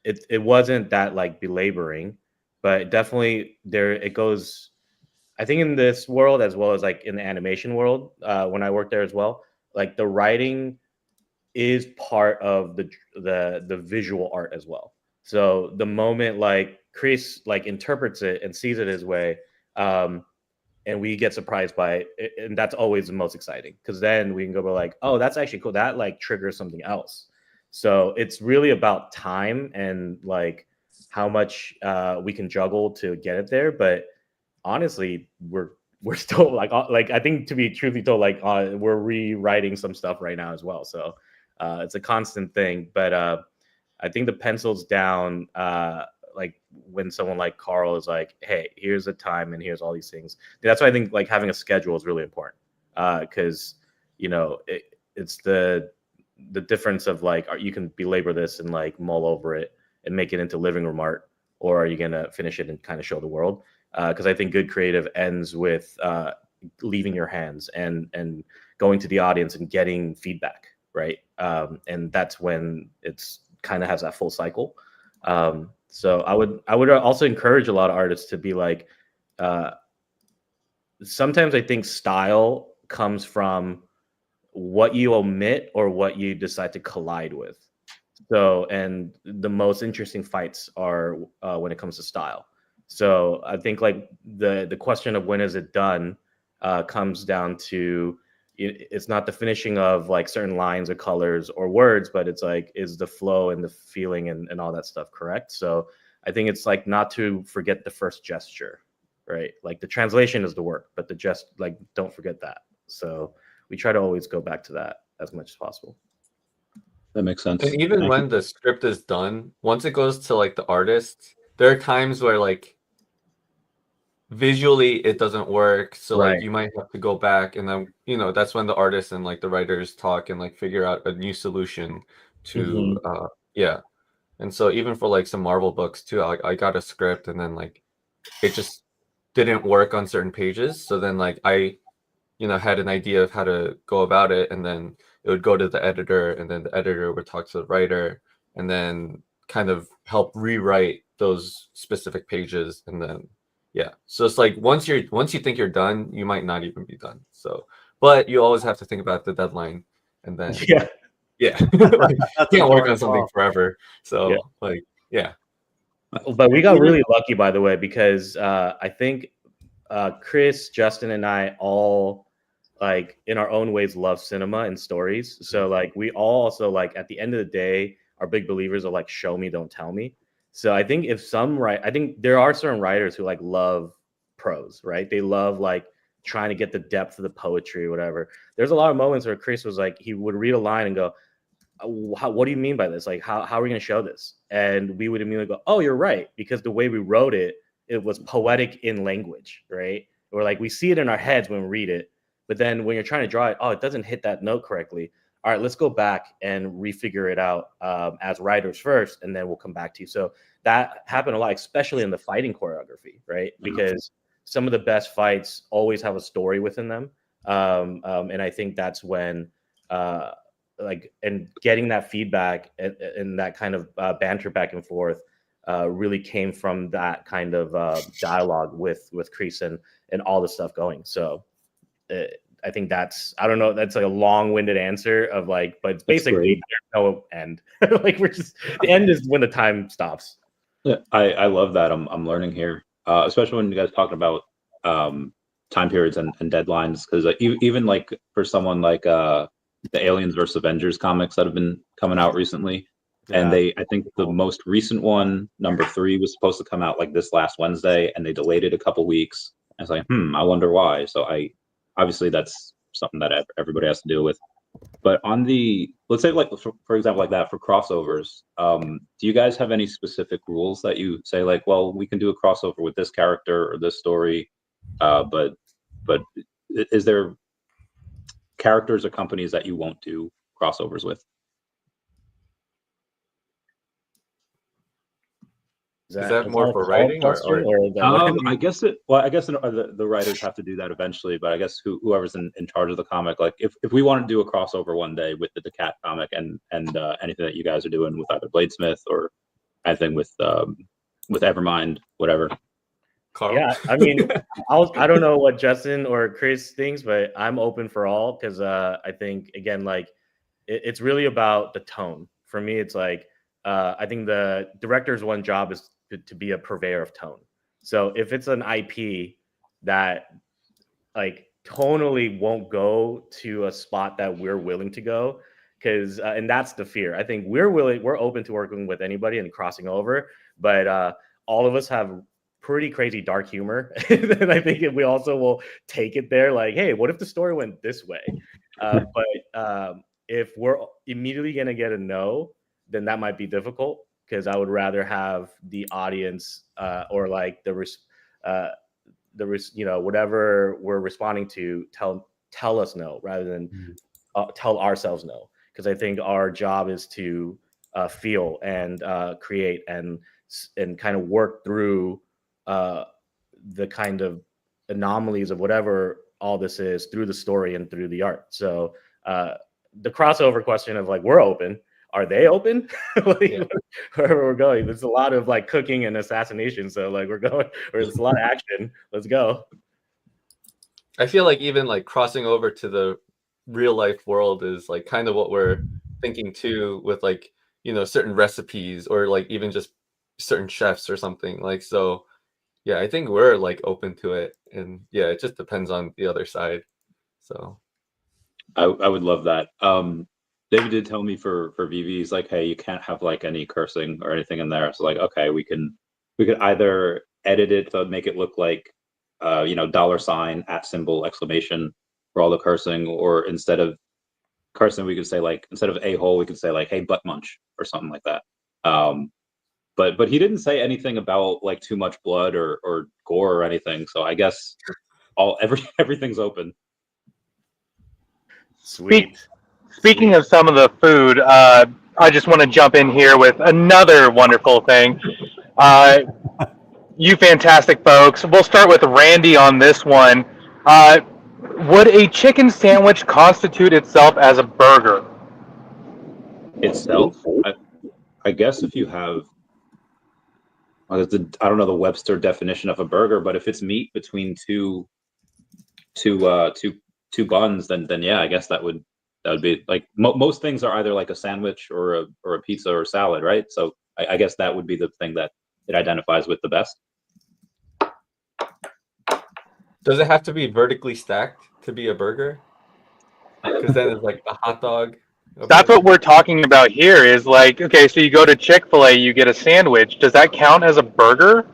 S4: it wasn't that like belaboring, but definitely it goes. I think in this world, as well as like in the animation world, when I worked there as well, like the writing is part of the visual art as well. So the moment like Chris like interprets it and sees it his way, and we get surprised by it, and that's always the most exciting, because then we can go like, oh, that's actually cool. That like triggers something else. So it's really about time and like how much we can juggle to get it there. But honestly, we're still like I think, to be truthfully told, like we're rewriting some stuff right now as well. So it's a constant thing. But I think the pencil's down. Like when someone like Carl is like, hey, here's the time and here's all these things. That's why I think like having a schedule is really important, because it's the difference of like, you can belabor this and like mull over it and make it into living room art, or are you gonna finish it and kind of show the world? Because I think good creative ends with leaving your hands and going to the audience and getting feedback, right? And that's when it's kind of has that full cycle. So I would also encourage a lot of artists to be like, sometimes I think style comes from what you omit or what you decide to collide with. So, and the most interesting fights are when it comes to style. So I think like the question of when is it done comes down to, it's not the finishing of like certain lines or colors or words, but it's like, is the flow and the feeling and all that stuff correct? So I think it's like not to forget the first gesture, right? Like the translation is the work, but like don't forget that. So we try to always go back to that as much as possible.
S11: That makes sense.
S6: And even
S11: Thank
S6: when
S11: you.
S6: the script is done, once it goes to like the artist, there are times where like visually it doesn't work, so
S4: Right.
S6: like you might have to go back, and then that's when the artists and like the writers talk and like figure out a new solution to yeah. And so even for like some Marvel books too, I got a script, and then like it just didn't work on certain pages, so then like I had an idea of how to go about it, and then it would go to the editor, and then the editor would talk to the writer, and then kind of help rewrite those specific pages, and then yeah. So it's like once you think you're done, you might not even be done. So, but you always have to think about the deadline, and then
S4: Yeah.
S6: like,
S1: That's
S6: you can't work
S1: important.
S6: on something forever. So
S4: Yeah.
S6: like yeah.
S4: But we got really lucky, by the way, because I think Chris, Justin, and I all like in our own ways love cinema and stories. So like we all also like at the end of the day are big believers of like show me, don't tell me. So I think I think there are certain writers who like love prose, right? They love like trying to get the depth of the poetry or whatever. There's a lot of moments where Chris was like, he would read a line and go, what do you mean by this? Like, how are we going to show this? And we would immediately go, oh, you're right. Because the way we wrote it, it was poetic in language, right? Or like we see it in our heads when we read it. But then when you're trying to draw it, oh, it doesn't hit that note correctly. All right, let's go back and refigure it out as writers first, and then we'll come back to you. So that happened a lot, especially in the fighting choreography, right? Because some of the best fights always have a story within them. And I think that's when like, and getting that feedback and that kind of banter back and forth really came from that kind of dialogue with CREEES and all the stuff going. So I think that's, I don't know, that's like a long-winded answer of like, but it's basically there's no end. Like we're just, the end is when the time stops.
S11: Yeah, I love that. I'm learning here, especially when you guys talking about time periods and deadlines, because even like for someone like the Aliens versus Avengers comics that have been coming out recently. Yeah. And I think the most recent one, number 3, was supposed to come out like this last Wednesday, and they delayed it a couple weeks. I was like, I wonder why. So obviously that's something that everybody has to deal with. But on let's say like, for example, like that for crossovers, do you guys have any specific rules that you say like, well, we can do a crossover with this character or this story, but is there characters or companies that you won't do crossovers with?
S6: Is that more for writing or
S11: I guess the writers have to do that eventually, but I guess whoever's in charge of the comic, like if we want to do a crossover one day with the Cat comic and anything that you guys are doing with either Bladesmyth or anything with Evermind, whatever.
S6: Carl.
S4: Yeah, I mean, I don't know what Justin or Chris thinks, but I'm open for all, because I think again, like it's really about the tone. For me, it's like I think the director's one job is to be a purveyor of tone. So if it's an IP that like tonally won't go to a spot that we're willing to go, because and that's the fear. I think we're open to working with anybody and crossing over, but all of us have pretty crazy dark humor, and I think we also will take it there. Like, hey, what if the story went this way? But if we're immediately gonna get a no, then that might be difficult, because I would rather have the audience or like whatever we're responding to tell us no, rather than tell ourselves no, because I think our job is to feel and create and kind of work through the kind of anomalies of whatever all this is through the story and through the art. So the crossover question of like, we're open. Are they open? Like, where we're going, there's a lot of like cooking and assassination. So like there's a lot of action. Let's go.
S6: I feel like even like crossing over to the real life world is like kind of what we're thinking too, with like, certain recipes or like even just certain chefs or something like. So yeah, I think we're like open to it, and yeah, it just depends on the other side. So
S11: I would love that. David did tell me for VVs, like, hey, you can't have like any cursing or anything in there. So like, okay, we could either edit it to make it look like $, @ exclamation for all the cursing, or instead of cursing we could say like, instead of a-hole we could say like, hey, butt munch or something like that. but he didn't say anything about like too much blood or gore or anything. So I guess everything's open.
S4: Sweet.
S2: Speaking of some of the food, I just want to jump in here with another wonderful thing. You fantastic folks. We'll start with Randy on this one. Would a chicken sandwich constitute itself as a burger?
S11: Itself, I guess if you have, I don't know the Webster definition of a burger, but if it's meat between two buns, then yeah, I guess that would be like most things are either like a sandwich or a pizza or salad, right? So I guess that would be the thing that it identifies with the best.
S6: Does it have to be vertically stacked to be a burger? Because then it's like a hot dog.
S2: That's what we're talking about here is like, okay, so you go to Chick-fil-A, you get a sandwich. Does that count as a burger?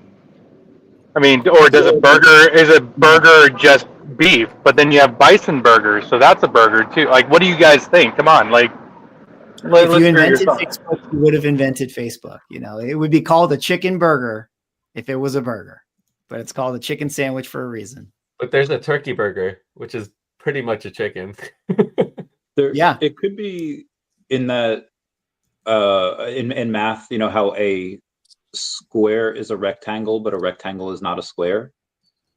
S2: I mean, or is a burger just beef? But then you have bison burgers, so that's a burger too. Like, what do you guys think? Come on, like,
S3: if you invented Facebook, you would have invented Facebook. You know, it would be called a chicken burger if it was a burger, but it's called a chicken sandwich for a reason.
S6: But there's a turkey burger, which is pretty much a chicken.
S3: Yeah,
S11: it could be in that in math, you know how a square is a rectangle, but a rectangle is not a square.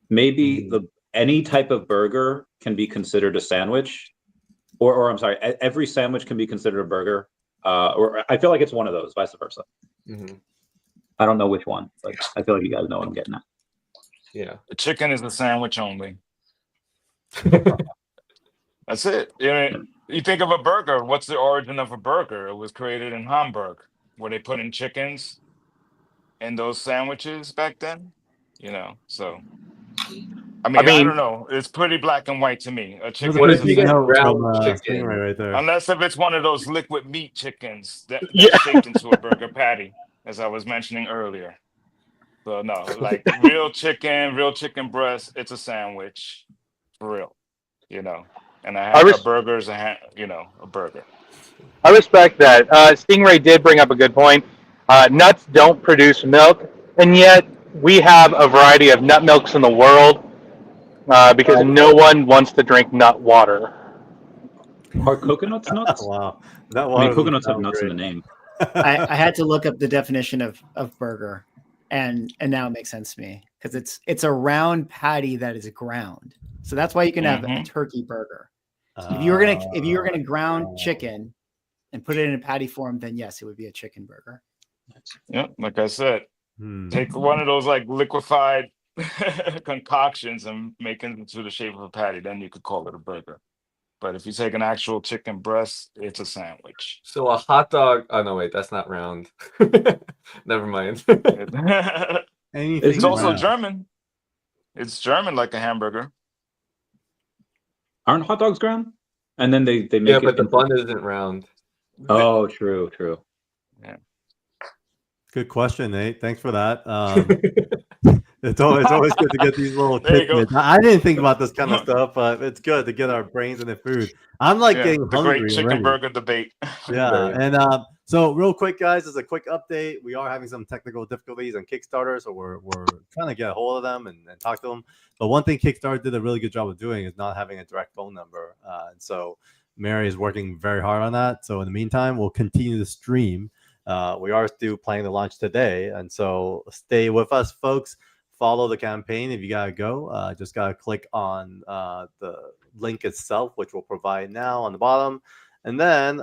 S11: Maybe any type of burger can be considered a sandwich, or I'm sorry, every sandwich can be considered a burger. Or I feel like it's one of those, vice versa.
S6: Mm-hmm.
S11: I don't know which one, but I feel like you guys know what I'm getting at.
S6: Yeah,
S7: The chicken is a sandwich only. That's it. You know, you think of a burger. What's the origin of a burger? It was created in Hamburg, where they put in chickens in those sandwiches back then. You know, so I mean, I don't know. It's pretty black and white to me. A chicken
S6: what
S7: is
S6: if
S7: a
S6: you get
S7: sandwich.
S6: ground
S1: Stingray
S6: chicken?
S1: right there.
S7: Unless if it's one of those liquid meat chickens that's shaped into a burger patty, as I was mentioning earlier. So no, like real chicken breast, it's a sandwich, for real, you know. And a burger is a burger.
S2: I respect that. Stingray did bring up a good point. Nuts don't produce milk, and yet we have a variety of nut milks in the world because no one wants to drink nut water.
S11: Are coconuts nuts?
S1: Wow,
S11: I mean, coconuts have nuts in the name.
S3: I had to look up the definition of burger, and now it makes sense to me because it's a round patty that is ground. So that's why you can have a turkey burger. If you were gonna ground chicken and put it in a patty form, then yes, it would be a chicken burger.
S7: Yep, like I said, take one of those like liquefied concoctions and make it into the shape of a patty, then you could call it a burger. But if you take an actual chicken breast, it's a sandwich.
S6: So a hot dog. Oh no, wait, that's not round. Never mind.
S7: It's also German. It's German, like a hamburger.
S11: Aren't hot dogs ground? And then they make
S6: it. But the bun isn't round.
S11: Oh, true.
S7: Yeah.
S1: Good question, Nate. Thanks for that. It's always good to get these little tidbits. I didn't think about this kind of stuff, but it's good to get our brains in the food. I'm like getting hungry.
S7: Great chicken burger debate.
S1: Yeah, and so real quick, guys, as a quick update, we are having some technical difficulties on Kickstarter, so we're trying to get a hold of them and talk to them. But one thing Kickstarter did a really good job of doing is not having a direct phone number, and so Mary is working very hard on that. So in the meantime, we'll continue to stream. We are still planning to launch today, and so stay with us, folks. Follow the campaign. If you gotta go, just gotta click on the link itself, which we'll provide now on the bottom, and then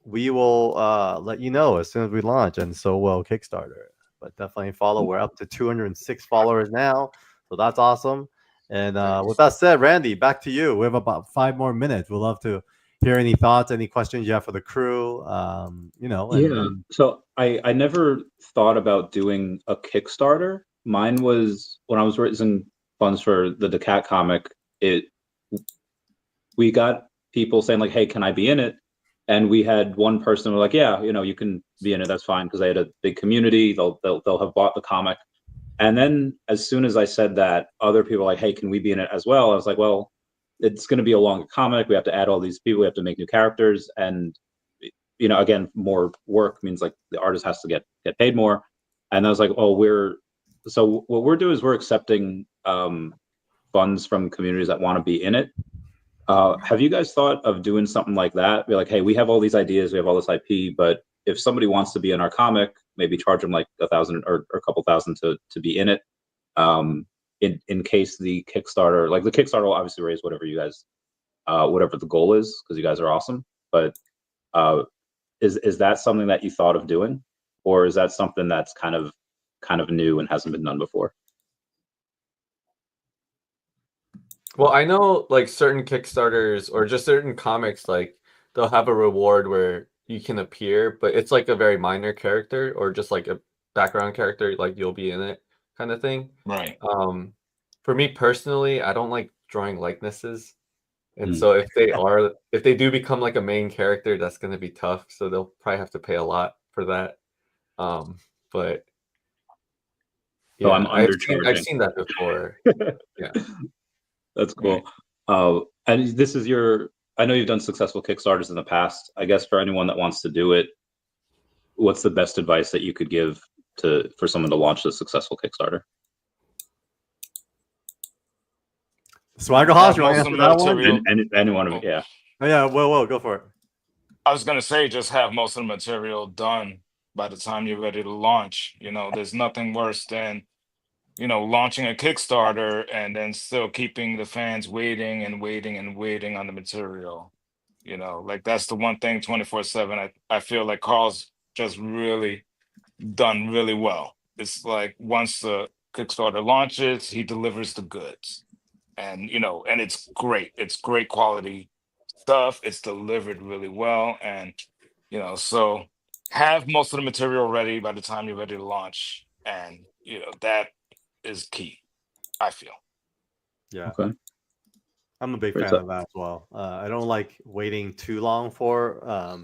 S1: we will let you know as soon as we launch, and so will Kickstarter. But definitely follow. We're up to 206 followers now, so that's awesome. And with that said, Randy, back to you. We have about 5 more minutes. We'd love to hear any thoughts, any questions you have for the crew.
S11: So I never thought about doing a Kickstarter. Mine was when I was raising funds for the Decat comic. We got people saying like, "Hey, can I be in it?" And we had one person who was like, "Yeah, you can be in it. That's fine," because they had a big community. They'll have bought the comic. And then as soon as I said that, other people were like, "Hey, can we be in it as well?" I was like, "Well, it's going to be a longer comic. We have to add all these people. We have to make new characters." And you know, again, more work means like the artist has to get paid more. And I was like, oh, so what we're doing is we're accepting funds from communities that want to be in it. Have you guys thought of doing something like that? Be like, hey, we have all these ideas, we have all this IP, but if somebody wants to be in our comic, maybe charge them like $1,000 or a couple thousand to be in it. In case the Kickstarter, like the Kickstarter will obviously raise whatever you guys, whatever the goal is, because you guys are awesome. But is that something that you thought of doing, or is that something that's kind of new and hasn't been done before?
S6: Well, I know like certain Kickstarters or just certain comics, like they'll have a reward where you can appear, but it's like a very minor character or just like a background character, like you'll be in it kind of thing.
S7: Right.
S6: For me personally, I don't like drawing likenesses. And so if they do become like a main character, that's going to be tough. So they'll probably have to pay a lot for that. But yeah,
S11: I'm
S6: I've
S11: undercharging.
S6: seen that before. Yeah.
S11: That's cool. And this is I know you've done successful Kickstarters in the past. I guess for anyone that wants to do it, what's the best advice that you could give for someone to launch a successful Kickstarter?
S1: Swagger Hoss, you want to answer that one?
S11: And anyone, yeah.
S1: Oh, yeah, well, go for it.
S7: I was gonna say, just have most of the material done by the time you're ready to launch. You know, there's nothing worse than, you know, launching a Kickstarter and then still keeping the fans waiting and waiting and waiting on the material. You know, like that's the one thing 24/7. I feel like Carl's just really done really well. It's like once the Kickstarter launches, he delivers the goods. And, you know, and it's great. It's great quality stuff. It's delivered really well. And, you know, so have most of the material ready by the time you're ready to launch. And, you know, that is key, I feel.
S1: Yeah.
S11: Okay.
S1: I'm a big fan of that as well. I don't like waiting too long for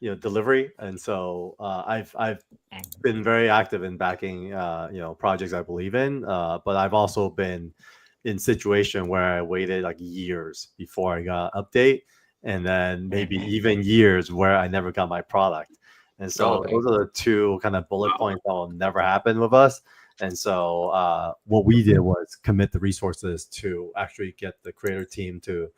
S1: delivery, and so I've been very active in backing projects I believe in, but I've also been in situation where I waited like years before I got an update, and then maybe even years where I never got my product. And so those are the two kind of bullet points that will never happen with us. And so what we did was commit the resources to actually get the creator team to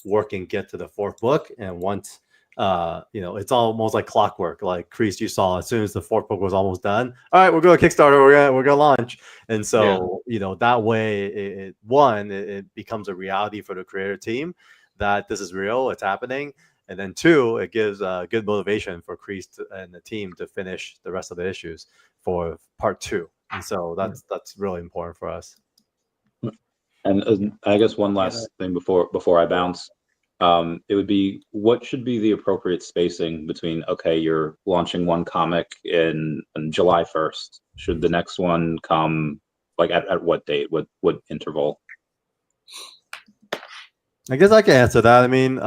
S1: work and get to the fourth book. And once, it's almost like clockwork. Like CREEES, you saw, as soon as the fourth book was almost done, all right, we're going to Kickstarter. We're gonna launch. And so that way, it becomes a reality for the creator team that this is real, it's happening. And then two, it gives good motivation for CREEES and the team to finish the rest of the issues for part 2. And so that's really important for us.
S11: And I guess one last thing before I bounce, it would be, what should be the appropriate spacing between, okay, you're launching one comic in July 1st. Should the next one come like at what date? What interval?
S1: I guess I can answer that. I mean,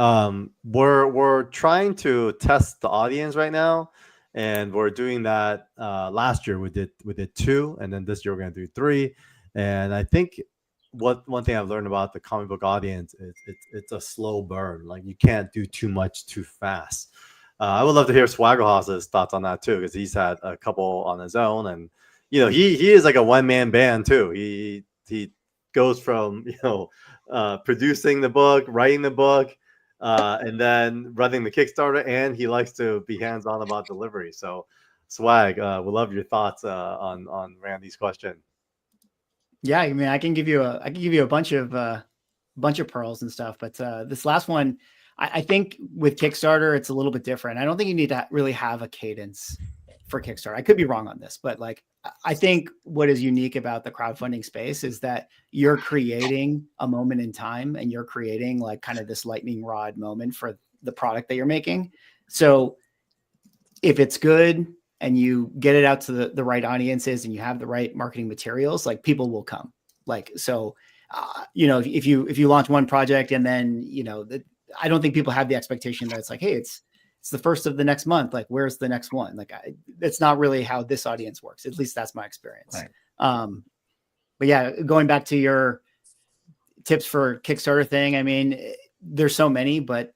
S1: we're trying to test the audience right now, and we're doing that. Last year we did 2, and then this year we're gonna do 3. And I think one thing I've learned about the comic book audience is it's a slow burn. Like you can't do too much too fast. I would love to hear Swagger Hoss's thoughts on that too, because he's had a couple on his own, and he is like a one-man band too. He goes from producing the book, writing the book, and then running the Kickstarter, and he likes to be hands-on about delivery. So Swag, we'd love your thoughts on Randy's question.
S3: Yeah, I mean, I can give you a bunch of pearls and stuff, but this last one, I think with Kickstarter, it's a little bit different. I don't think you need to really have a cadence for Kickstarter. I could be wrong on this, but like, I think what is unique about the crowdfunding space is that you're creating a moment in time, and you're creating like kind of this lightning rod moment for the product that you're making. So if it's good and you get it out to the right audiences and you have the right marketing materials, like people will come. Like, so, if you launch one project and then, I don't think people have the expectation that it's like, hey, it's the first of the next month. Like, where's the next one? Like, that's not really how this audience works. At least that's my experience. Right. But yeah, going back to your tips for Kickstarter thing, I mean, there's so many, but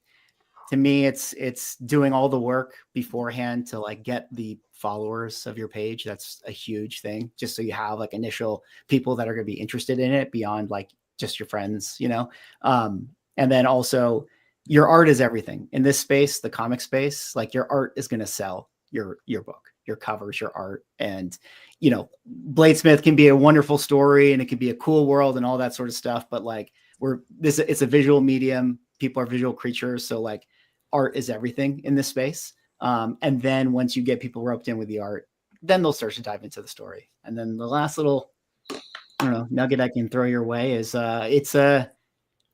S3: to me, it's doing all the work beforehand to like get the followers of your page. That's a huge thing, just so you have like initial people that are going to be interested in it beyond like just your friends, you know. And then also your art is everything in this space, the comic space. Like your art is going to sell your book, your covers, your art. And you know, Bladesmyth can be a wonderful story and it can be a cool world and all that sort of stuff, but like it's a visual medium. People are visual creatures, so like art is everything in this space. And then once you get people roped in with the art, then they'll start to dive into the story. And then the last little, I don't know, nugget I can throw your way is it's a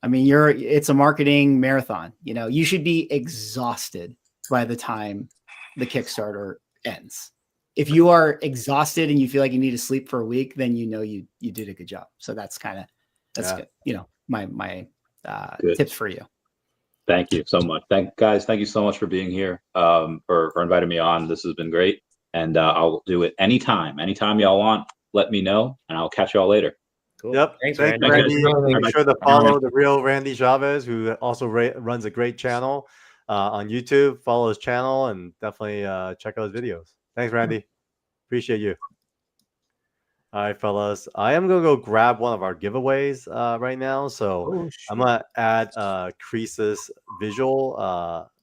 S3: marketing marathon. You know, you should be exhausted by the time the Kickstarter ends. If you are exhausted and you feel like you need to sleep for a week, then you know you did a good job. So that's good. You know, my tips for you.
S11: Thank you so much. Thank you so much for being here, for inviting me on. This has been great. And I'll do it anytime y'all want, let me know, and I'll catch y'all later.
S4: Cool.
S1: Yep.
S4: Thanks,
S1: Thank
S4: Randy.
S1: you, Randy. Make sure to follow the real Randy Chavez, who also runs a great channel on YouTube. Follow his channel and definitely check out his videos. Thanks, Randy. Appreciate you. All right, fellas. I am gonna go grab one of our giveaways right now. So I'm gonna add CREEES visual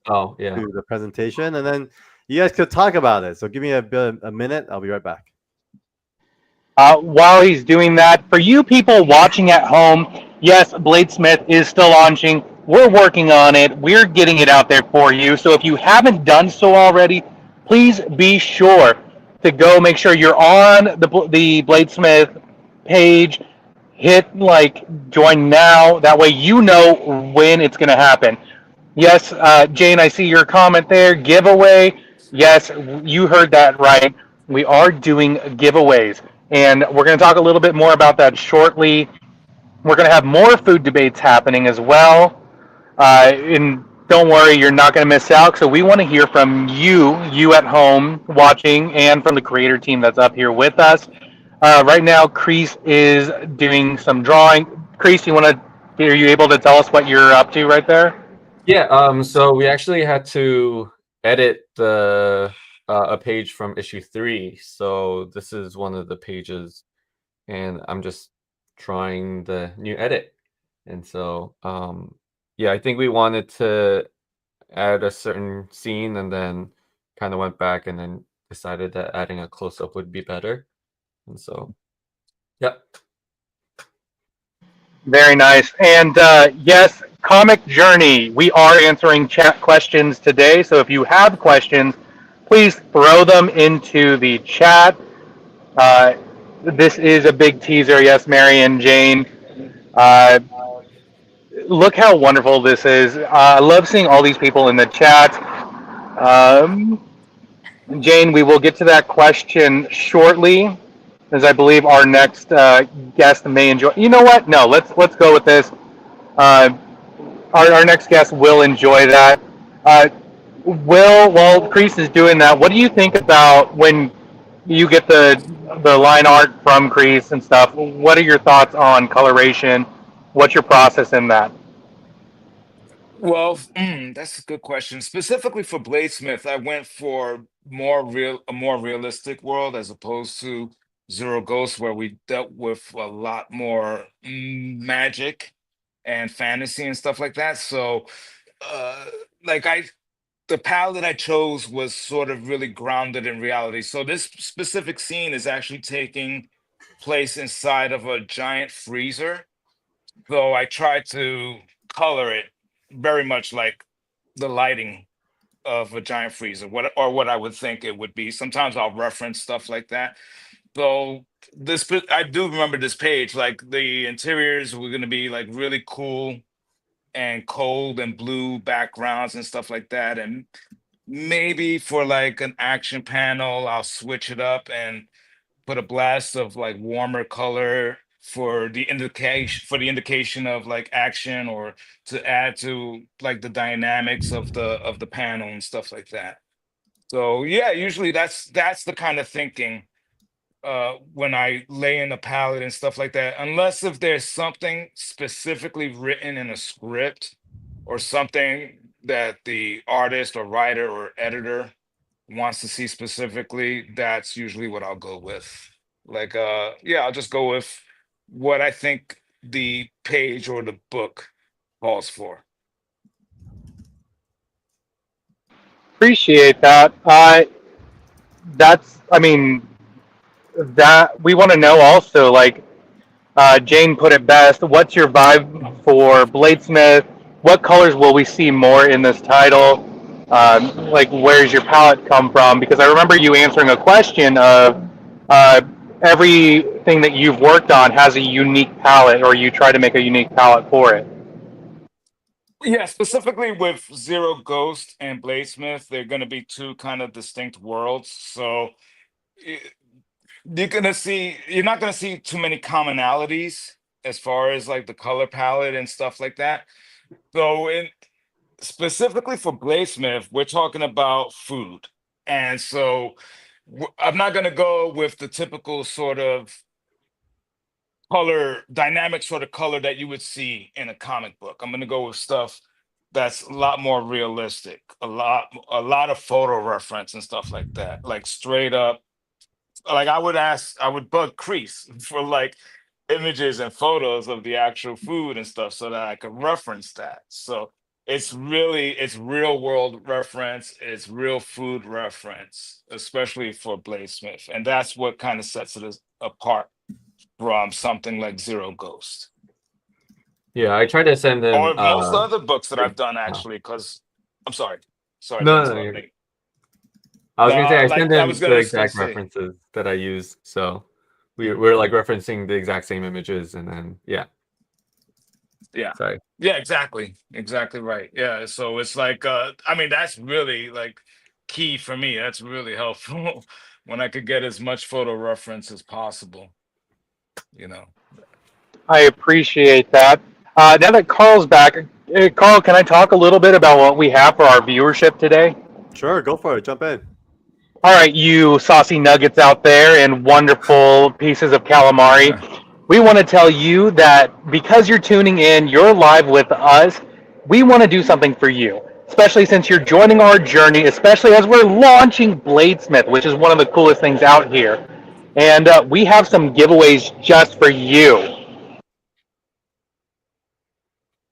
S1: to the presentation, and then you guys could talk about it. So give me a minute. I'll be right back.
S2: While he's doing that, for you people watching at home, yes, Bladesmyth is still launching. We're working on it. We're getting it out there for you. So if you haven't done so already, please be sure to go make sure you're on the Bladesmyth page. Hit like join now. That way you know when it's going to happen. Yes, Jane, I see your comment there. Giveaway. Yes, you heard that right. We are doing giveaways. And we're going to talk a little bit more about that shortly. We're going to have more food debates happening as well. And don't worry, you're not going to miss out. So we want to hear from you at home watching, and from the creator team that's up here with us. Right now, CREEES is doing some drawing. CREEES, are you able to tell us what you're up to right there?
S6: Yeah. So we actually had to edit a page from issue 3. So this is one of the pages, and I'm just trying the new edit. And so yeah, I think we wanted to add a certain scene, and then kind of went back and then decided that adding a close-up would be better. And so yep.
S2: Very nice. And yes, Comic Journey, we are answering chat questions today. So if you have questions, please throw them into the chat. This is a big teaser. Yes, Mary and Jane. Look how wonderful this is. I love seeing all these people in the chat. Jane, we will get to that question shortly, as I believe our next guest may enjoy. You know what? No, let's go with this. Our next guest will enjoy that. While CREEES is doing that, what do you think about when you get the line art from CREEES and stuff? What are your thoughts on coloration? What's your process in that?
S7: Well, that's a good question. Specifically for Bladesmyth, I went for a more realistic world as opposed to Zero Ghost, where we dealt with a lot more magic and fantasy and stuff like that. So, like the palette I chose was sort of really grounded in reality. So this specific scene is actually taking place inside of a giant freezer. Though I tried to color it very much like the lighting of a giant freezer, what I would think it would be. Sometimes I'll reference stuff like that. Though I do remember this page, like the interiors were going to be like really cool and cold and blue backgrounds and stuff like that. And maybe for like an action panel, I'll switch it up and put a blast of like warmer color for the indication of like action, or to add to like the dynamics of the panel and stuff like that. So yeah, usually that's the kind of thinking when I lay in the palette and stuff like that, unless if there's something specifically written in a script or something that the artist or writer or editor wants to see specifically, that's usually what I'll go with. Like, yeah, I'll just go with what I think the page or the book calls for.
S2: Appreciate that. I mean, that we want to know also, like, Jane put it best. What's your vibe for Bladesmyth? What colors will we see more in this title? Like, where's your palette come from? Because I remember you answering a question of everything that you've worked on has a unique palette, or you try to make a unique palette for it.
S7: Yeah, specifically with Zero Ghost and Bladesmyth, they're going to be two kind of distinct worlds. So you're not going to see too many commonalities as far as like the color palette and stuff like that. So specifically for Bladesmyth, we're talking about food. And so I'm not going to go with the typical sort of color, dynamic sort of color that you would see in a comic book. I'm going to go with stuff that's a lot more realistic, a lot of photo reference and stuff like that. Like straight up, like I would bug CREEES for like images and photos of the actual food and stuff so that I could reference that. So it's real world reference, it's real food reference, especially for Bladesmyth. And that's what kind of sets it apart from something like Zero Ghost.
S6: Yeah, I try to send them.
S7: Or most other books that I've done, actually, because I'm sorry. Sorry.
S6: No,
S7: to
S6: no,
S7: interrupt me.
S6: I was gonna say I
S7: like,
S6: send
S7: I
S6: them
S7: was
S6: the
S7: gonna
S6: exact
S7: say-
S6: references that I use, so we're like referencing the exact same images, and then yeah. Sorry.
S7: Yeah, exactly right. Yeah, so it's like I mean, that's really like key for me. That's really helpful when I could get as much photo reference as possible, you know.
S2: I appreciate that. Now that Carl's back, Carl, can I talk a little bit about what we have for our viewership today?
S1: Sure, go for it. Jump in.
S2: All right, you saucy nuggets out there and wonderful pieces of calamari. We want to tell you that because you're tuning in, you're live with us. We want to do something for you, especially since you're joining our journey, especially as we're launching Bladesmyth, which is one of the coolest things out here. And we have some giveaways just for you.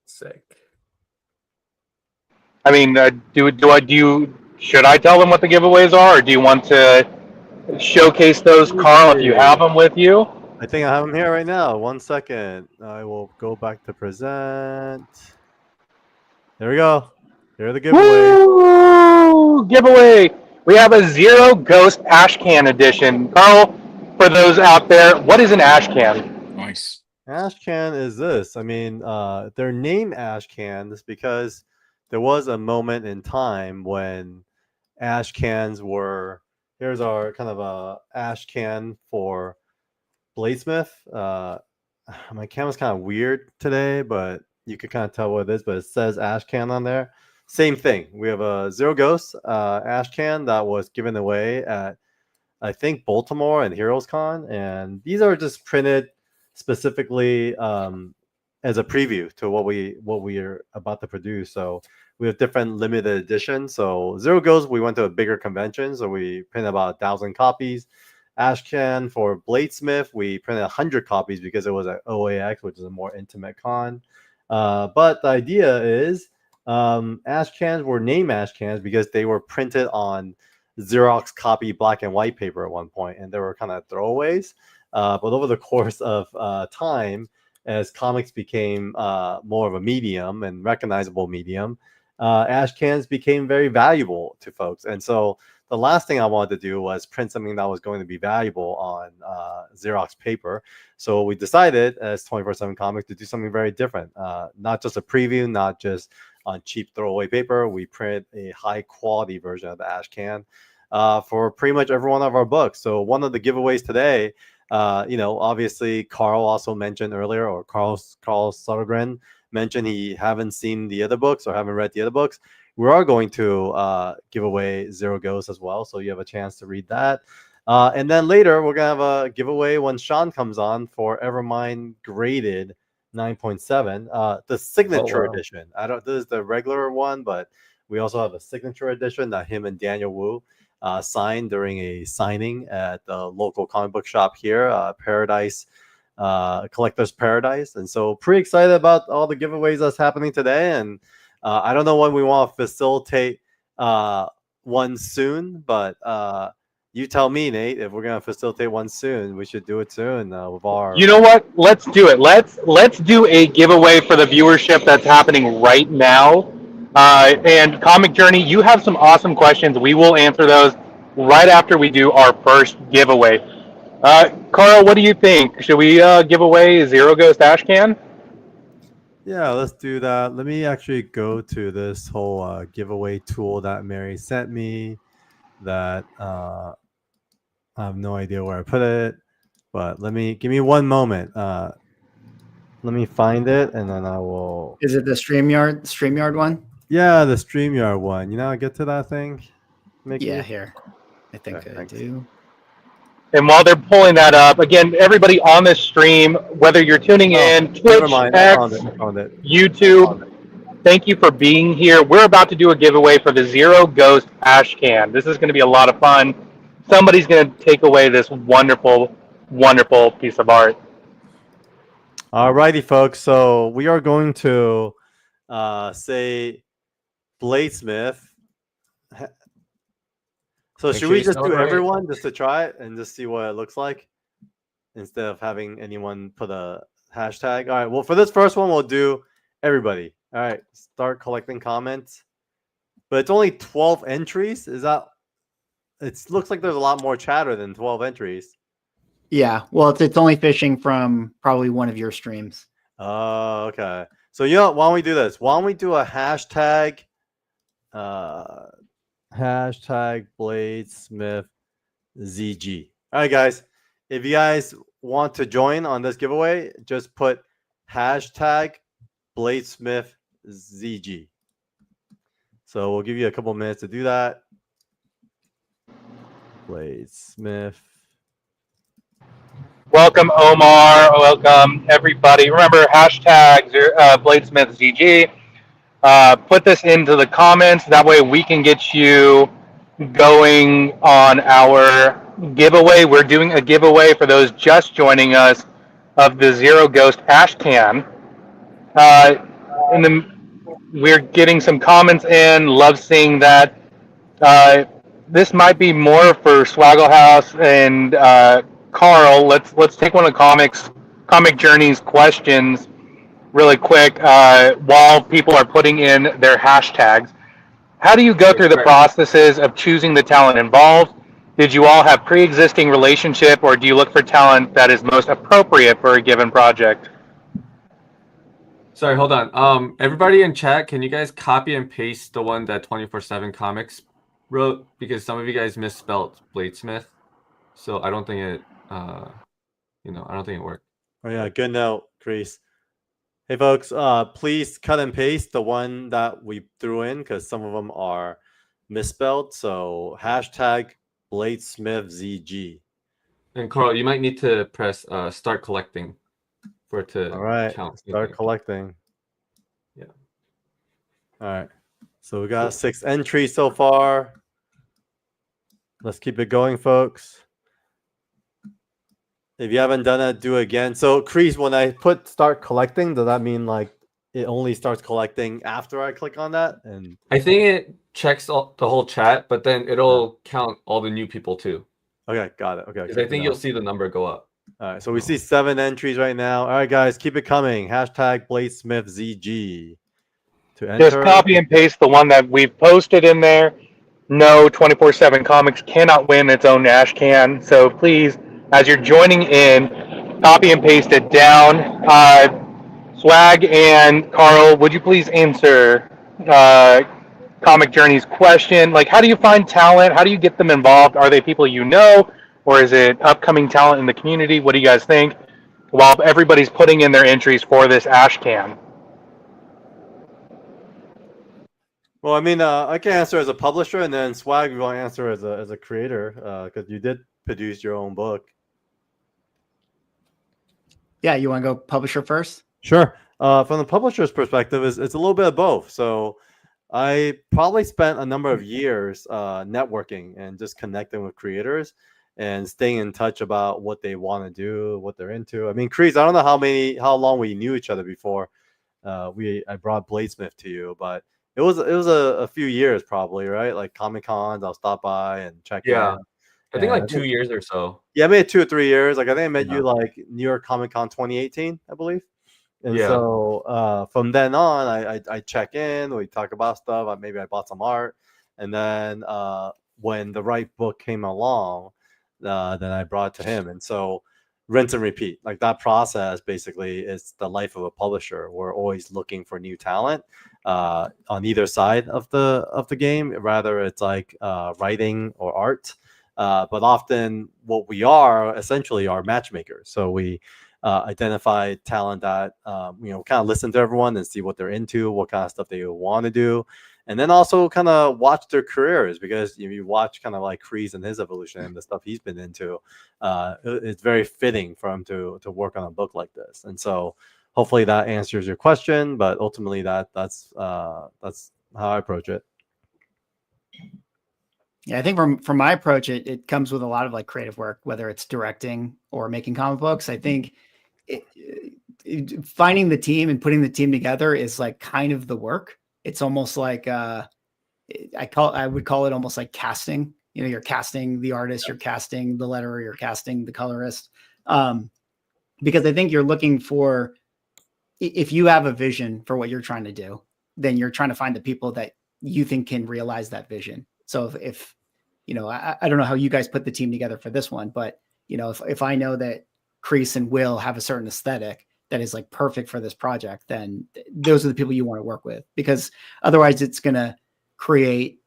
S6: Sick.
S2: I mean, should I tell them what the giveaways are, or do you want to showcase those, Carl, if you have them with you?
S1: I think I have them here right now. 1 second. I will go back to present. There we go. Here are the giveaways.
S2: Woo! Giveaway. We have a Zero Ghost Ash Can edition. Carl, for those out there, what is an ash can?
S7: Nice.
S1: Ash can is this. I mean, they're named ash cans because there was a moment in time when ash cans were. Here's our kind of a ash can for Bladesmyth. My camera's kind of weird today, but you can kind of tell what it is. But it says ash can on there. Same thing. We have a Zero Ghost ash can that was given away at, I think, Baltimore and Heroes Con, and these are just printed specifically as a preview to what we are about to produce. So we have different limited editions. So Zero Ghost, we went to a bigger convention, so we printed about 1,000 copies. Ashcan for Bladesmyth, we printed 100 copies because it was at OAX, which is a more intimate con. But the idea is ash cans were named ash cans because they were printed on Xerox copy black and white paper at one point, and they were kind of throwaways. But over the course of time, as comics became more of a medium and recognizable medium, ash cans became very valuable to folks. And so the last thing I wanted to do was print something that was going to be valuable on Xerox paper. So we decided as 24/7 Comics to do something very different. Not just a preview, not just on cheap throwaway paper. We print a high quality version of the ash can for pretty much every one of our books. So one of the giveaways today, obviously Carl also mentioned earlier, or Carl Sodergren mentioned he haven't seen the other books or haven't read the other books. We are going to give away Zero Ghost as well, so you have a chance to read that. And then later, we're going to have a giveaway when Sean comes on for Evermind graded 9.7. The signature
S6: wow.
S1: edition. I don't. This is the regular one, but we also have a signature edition that him and Daniel Wu signed during a signing at the local comic book shop here, Paradise, Collector's Paradise. And so pretty excited about all the giveaways that's happening today. And I don't know when we want to facilitate one soon, but you tell me, Nate, if we're gonna facilitate one soon, we should do it soon with our.
S2: You know what? Let's do it. Let's do a giveaway for the viewership that's happening right now. And Comic Journey, you have some awesome questions. We will answer those right after we do our first giveaway. Carl, what do you think? Should we give away Zero Ghost Ash Can?
S1: Yeah, let's do that. Let me actually go to this whole giveaway tool that Mary sent me. That I have no idea where I put it, but give me one moment. Let me find it, and then I will.
S3: Is it the StreamYard one?
S1: Yeah, the StreamYard one. You know, I get to that thing.
S3: Yeah, here. I think
S1: Okay,
S3: I
S1: thanks.
S3: do.
S2: And while they're pulling that up, again, everybody on this stream, whether you're tuning in,
S1: Never
S2: Twitch,
S1: mind. I
S2: X,
S1: found it. I found it.
S2: YouTube, thank you for being here. We're about to do a giveaway for the Zero Ghost Ash Can. This is going to be a lot of fun. Somebody's going to take away this wonderful, wonderful piece of art.
S1: Alrighty, folks. So we are going to say Bladesmyth. So
S6: Make
S1: should
S6: sure
S1: we
S6: you
S1: just
S6: spell
S1: do
S6: it right.
S1: everyone just to try it and just see what it looks like instead of having anyone put a hashtag? All right. Well, for this first one, we'll do everybody. All right. Start collecting comments. But it's only 12 entries. Is that? It looks like there's a lot more chatter than 12 entries.
S3: Yeah. Well, it's only fishing from probably one of your streams.
S1: Oh, okay. So you know, why don't we do this? Why don't we do a hashtag? Hashtag Bladesmyth ZG. All right, guys. If you guys want to join on this giveaway, just put hashtag Bladesmyth ZG. So we'll give you a couple minutes to do that. Bladesmyth.
S2: Welcome, Omar. Welcome, everybody. Remember, hashtag BladesmythZG. Put this into the comments. That way we can get you going on our giveaway. We're doing a giveaway for those just joining us of the Zero Ghost Ash Can. We're getting some comments in. Love seeing that. This might be more for Swaggle House and Carl. Let's take one of Comic Journey's questions really quick while people are putting in their hashtags. How do you go through the processes of choosing the talent involved? Did you all have pre-existing relationship, or do you look for talent that is most appropriate for a given project?
S6: Sorry, hold on. Everybody in chat, can you guys copy and paste the one that 24/7 Comics wrote? Because some of you guys misspelled Bladesmyth, so I don't think it, I don't think it worked.
S1: Oh yeah, good note, Crease. Hey folks, please cut and paste the one that we threw in because some of them are misspelled. So hashtag BladesmythZG.
S6: And Carl, you might need to press start collecting for it to
S1: All right,
S6: count.
S1: start collecting.
S6: Yeah.
S1: All right. So we got 6 entries so far. Let's keep it going, folks. If you haven't done it, do it again. So, Crease, when I put start collecting, does that mean like it only starts collecting after I click on that? And
S6: I think it checks the whole chat, but then it'll count all the new people too.
S1: Okay, got it. Okay.
S6: Because I think you'll see the number go up.
S1: All right, so we see 7 entries right now. All right, guys, keep it coming. Hashtag BladesmythZG. To enter.
S2: Just copy and paste the one that we've posted in there. No, 24/7 Comics cannot win its own Ash Can. So please, as you're joining in, copy and paste it down. Swag and Carl, would you please answer Comic Journey's question? Like, how do you find talent? How do you get them involved? Are they people you know? Or is it upcoming talent in the community? What do you guys think? While everybody's putting in their entries for this Ash Can.
S1: Well, I mean, I can answer as a publisher, and then Swag, you want to answer as a creator, because you did produce your own book.
S3: Yeah, you want to go publisher first?
S1: Sure. From the publisher's perspective, it's a little bit of both. So I probably spent a number of years networking and just connecting with creators and staying in touch about what they want to do, what they're into. I mean, CREEES, I don't know how long we knew each other before I brought Bladesmyth to you, but it was a few years probably, right? Like Comic Cons, I'll stop by and check
S6: Yeah,
S1: in.
S6: I think
S1: And
S6: like 2 years or so.
S1: yeah, maybe 2 or 3 years. Like I think I met
S6: Yeah.
S1: you like New York Comic Con 2018, I believe. And
S6: Yeah.
S1: so from then on, I check in, we talk about stuff. Maybe I bought some art. And then when the right book came along, then I brought it to him. And so rinse and repeat. Like that process basically is the life of a publisher. We're always looking for new talent on either side of the game, rather it's like writing or art. But often what we are essentially are matchmakers. So we identify talent that kind of listen to everyone and see what they're into, what kind of stuff they want to do, and then also kind of watch their careers, because you watch kind of like CREEES and his evolution and the stuff he's been into. It's very fitting for him to work on a book like this, and so hopefully that answers your question. But ultimately, that's how I approach it.
S3: Yeah, I think from my approach, it comes with a lot of like creative work, whether it's directing or making comic books. I think finding the team and putting the team together is like kind of the work. It's almost like I would call it almost like casting. You know, you're casting the artist, you're casting the letterer, you're casting the colorist. Because I think you're looking for, if you have a vision for what you're trying to do, then you're trying to find the people that you think can realize that vision. So if I don't know how you guys put the team together for this one, but if I know that CREEES and Will have a certain aesthetic that is like perfect for this project, then those are the people you want to work with, because otherwise it's going to create,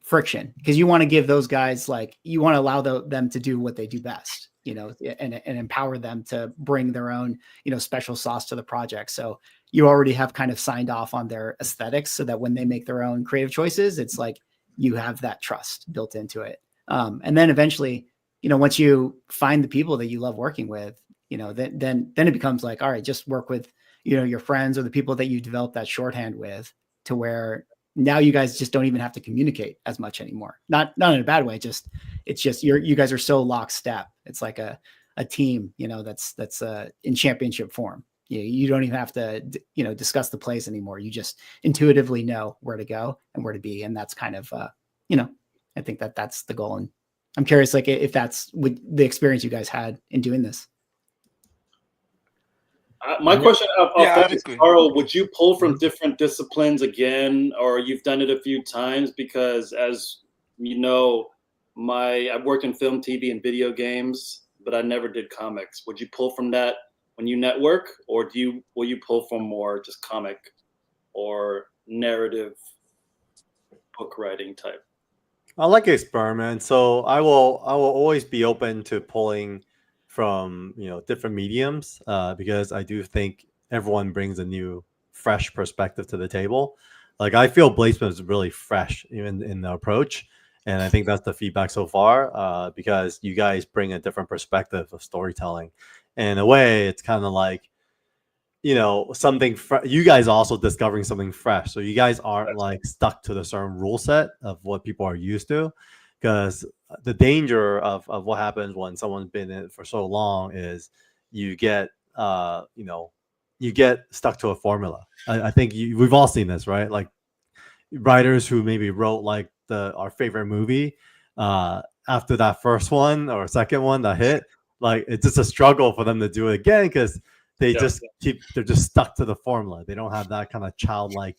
S3: friction, because you want to give those guys, like, you want to allow them to do what they do best, and empower them to bring their own, special sauce to the project. So you already have kind of signed off on their aesthetics, so that when they make their own creative choices, it's like you have that trust built into it. And then eventually, once you find the people that you love working with, then it becomes like, all right, just work with, your friends or the people that you develop that shorthand with, to where now you guys just don't even have to communicate as much anymore. Not in a bad way. It's just you guys are so lockstep. It's like a team, that's in championship form. You don't even have to, discuss the plays anymore. You just intuitively know where to go and where to be. And that's kind of, I think that's the goal. And I'm curious, like, if that's with the experience you guys had in doing this.
S5: My question, Carl, would you pull from different disciplines again, or you've done it a few times? Because as you know, I've worked in film, TV, and video games, but I never did comics. Would you pull from that when you network, or will you pull from more just comic or narrative book writing type?
S1: I like experiment, so I will always be open to pulling from different mediums, because I do think everyone brings a new, fresh perspective to the table. Like I feel Bladesmyth is really fresh even in the approach, and I think that's the feedback so far, because you guys bring a different perspective of storytelling. And in a way, it's kind of like, something you guys are also discovering something fresh. So you guys aren't like stuck to the certain rule set of what people are used to, because the danger of what happens when someone's been in it for so long is you get stuck to a formula. I think we've all seen this, right? Like writers who maybe wrote like our favorite movie, after that first one or second one that hit, like it's just a struggle for them to do it again, because they're just stuck to the formula. They don't have that kind of childlike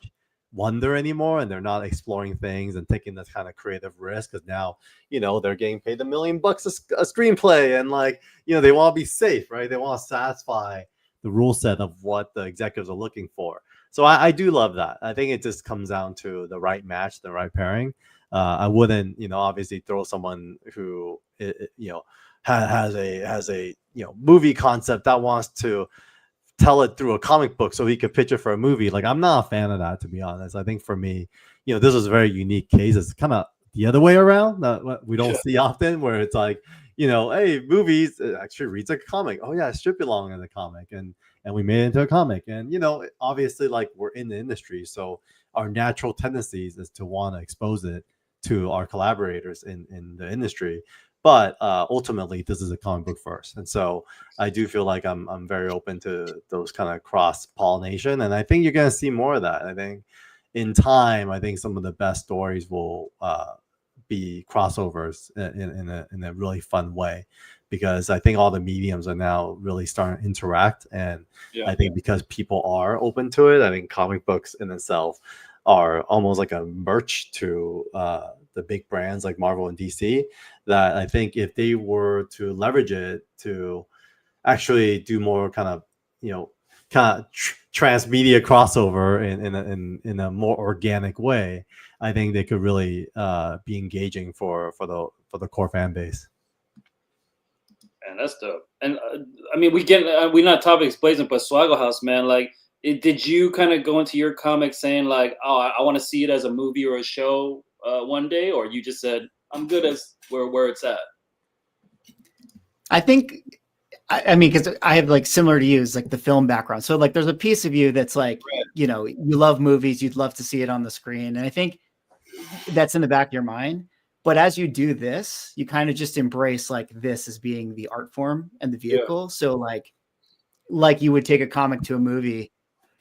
S1: wonder anymore, and they're not exploring things and taking this kind of creative risk, because now they're getting paid $1 million a screenplay, and like they want to be safe, right? They want to satisfy the rule set of what the executives are looking for. So I do love that. I think it just comes down to the right match, the right pairing. I wouldn't obviously throw someone who has a movie concept that wants to tell it through a comic book so he could pitch it for a movie. Like, I'm not a fan of that, to be honest. I think for me, this is a very unique case. It's kind of the other way around that we don't see often, where it's like, hey, movies, it actually reads like a comic. Oh yeah, it should belong in the comic. And and we made it into a comic. And obviously, like, we're in the industry, so our natural tendencies is to want to expose it to our collaborators in the industry. But ultimately, this is a comic book first, and so I do feel like I'm very open to those kind of cross pollination, and I think you're gonna see more of that. I think in time, I think some of the best stories will be crossovers in a really fun way, because I think all the mediums are now really starting to interact, and I think because people are open to it, I think comic books in itself are almost like a merch to the big brands like Marvel and DC, that I think if they were to leverage it to actually do more kind of transmedia crossover in a more organic way, I think they could really be engaging for the core fan base.
S5: And that's dope. And I mean, we're not topics blazing, but Swaggle House, man, like, did you kind of go into your comic saying like, oh, I want to see it as a movie or a show one day, or you just said I'm good as where it's at?
S3: I think, I mean, because I have like similar to you, is like the film background. So like, there's a piece of you that's like, you love movies, you'd love to see it on the screen, and I think that's in the back of your mind. But as you do this, you kind of just embrace like this as being the art form and the vehicle. So like you would take a comic to a movie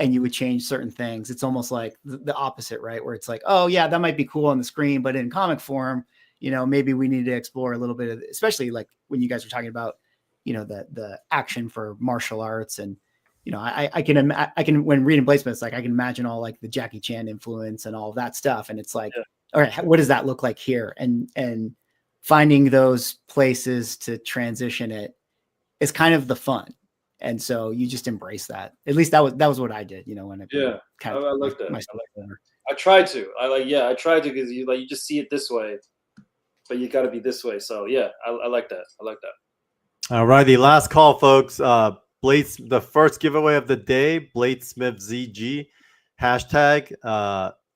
S3: and you would change certain things. It's almost like the opposite, right? Where it's like, oh yeah, that might be cool on the screen, but in comic form, maybe we need to explore a little bit of, especially like when you guys were talking about, the action for martial arts. And, I can, when reading Bladesmyth, like I can imagine all like the Jackie Chan influence and all of that stuff. And it's like, all right, what does that look like here? And finding those places to transition it is kind of the fun. And so you just embrace that. At least that was what I did, when I
S5: I like that. I tried to. I tried to, because you just see it this way, but you got to be this way. So yeah, I like that. I like that.
S1: All righty, last call, folks. The first giveaway of the day, Bladesmyth ZG hashtag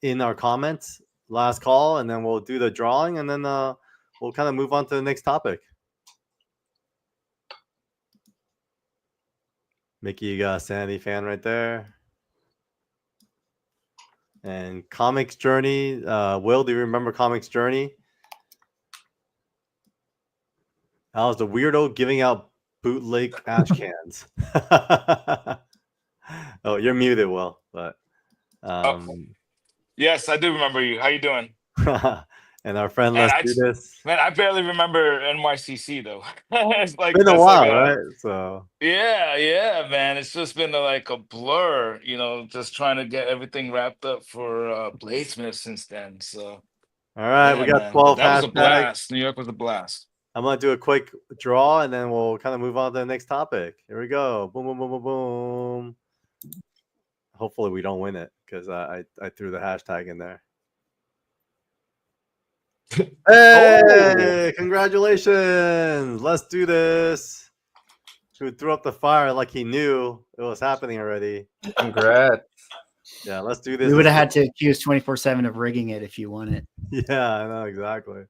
S1: in our comments. Last call, and then we'll do the drawing, and then we'll kind of move on to the next topic. Mickey, you got a Sandy fan right there. And Comics Journey. Will, do you remember Comics Journey? I was the weirdo giving out bootleg ash cans. Oh, you're muted, Will. But
S7: yes, I do remember you. How you doing?
S1: And our friend, let's do this.
S7: Man, I barely remember NYCC though. It's like
S1: Been a while, right? So
S7: yeah, man. It's just been like a blur, just trying to get everything wrapped up for Bladesmyth since then. So
S1: all right, we got
S7: man.
S1: 12
S7: That was a
S1: hashtags.
S7: blast. New York was a blast.
S1: I'm gonna do a quick draw, and then we'll kind of move on to the next topic. Here we go. Boom, boom, boom, boom, boom. Hopefully we don't win it, because I threw the hashtag in there. Hey, congratulations. Let's do this. Who threw up the fire like he knew it was happening already.
S6: Congrats.
S1: Yeah, let's do this.
S3: We would have had to accuse 24/7 of rigging it if you won it.
S1: Yeah, I know, exactly.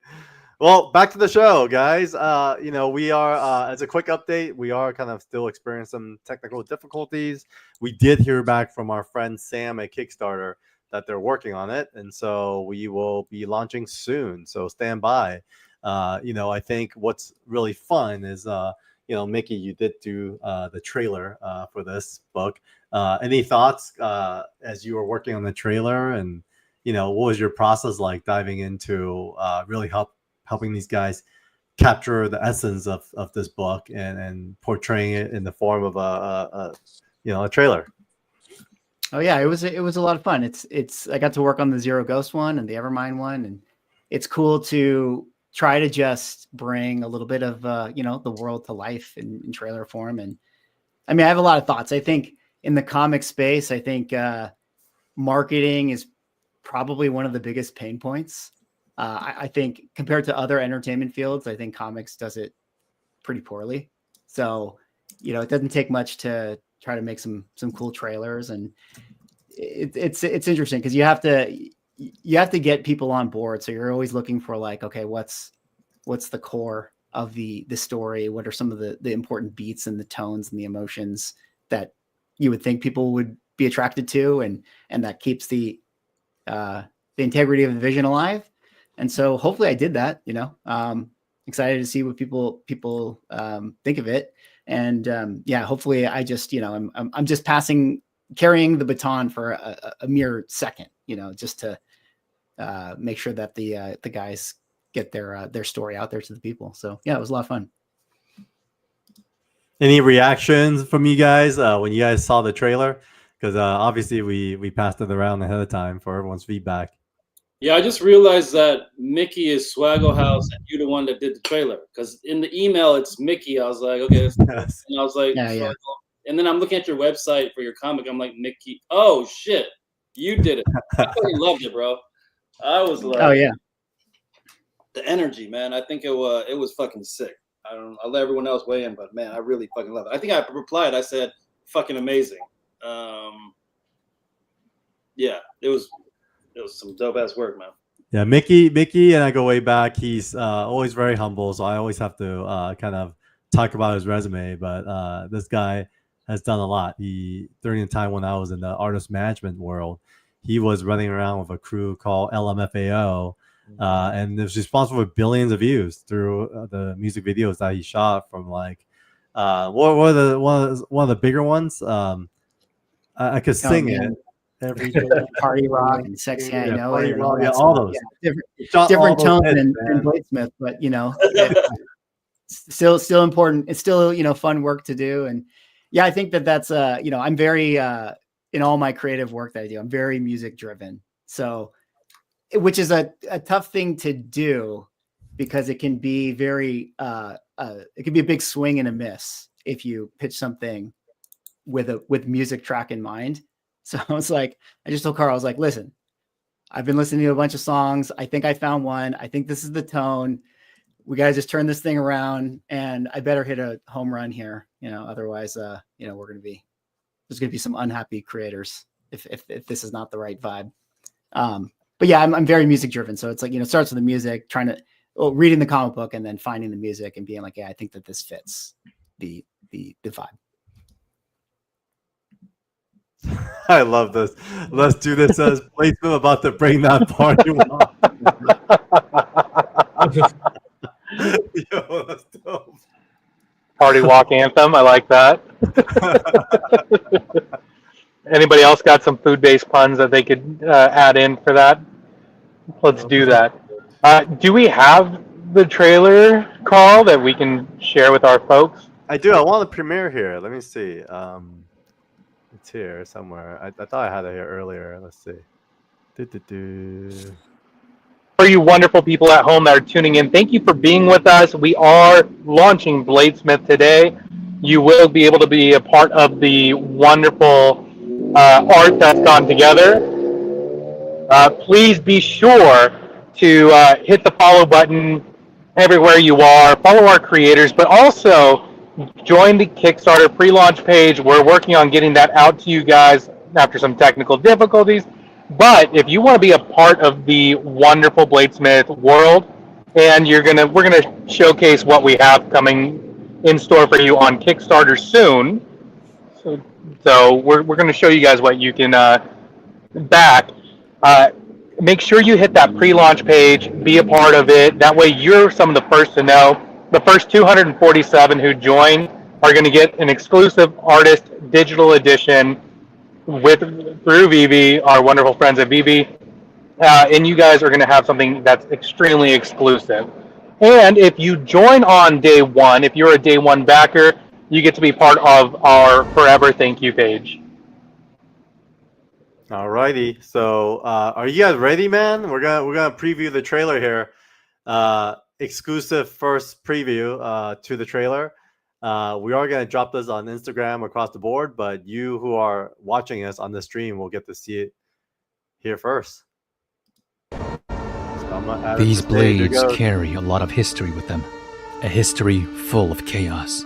S1: Well, back to the show, guys. We are, as a quick update, we are kind of still experiencing some technical difficulties. We did hear back from our friend Sam at Kickstarter that they're working on it, and so we will be launching soon. So stand by. I think what's really fun is, Mickey, you did do the trailer for this book. Any thoughts as you were working on the trailer, and what was your process like diving into really helping these guys capture the essence of this book and portraying it in the form of a trailer?
S3: Oh yeah, it was a lot of fun. It's I got to work on the Zero Ghost one and the Evermind one, and it's cool to try to just bring a little bit of the world to life in trailer form. And I mean, I have a lot of thoughts. I think in the comic space, I think marketing is probably one of the biggest pain points. I think compared to other entertainment fields, I think comics does it pretty poorly. So, it doesn't take much to try to make some cool trailers, and it's interesting because you have to get people on board. So you're always looking for like, okay, what's the core of the story? What are some of the important beats and the tones and the emotions that you would think people would be attracted to, and that keeps the integrity of the vision alive. And so hopefully I did that. Excited to see what people think of it. And yeah, hopefully I just I'm just carrying the baton for a mere second, just to make sure that the guys get their story out there to the people. So yeah, it was a lot of fun.
S1: Any reactions from you guys when you guys saw the trailer? Because obviously we passed it around ahead of time for everyone's feedback.
S5: Yeah, I just realized that Mickey is Swaggle House and you're the one that did the trailer. Because in the email, it's Mickey. I was like, okay.
S1: Yes.
S5: And I was like,
S3: Yeah.
S5: And then I'm looking at your website for your comic. I'm like, Mickey. Oh, shit. You did it. I fucking loved it, bro. I was like,
S3: Oh, yeah.
S5: The energy, man. I think it was fucking sick. I'll let everyone else weigh in, but man, I really fucking love it. I think I replied. I said, fucking amazing. Yeah, it was some dope ass work, man.
S1: Yeah, Mickey and I go way back. He's always very humble, so I always have to kind of talk about his resume. But this guy has done a lot. During the time when I was in the artist management world, he was running around with a crew called LMFAO, and it was responsible for billions of views through the music videos that he shot from like what were one of the bigger ones. I could sing it. Every
S3: Party Rock and Sexy I Know
S1: Party
S3: It,
S1: Rock,
S3: and
S1: all those.
S3: Yeah, different tones than Bladesmyth, but still important. It's still fun work to do. And yeah, I think that's I'm very in all my creative work that I do, I'm very music driven. So which is a tough thing to do because it can be very it can be a big swing and a miss if you pitch something with music track in mind. So I was like, I just told Carl, I was like, listen, I've been listening to a bunch of songs. I think I found one. I think this is the tone. We got to just turn this thing around, and I better hit a home run here. Otherwise, there's going to be some unhappy creators if this is not the right vibe. But yeah, I'm very music driven. So it's like, it starts with the music, reading the comic book and then finding the music and being like, yeah, I think that this fits the vibe.
S1: I love this. Let's do this as Bladesmyth about to bring that party walk. Yo, that's dope.
S2: Party walk anthem. I like that. Anybody else got some food-based puns that they could add in for that? Let's do that. Do we have the trailer, Carl, that we can share with our folks?
S1: I do. I want the premiere here. Let me see. It's here somewhere. I thought I had it here earlier. Let's see.
S2: For you wonderful people at home that are tuning in, thank you for being with us. We are launching Bladesmyth today. You will be able to be a part of the wonderful art that's gone together. Please be sure to hit the follow button everywhere you are. Follow our creators, but also join the Kickstarter pre-launch page. We're working on getting that out to you guys after some technical difficulties. But if you want to be a part of the wonderful Bladesmyth world, and we're gonna showcase what we have coming in store for you on Kickstarter soon. So we're gonna show you guys what you can back. Make sure you hit that pre-launch page, be a part of it. That way you're some of the first to know. The first 247 who join are going to get an exclusive artist digital edition through Vivi, our wonderful friends at Vivi. And you guys are going to have something that's extremely exclusive. And if you join on day one, if you're a day one backer, you get to be part of our Forever Thank You page.
S1: Alrighty. So are you guys ready, man? We're gonna preview the trailer here. Exclusive first preview to the trailer. We are going to drop this on Instagram across the board, but you who are watching us on the stream will get to see it here first. So
S12: these blades carry a lot of history with them, a history full of chaos.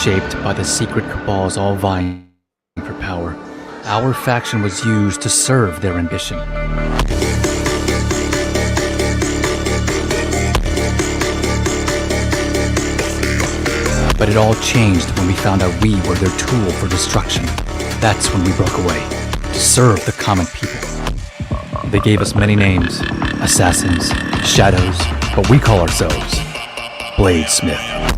S12: Shaped by the secret cabals all vying for power, our faction was used to serve their ambition. But it all changed when we found out we were their tool for destruction. That's when we broke away, to serve the common people. They gave us many names, assassins, shadows, but we call ourselves Bladesmyth.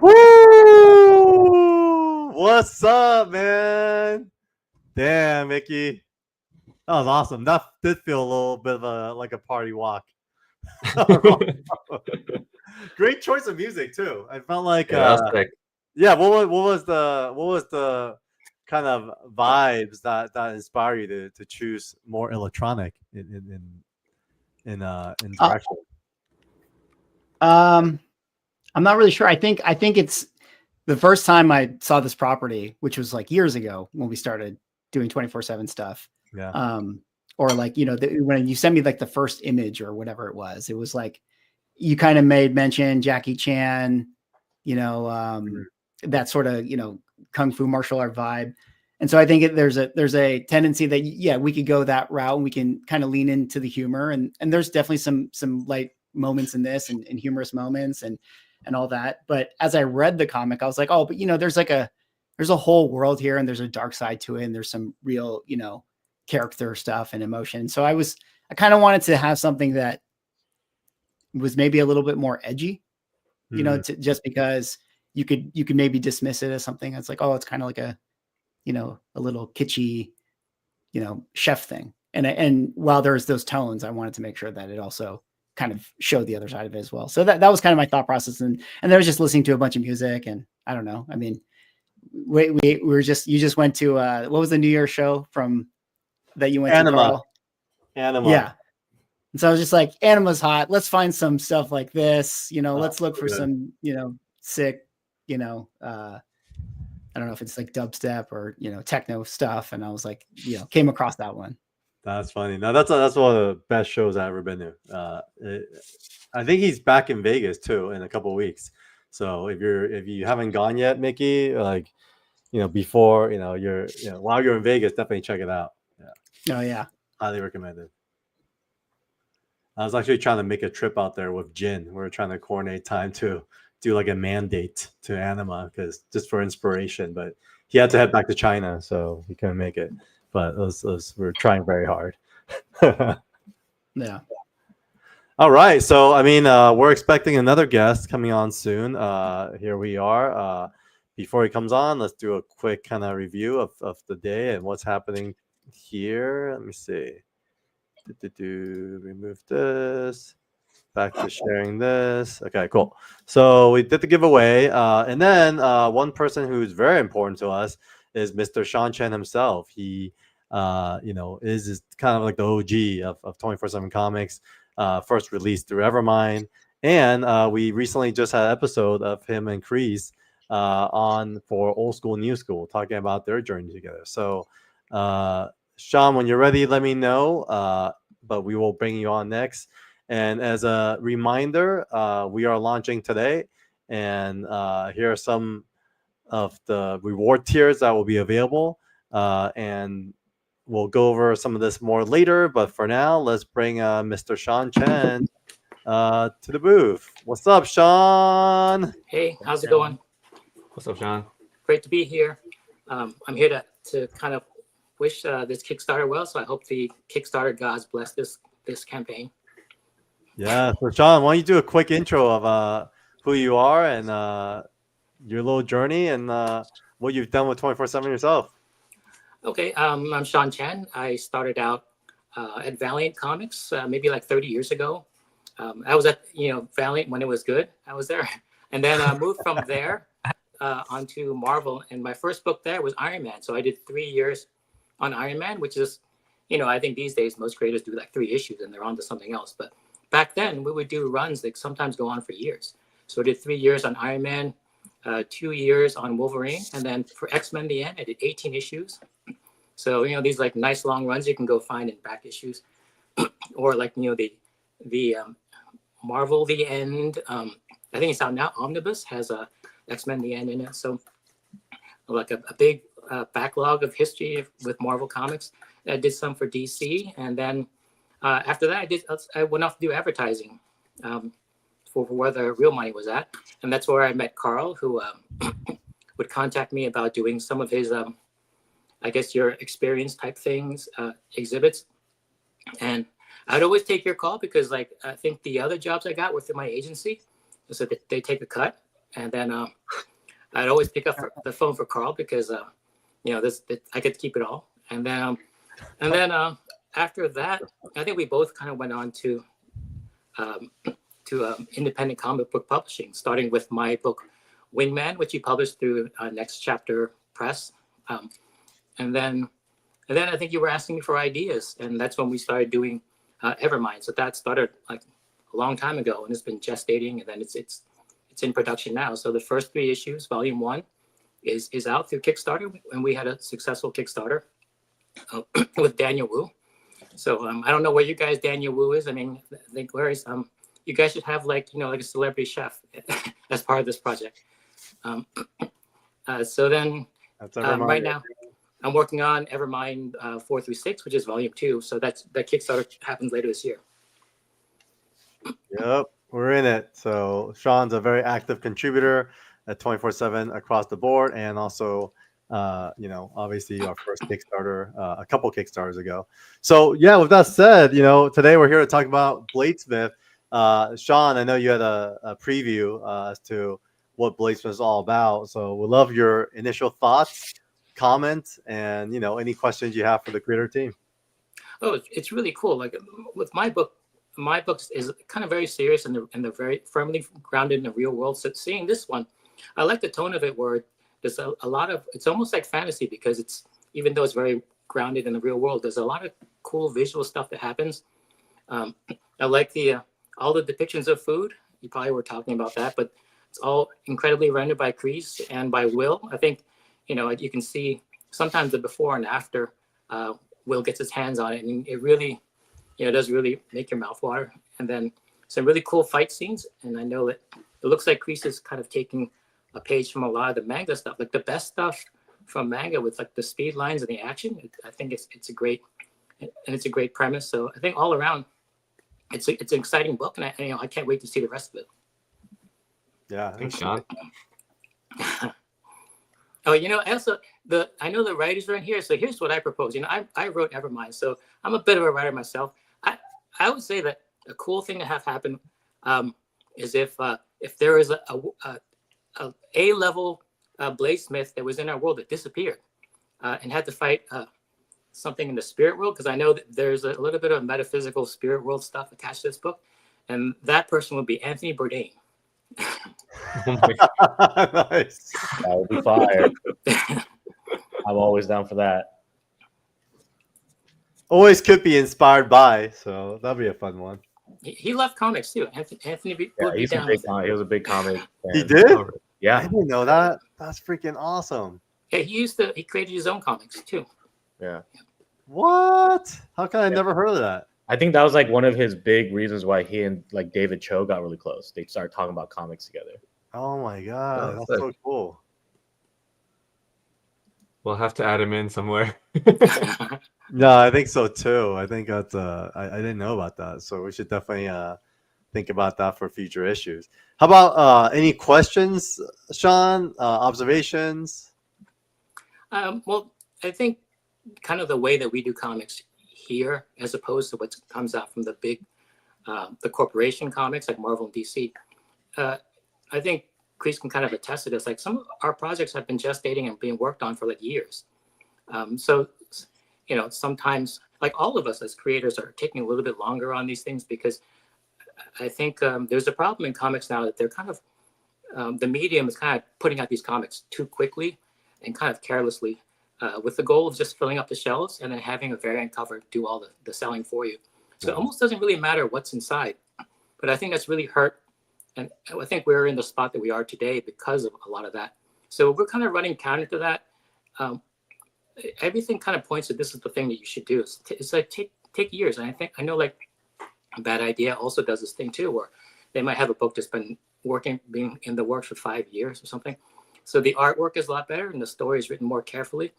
S1: Woo! What's up, man? Damn, Mickey. That was awesome. That did feel a little bit of like a party walk. Great choice of music too. I felt like
S6: Yeah, that's sick.
S1: yeah. What was the kind of vibes that inspire you to choose more electronic in direction?
S3: I'm not really sure. I think it's the first time I saw this property, which was like years ago when we started doing 24/7 stuff.
S1: Yeah.
S3: Or like, when you sent me like the first image or whatever it was like you kind of made mention Jackie Chan, that sort of, kung fu martial art vibe. And so I think there's a tendency that, yeah, we could go that route and we can kind of lean into the humor, and there's definitely some light moments in this and humorous moments and all that. But as I read the comic, I was like, oh, but there's a whole world here, and there's a dark side to it, and there's some real, character stuff and emotion. So I kind of wanted to have something that was maybe a little bit more edgy, just because you could maybe dismiss it as something that's like, oh, it's kind of like a little kitschy, chef thing. And while there's those tones, I wanted to make sure that it also kind of showed the other side of it as well. So that was kind of my thought process. And I was just listening to a bunch of music, and I don't know. I mean, you just went to what was the New Year's show that you went to, Carl?
S1: Anima.
S3: Yeah. And so I was just like, Anima's hot. Let's find some stuff like this. Let's look for some, sick, I don't know if it's like dubstep or, techno stuff. And I was like, came across that one.
S1: That's funny. Now that's one of the best shows I've ever been to. I think he's back in Vegas too in a couple of weeks. So if you haven't gone yet, Mickey, like, before, you're, while you're in Vegas, definitely check it out. Yeah.
S3: Oh yeah.
S1: Highly recommended. I was actually trying to make a trip out there with Jin. We were trying to coordinate time to do like a mandate to Anima, because just for inspiration, but he had to head back to China, so he couldn't make it. But we're trying very hard.
S3: Yeah.
S1: All right. So, I mean, we're expecting another guest coming on soon. Here we are. Before he comes on, let's do a quick kind of review of the day and what's happening here. Let me see. Remove this. Back to sharing this. Okay, cool. So we did the giveaway. And then one person who's very important to us is Mr. Calen-chenn himself. He, is kind of like the OG of 24/7 Comics, first released through Evermind. And we recently just had an episode of him and CREEES on for Old School, New School, talking about their journey together. So, Sean, when you're ready, let me know. But we will bring you on next. And as a reminder, we are launching today. And here are some of the reward tiers that will be available. And we'll go over some of this more later. But for now, let's bring Mr. Calen-chenn to the booth. What's up, Sean?
S13: Hey, how's it going?
S6: What's up, Sean?
S13: Great to be here. I'm here to kind of wish this Kickstarter well. So I hope the Kickstarter gods bless this campaign.
S1: Yeah. So, Sean, why don't you do a quick intro of who you are and your little journey and what you've done with 24/7 yourself?
S13: Okay. I'm Calen-chenn. I started out at Valiant Comics maybe like 30 years ago. I was at Valiant when it was good. I was there, and then I moved from there onto Marvel. And my first book there was Iron Man. So I did 3 years on Iron Man, which is, I think these days most creators do like 3 issues and they're on to something else. But back then we would do runs that sometimes go on for years. So I did 3 years on Iron Man. 2 years on Wolverine, and then for X-Men the End, I did 18 issues. So these like nice long runs you can go find in back issues, or like the Marvel the End. I think it's out now. Omnibus has a X-Men the End in it. So like a big backlog of history with Marvel comics. I did some for DC, and then after that I went off to do advertising for where the real money was at, and that's where I met Carl, who would contact me about doing some of his I guess your experience type things, exhibits. And I'd always take your call because like I think the other jobs I got were through my agency, so they take a cut, and then I'd always pick up the phone for Carl because I could keep it all. And then after that, I think we both kind of went on to independent comic book publishing, starting with my book Wingman, which you published through Next Chapter Press. And then I think you were asking me for ideas, and that's when we started doing Evermind. So that started like a long time ago, and it's been gestating, and then it's in production now. So the first 3 issues, volume 1, is out through Kickstarter, and we had a successful Kickstarter with Daniel Wu. So I don't know where you guys Daniel Wu is. I mean, I think where is you guys should have like like a celebrity chef as part of this project. So then right now I'm working on Evermind 4 through 6, which is volume 2. So that Kickstarter happens later this year.
S1: Yep, we're in it. So Sean's a very active contributor at 24/7 across the board, and also obviously our first Kickstarter a couple Kickstarters ago. So yeah, with that said, today we're here to talk about Bladesmyth. Sean, I know you had a preview as to what Bladesmyth is all about, so we'd love your initial thoughts, comments, and any questions you have for the creator team.
S13: Oh, it's really cool. Like with my books is kind of very serious and they're very firmly grounded in the real world. So seeing this one, I like the tone of it where there's a lot of, it's almost like fantasy because even though it's very grounded in the real world, there's a lot of cool visual stuff that happens. I like all the depictions of food. You probably were talking about that, but it's all incredibly rendered by CREEES and by Will. I think, you can see sometimes the before and after Will gets his hands on it, and it really, does really make your mouth water. And then some really cool fight scenes. And I know that it looks like CREEES is kind of taking a page from a lot of the manga stuff, like the best stuff from manga with like the speed lines and the action. I think it's a great premise. So I think all around, it's an exciting book, and I can't wait to see the rest of it.
S1: Yeah,
S6: thanks, Sean.
S13: Oh, I know the writers are in here, so here's what I propose. I wrote Evermind, so I'm a bit of a writer myself. I would say that a cool thing to have happen is if there is a A-level Bladesmyth that was in our world that disappeared and had to fight something in the spirit world, because I know that there's a little bit of metaphysical spirit world stuff attached to this book, and that person would be Anthony Bourdain.
S1: Nice.
S4: That would be fire. I'm always down for that.
S1: Always could be inspired by, so that'd be a fun one.
S13: He loved comics too. Anthony
S4: Yeah, he's a big comic. He was a big comic fan.
S1: He did?
S4: Yeah.
S1: I didn't know that. That's freaking awesome.
S13: Yeah, he created his own comics too.
S4: Yeah.
S1: What? How come I never heard of that?
S4: I think that was like one of his big reasons why he and like David Cho got really close. They started talking about comics together.
S1: Oh my god, that's so cool.
S6: We'll have to add him in somewhere.
S1: No, I think so too. I think that's I didn't know about that, so we should definitely think about that for future issues. How about any questions, Sean? Observations?
S13: Well, I think kind of the way that we do comics here, as opposed to what comes out from the big, the corporation comics like Marvel and DC, I think CREEES can kind of attest to this. Like some of our projects have been gestating and being worked on for like years. So, sometimes like all of us as creators are taking a little bit longer on these things because I think there's a problem in comics now that they're kind of, the medium is kind of putting out these comics too quickly and kind of carelessly with the goal of just filling up the shelves and then having a variant cover do all the selling for you. So it almost doesn't really matter what's inside. But I think that's really hurt And I think we're in the spot that we are today because of a lot of that. So we're kind of running counter to that. Everything kind of points to this is the thing that you should do. It's like take years. And I know like Bad Idea also does this thing too, where they might have a book that's been being in the works for 5 years or something. So the artwork is a lot better and the story is written more carefully.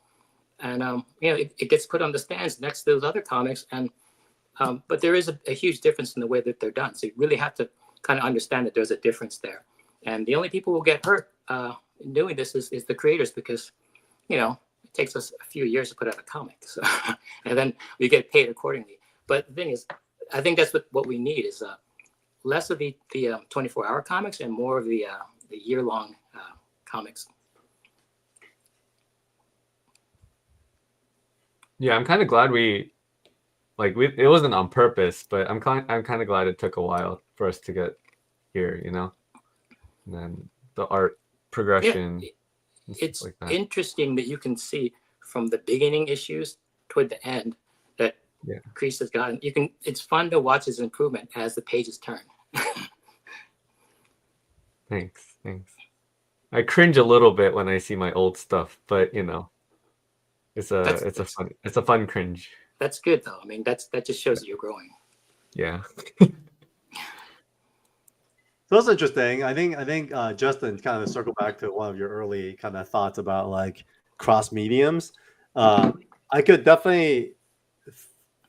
S13: And, it gets put on the stands next to those other comics. And but there is a huge difference in the way that they're done. So you really have to kind of understand that there's a difference there. And the only people who get hurt in doing this is the creators, because, it takes us a few years to put out a comic. So, and then we get paid accordingly. But the thing is, I think that's what we need is less of the 24-hour comics and more of the year-long comics.
S6: Yeah, I'm kind of glad it wasn't on purpose, but I'm kind of glad it took a while for us to get here, And then the art progression.
S13: Yeah, it's like interesting that you can see from the beginning issues toward the end that CREEES has gotten. It's fun to watch his improvement as the pages turn.
S6: Thanks. I cringe a little bit when I see my old stuff, but it's a fun cringe.
S13: That's good though. I mean, that just shows that you're growing.
S6: Yeah.
S1: So that's interesting. I think Justin, kind of circle back to one of your early kind of thoughts about like cross mediums. I could definitely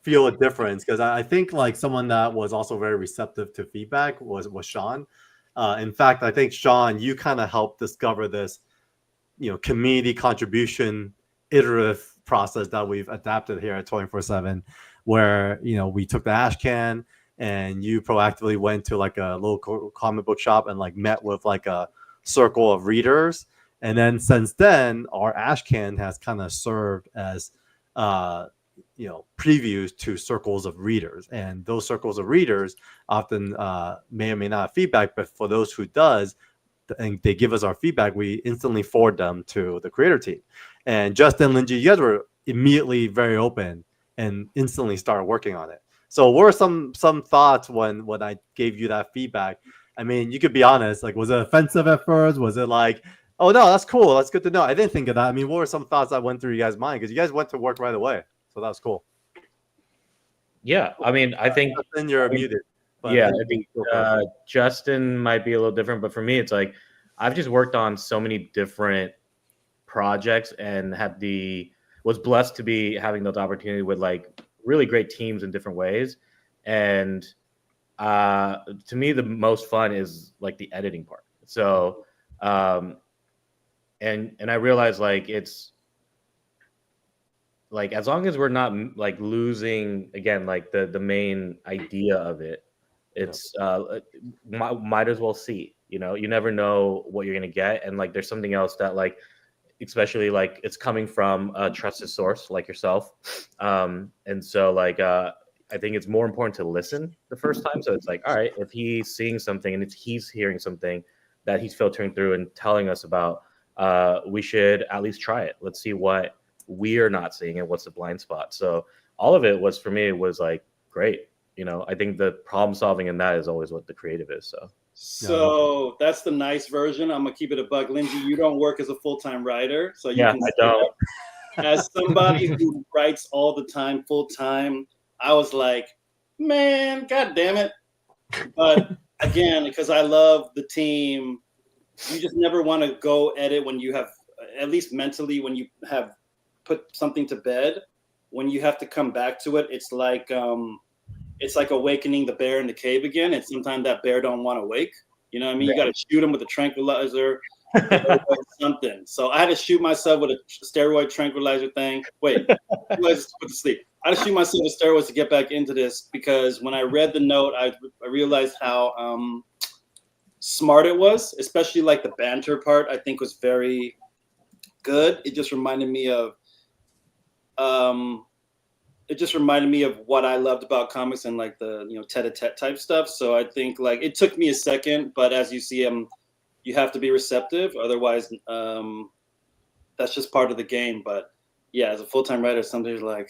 S1: feel a difference because I think like someone that was also very receptive to feedback was Sean. In fact, I think Sean, you kind of helped discover this, community contribution iterative process that we've adapted here at 24/7, where we took the ash can. And you proactively went to like a local comic book shop and like met with like a circle of readers. And then since then, our ash can has kind of served as, previews to circles of readers. And those circles of readers often may or may not have feedback, but for those who does, and they give us our feedback, we instantly forward them to the creator team. And Justin, Lingie, you guys were immediately very open and instantly started working on it. So what were some thoughts when I gave you that feedback? I mean, you could be honest. Like, was it offensive at first? Was it like, oh, no, that's cool. That's good to know. I didn't think of that. I mean, what were some thoughts that went through you guys' mind? Because you guys went to work right away. So that was cool.
S4: Yeah. I mean, I think...
S1: Justin, you're muted.
S4: Yeah, I think Justin might be a little different. But for me, it's like, I've just worked on so many different projects and was blessed to be having those opportunity with like really great teams in different ways. And to me, the most fun is like the editing part. So, and I realized like, it's like, as long as we're not like losing again, like the main idea of it, it's might as well see, you never know what you're going to get. And like, there's something else that like, especially like it's coming from a trusted source like yourself. And so like, I think it's more important to listen the first time. So it's like, all right, if he's seeing something and he's hearing something that he's filtering through and telling us about, we should at least try it. Let's see what we are not seeing and what's the blind spot. So all of it was, for me, was like, great. I think the problem solving in that is always what the creative is.
S5: So that's the nice version. I'm gonna keep it a buck. Lingie, you don't work as a full-time writer, so you can
S4: I don't.
S5: As somebody who writes all the time, full-time, I was like, man, god damn it. But again, because I love the team, you just never want to go edit when you have, at least mentally, when you have put something to bed, when you have to come back to it, it's like awakening the bear in the cave again. And sometimes that bear don't want to wake. You know what I mean? You got to shoot him with a tranquilizer or something. So I had to shoot myself with a steroid tranquilizer thing. Wait, let's put to sleep. I had to shoot myself with steroids to get back into this, because when I read the note, I realized how smart it was, especially like the banter part. I think was very good. It just reminded me of what I loved about comics and like the tete-a-tete type stuff. So I think like it took me a second, but as you see, you have to be receptive. Otherwise, that's just part of the game. But yeah, as a full-time writer, somebody's like,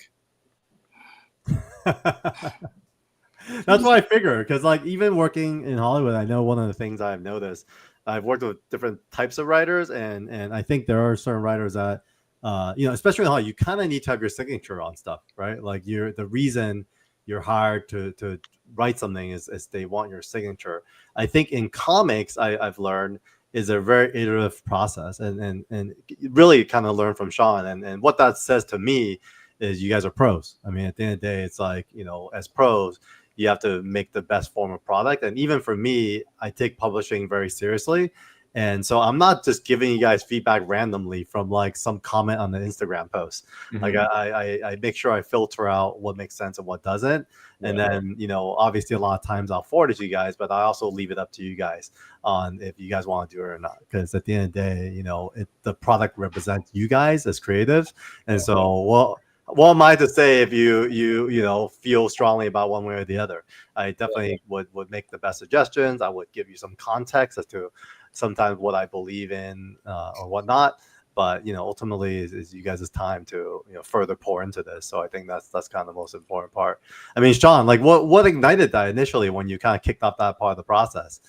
S1: That's what I figure. Because like even working in Hollywood, I know one of the things I've noticed. I've worked with different types of writers, and I think there are certain writers that, especially in Hollywood, you kind of need to have your signature on stuff, right? Like the reason you're hired to write something is they want your signature. I think in comics, I've learned is a very iterative process, and really kind of learn from Sean, and what that says to me is you guys are pros. I mean, at the end of the day, it's like, as pros, you have to make the best form of product. And even for me, I take publishing very seriously. And so I'm not just giving you guys feedback randomly from like some comment on the Instagram post. Like I make sure I filter out what makes sense and what doesn't. And then, obviously a lot of times I'll forward it to you guys, but I also leave it up to you guys on if you guys want to do it or not. Because at the end of the day, the product represents you guys as creatives. And so, what am I to say if you feel strongly about one way or the other? I definitely would make the best suggestions. I would give you some context as to sometimes what I believe in or whatnot. But ultimately, is you guys' time to further pour into this. So I think that's kind of the most important part. I mean, Sean, like what ignited that initially when you kind of kicked off that part of the process?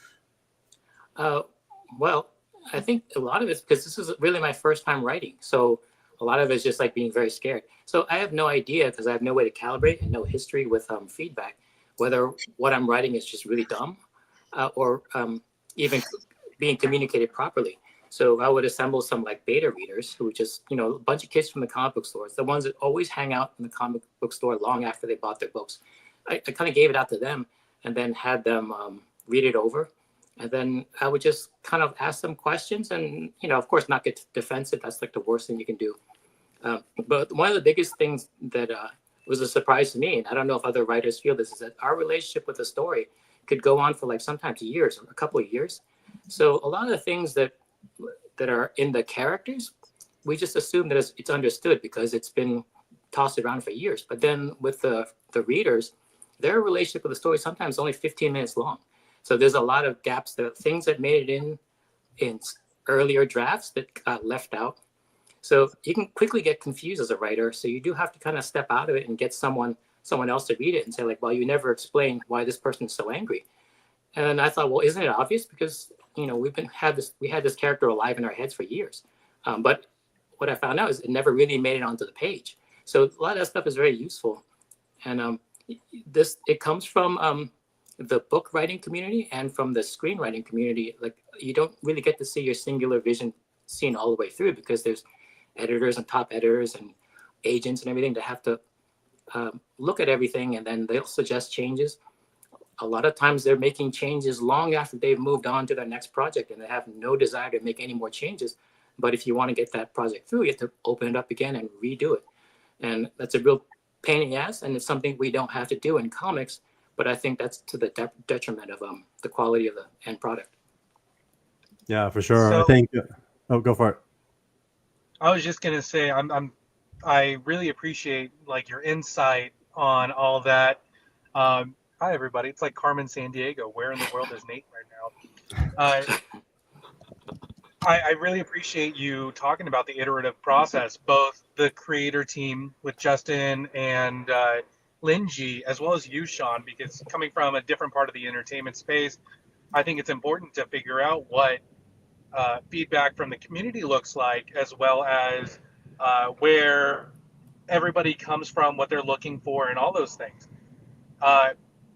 S13: Well, I think a lot of it's because this is really my first time writing, so a lot of it's just like being very scared. So I have no idea because I have no way to calibrate and no history with feedback, whether what I'm writing is just really dumb or even being communicated properly. So I would assemble some like beta readers who just, a bunch of kids from the comic book stores, the ones that always hang out in the comic book store long after they bought their books. I kind of gave it out to them and then had them read it over. And then I would just kind of ask them questions and, of course, not get defensive. That's like the worst thing you can do. But one of the biggest things that was a surprise to me, and I don't know if other writers feel this, is that our relationship with the story could go on for like sometimes years, a couple of years. So a lot of the things that are in the characters, we just assume that it's understood because it's been tossed around for years. But then with the readers, their relationship with the story sometimes only 15 minutes long. So there's a lot of gaps, there things that made it in earlier drafts that got left out. So you can quickly get confused as a writer. So you do have to kind of step out of it and get someone else to read it and say like, well, you never explained why this person's so angry. And I thought, well, isn't it obvious? Because we had this character alive in our heads for years. But what I found out is it never really made it onto the page. So a lot of that stuff is very useful. And it comes from the book writing community and from the screenwriting community. Like you don't really get to see your singular vision seen all the way through because there's editors and top editors and agents and everything that have to look at everything, and then they'll suggest changes. A lot of times they're making changes long after they've moved on to their next project and they have no desire to make any more changes. But if you want to get that project through, you have to open it up again and redo it. And that's a real pain in the ass, and it's something we don't have to do in comics, but I think that's to the detriment of the quality of the end product.
S1: Yeah, for sure.
S9: So,
S1: I think. Oh, go for it.
S9: I was just gonna say I really appreciate like your insight on all that. Hi everybody, it's like Carmen Sandiego. Where in the world is Nate right now? I really appreciate you talking about the iterative process, both the creator team with Justin and Lingie, as well as you, Sean, because coming from a different part of the entertainment space, I think it's important to figure out what feedback from the community looks like, as well as where everybody comes from, what they're looking for, and all those things.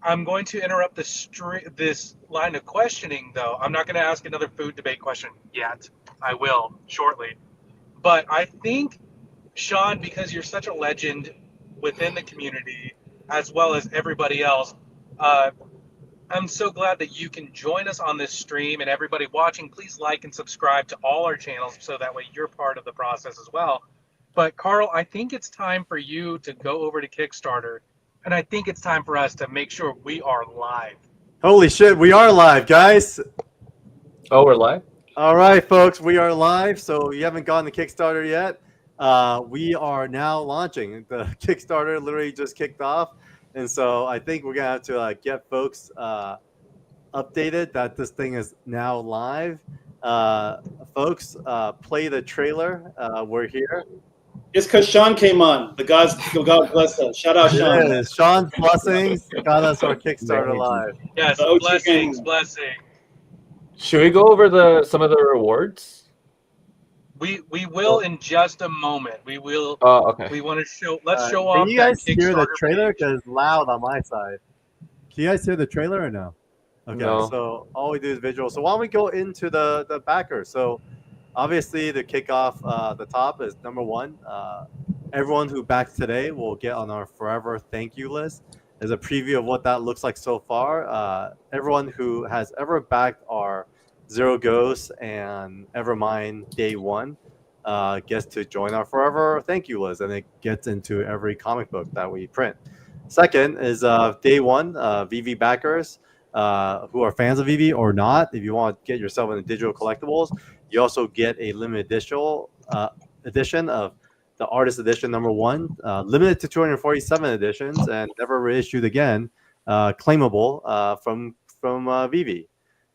S9: I'm going to interrupt this line of questioning, though. I'm not going to ask another food debate question yet. I will shortly. But I think, Sean, because you're such a legend within the community, as well as everybody else, I'm so glad that you can join us on this stream. And everybody watching, please like and subscribe to all our channels so that way you're part of the process as well. But Carl, I think it's time for you to go over to Kickstarter. And I think it's time for us to make sure we are live.
S1: Holy shit, we are live, guys.
S6: Oh, we're live?
S1: All right, folks, we are live. So you haven't gone to Kickstarter yet. We are now launching. The Kickstarter literally just kicked off. And so I think we're going to have to get folks updated that this thing is now live. Folks, play the trailer. We're here.
S5: It's because Sean came on. God bless us. Shout out Sean.
S1: Yeah, Sean's blessings got us our Kickstarter live.
S9: Yes,
S5: The OG
S9: blessings,
S5: gang.
S9: blessing.
S6: Should we go over some of the rewards?
S9: We will in just a moment. We will.
S6: Oh, okay.
S9: We want to show. Let's show
S1: Can
S9: off
S1: you
S9: that
S1: guys hear the
S9: Kickstarter
S1: trailer?
S9: page.
S1: Because it's loud on my side. Can you guys hear the trailer or no? Okay,
S6: No.
S1: so all we do is visual. So why don't we go into the backer? So obviously the kickoff, the top is number one. Everyone who backs today will get on our forever thank you list. As a preview of what that looks like so far, everyone who has ever backed our Zero Ghosts and Evermind day one gets to join our forever thank you list, and it gets into every comic book that we print. Second is day one, VV backers who are fans of VV or not. If you want to get yourself into digital collectibles, you also get a limited edition of the artist edition number one, limited to 247 editions and never reissued again, claimable from VV.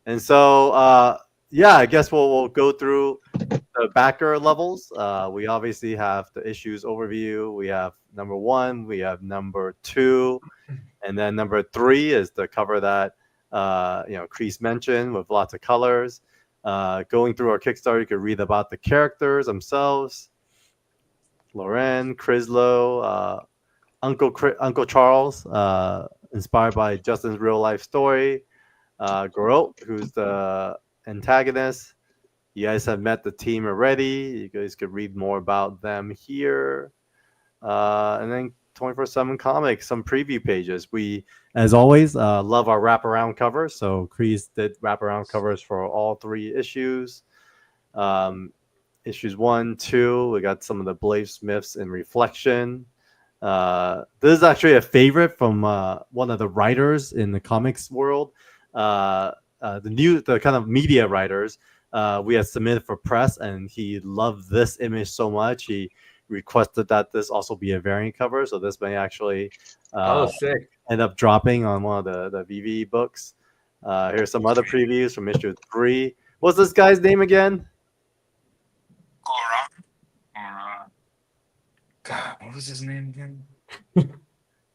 S1: And so, yeah, I guess we'll go through the backer levels. We obviously have the issues overview. We have number one, we have number two, and then number three is the cover that CREEES mentioned with lots of colors. Going through our Kickstarter, you can read about the characters themselves. Loren, Crislow, Uncle Charles, inspired by Justin's real life story. Garot, who's the antagonist. You guys have met the team already. You guys could read more about them here. And then 24/7 Comics, some preview pages. We, as always, love our wraparound covers. So CREEES did wraparound covers for all three issues. Issues 1, 2, we got some of the Bladesmyths in Reflection. This is actually a favorite from one of the writers in the comics world. The kind of media writers we had submitted for press, and he loved this image so much he requested that this also be a variant cover. So this may actually
S6: sick.
S1: end up dropping on one of the VV books. Here's some other previews from issue 3. What's this guy's name again?
S7: God, what was his name again?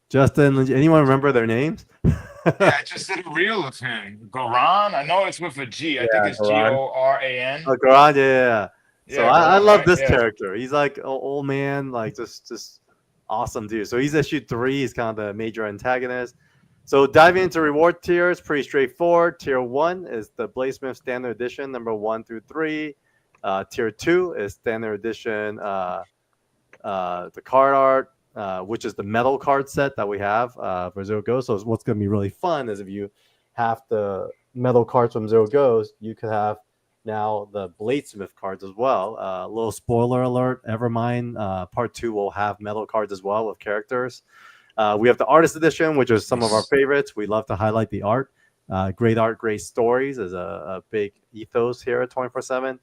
S1: Justin, anyone remember their names?
S7: Yeah, I just did a reel of him. Goran? I know it's with a G. I think it's
S1: Goran.
S7: Goran.
S1: Oh, Goran, yeah. So
S7: Yeah,
S1: I
S7: Goran,
S1: love
S7: right?
S1: this
S7: Yeah.
S1: character. He's like an old man, like just awesome dude. So he's issue 3. He's kind of the major antagonist. So diving into reward tiers, pretty straightforward. Tier 1 is the Bladesmyth Standard Edition, number 1 through 3. Tier 2 is Standard Edition, the card art, which is the metal card set that we have for Zero Ghost. So what's going to be really fun is if you have the metal cards from Zero Ghost, you could have now the Bladesmyth cards as well. A little spoiler alert, Evermind Part 2 will have metal cards as well with characters. We have the artist edition, which is some of our favorites. We love to highlight the art. Great art, great stories is a big ethos here at 24/7.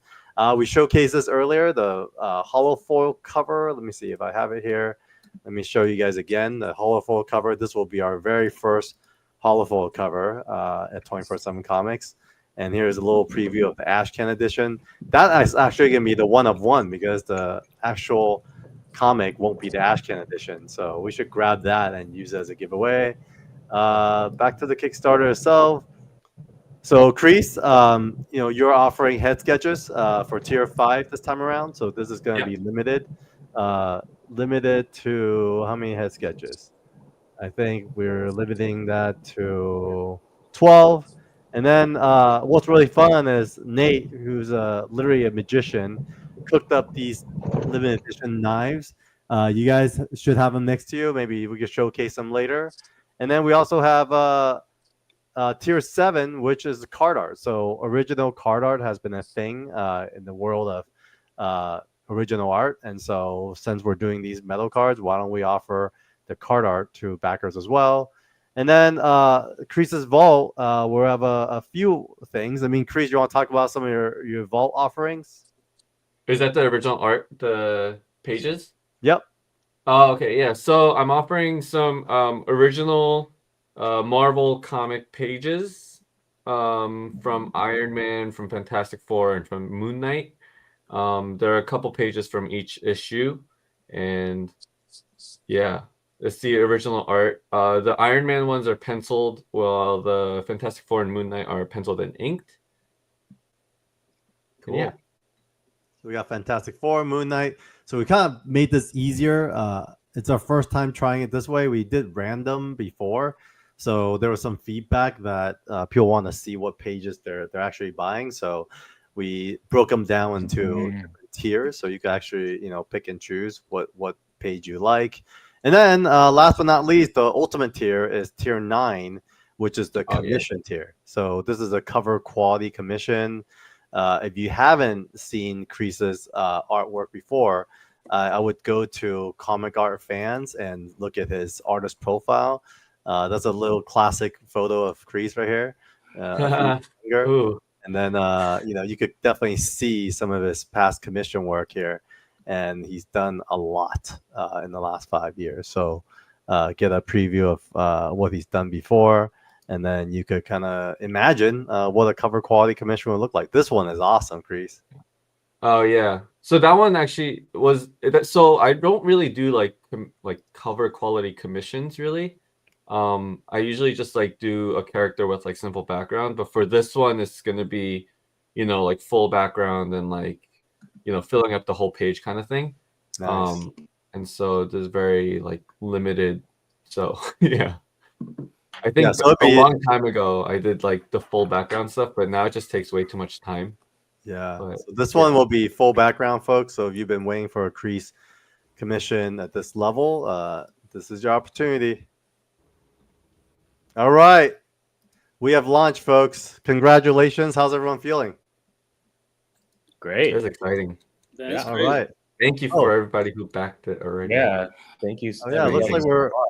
S1: We showcased this earlier, the hollow foil cover. Let me see if I have it here. Let me show you guys again the hollow foil cover. This will be our very first hollow foil cover at 24/7 Comics. And here's a little preview of the Ashcan edition. That is actually going to be the one of one because the actual comic won't be the Ashcan edition. So we should grab that and use it as a giveaway. Back to the Kickstarter itself. So CREEES, you're offering head sketches for tier 5 this time around. So this is going to be limited to how many head sketches? I think we're limiting that to 12. And then what's really fun is Nate, who's literally a magician, cooked up these limited edition knives. You guys should have them next to you. Maybe we could showcase them later. And then we also have tier 7, which is card art. So original card art has been a thing in the world of original art. And so since we're doing these metal cards, why don't we offer the card art to backers as well? And then CREEES' Vault, we have a few things. I mean, CREEES, you want to talk about some of your Vault offerings?
S6: Is that the original art, the pages?
S1: Yep.
S6: Oh, okay, yeah. So I'm offering some original Marvel comic pages from Iron Man, from Fantastic Four, and from Moon Knight. There are a couple pages from each issue. And yeah, it's the original art. The Iron Man ones are penciled, while the Fantastic Four and Moon Knight are penciled and inked.
S1: Cool.
S6: Yeah.
S1: So we got Fantastic Four, Moon Knight. So we kind of made this easier. It's our first time trying it this way. We did random before, so there was some feedback that people want to see what pages they're actually buying. So we broke them down into different tiers, so you can actually pick and choose what page you like. And then last but not least, the ultimate tier is tier 9, which is the commission tier. So this is a cover quality commission. If you haven't seen CREEES' artwork before, I would go to Comic Art Fans and look at his artist profile. That's a little classic photo of CREEES right here. And then you could definitely see some of his past commission work here, and he's done a lot in the last 5 years. So get a preview of what he's done before. And then you could kind of imagine what a cover quality commission would look like. This one is awesome, CREEES.
S6: Oh yeah. So that one actually was. So I don't really do like cover quality commissions really. I usually just like do a character with like simple background. But for this one, it's gonna be, like full background and like, filling up the whole page kind of thing.
S1: Nice.
S6: And so there's very like limited. So yeah. I think a long time ago I did like the full background stuff, but now it just takes way too much time.
S1: Yeah.
S6: But,
S1: so this one will be full background, folks. So if you've been waiting for a CREEES commission at this level, this is your opportunity. All right. We have launched, folks. Congratulations. How's everyone feeling?
S4: Great.
S6: That's exciting.
S5: That's
S1: All
S5: great.
S1: right.
S6: Thank you for everybody who backed it already.
S4: Yeah. Thank you.
S1: Oh, yeah, it looks like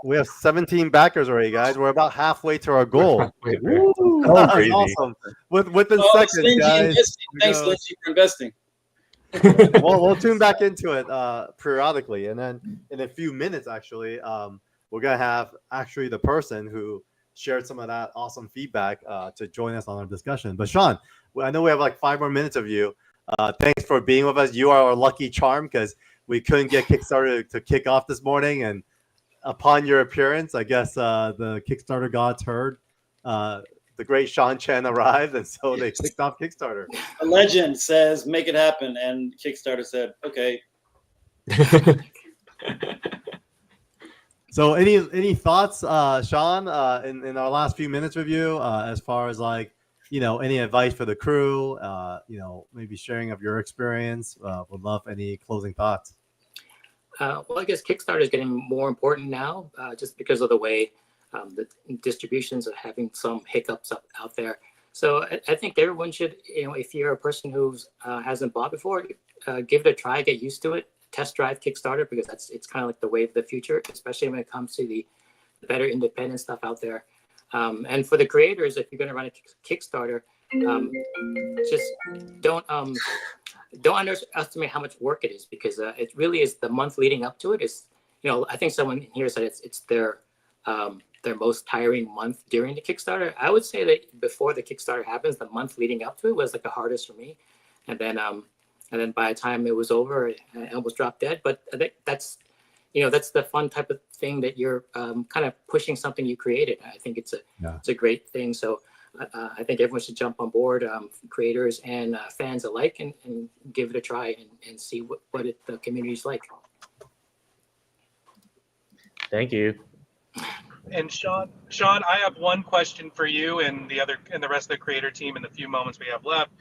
S1: we have 17 backers already, guys. We're about halfway to our goal.
S6: Woo!
S1: That's
S6: Crazy.
S1: awesome. Within seconds,
S5: Lingie
S1: guys.
S5: investing. Thanks, Lingie, for investing.
S1: We'll tune back into it periodically, and then in a few minutes, actually, we're gonna have actually the person who shared some of that awesome feedback to join us on our discussion. But Sean, I know we have like 5 more minutes of you. Thanks for being with us. You are our lucky charm because we couldn't get Kickstarter to kick off this morning, and upon your appearance, I guess the Kickstarter gods heard the great calen-chenn arrived, and so they kicked off Kickstarter.
S5: A legend says, "Make it happen," and Kickstarter said, "Okay."
S1: So, any thoughts, Sean, in our last few minutes with you, as far as like any advice for the crew, maybe sharing of your experience? Would love any closing thoughts.
S13: Well, I guess Kickstarter is getting more important now, just because of the way the distributions are having some hiccups out there. So I think everyone should, if you're a person who hasn't bought before, give it a try, get used to it, test drive Kickstarter, because it's kind of like the wave of the future, especially when it comes to the better independent stuff out there. And for the creators, if you're going to run a Kickstarter, just don't underestimate how much work it is, because it really is the month leading up to it is, I think someone here said it's their most tiring month during the Kickstarter. I would say that before the Kickstarter happens, the month leading up to it was like the hardest for me. And then by the time it was over, I almost dropped dead. But I think that's the fun type of thing that you're kind of pushing something you created. I think it's a great thing. So I think everyone should jump on board, creators and fans alike, and give it a try and see what the community's like.
S4: Thank you.
S9: And Sean, I have one question for you and the rest of the creator team in the few moments we have left.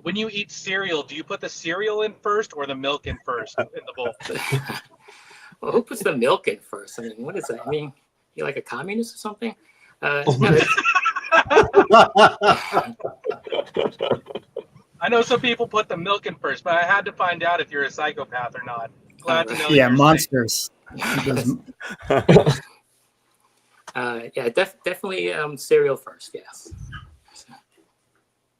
S9: When you eat cereal, do you put the cereal in first or the milk in first in the bowl?
S13: Well, who puts the milk in first? I mean, what is that? I mean, you're like a communist or something?
S9: I know some people put the milk in first, but I had to find out if you're a psychopath or not. Glad to know.
S3: Yeah, monsters.
S13: Definitely cereal first. Yes.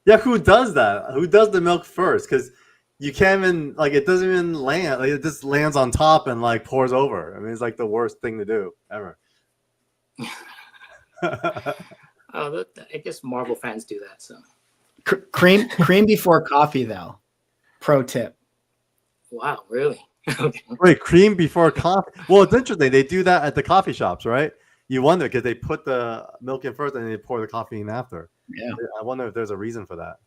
S1: Yeah, who does that? Who does the milk first? Because you can't even, like, it doesn't even land. Like, it just lands on top and like pours over. I mean, it's like the worst thing to do ever.
S13: I guess Marvel fans do that. So
S3: cream before coffee, though. Pro tip.
S13: Wow, really?
S1: Wait, cream before coffee? Well, it's interesting. They do that at the coffee shops, right? You wonder because they put the milk in first and they pour the coffee in after.
S3: Yeah.
S1: I wonder if there's a reason for that.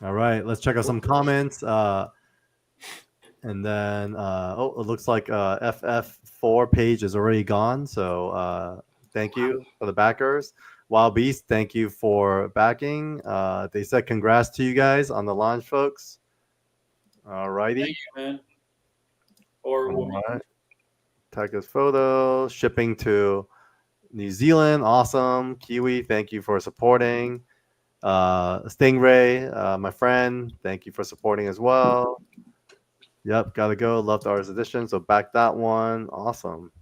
S1: All right, let's check out some comments. And then, oh, it looks like FF4 page is already gone. So thank you for the backers. Wild Beast, thank you for backing. They said congrats to you guys on the launch, folks. All righty.
S5: Thank you, man. Or
S1: all right. Tag us photos. Shipping to New Zealand. Awesome. Kiwi, thank you for supporting. Stingray, my friend, thank you for supporting as well. Yep, gotta go. Love the artist edition. So back that one. Awesome.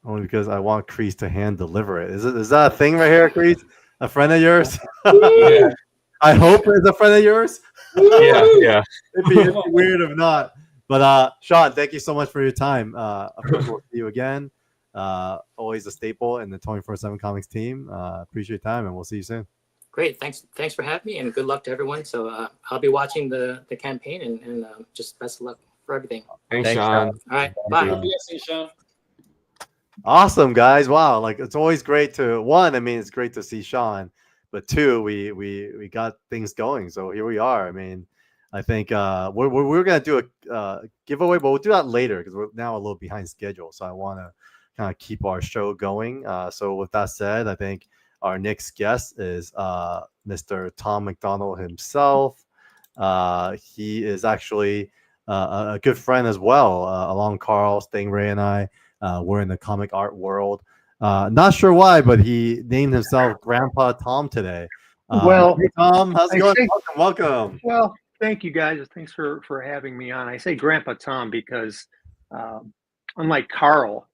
S1: Only because I want CREEES to hand deliver it. Is that a thing right here, CREEES? A friend of yours?
S6: Yeah.
S1: I hope it's a friend of yours.
S6: Yeah.
S1: It'd be weird if not. But Sean, thank you so much for your time. Of course, we'll see you again. Always a staple in the 24/7 Comics team. Appreciate your time, and we'll see you soon.
S13: Great. Thanks for having me, and good luck to everyone. So I'll be watching the campaign, and just best of luck for everything.
S6: Thanks, Sean.
S13: All right. Bye.
S5: blessing, Sean.
S1: Awesome, guys. Wow, like it's always great to one. I mean, it's great to see Sean, but two, we got things going. So here we are. I mean, I think we're gonna do a giveaway, but we'll do that later because we're now a little behind schedule. So I want to kind of keep our show going. So with that said, I think our next guest is Mr. Tom McDonald himself. He is actually a good friend as well, along Carl, Stingray, and I. We're in the comic art world. Not sure why, but he named himself Grandpa Tom today.
S14: Well,
S1: hey, Tom, how's it going?
S14: say,
S1: Welcome.
S14: Well, thank you guys. Thanks for having me on. I say Grandpa Tom because unlike Carl,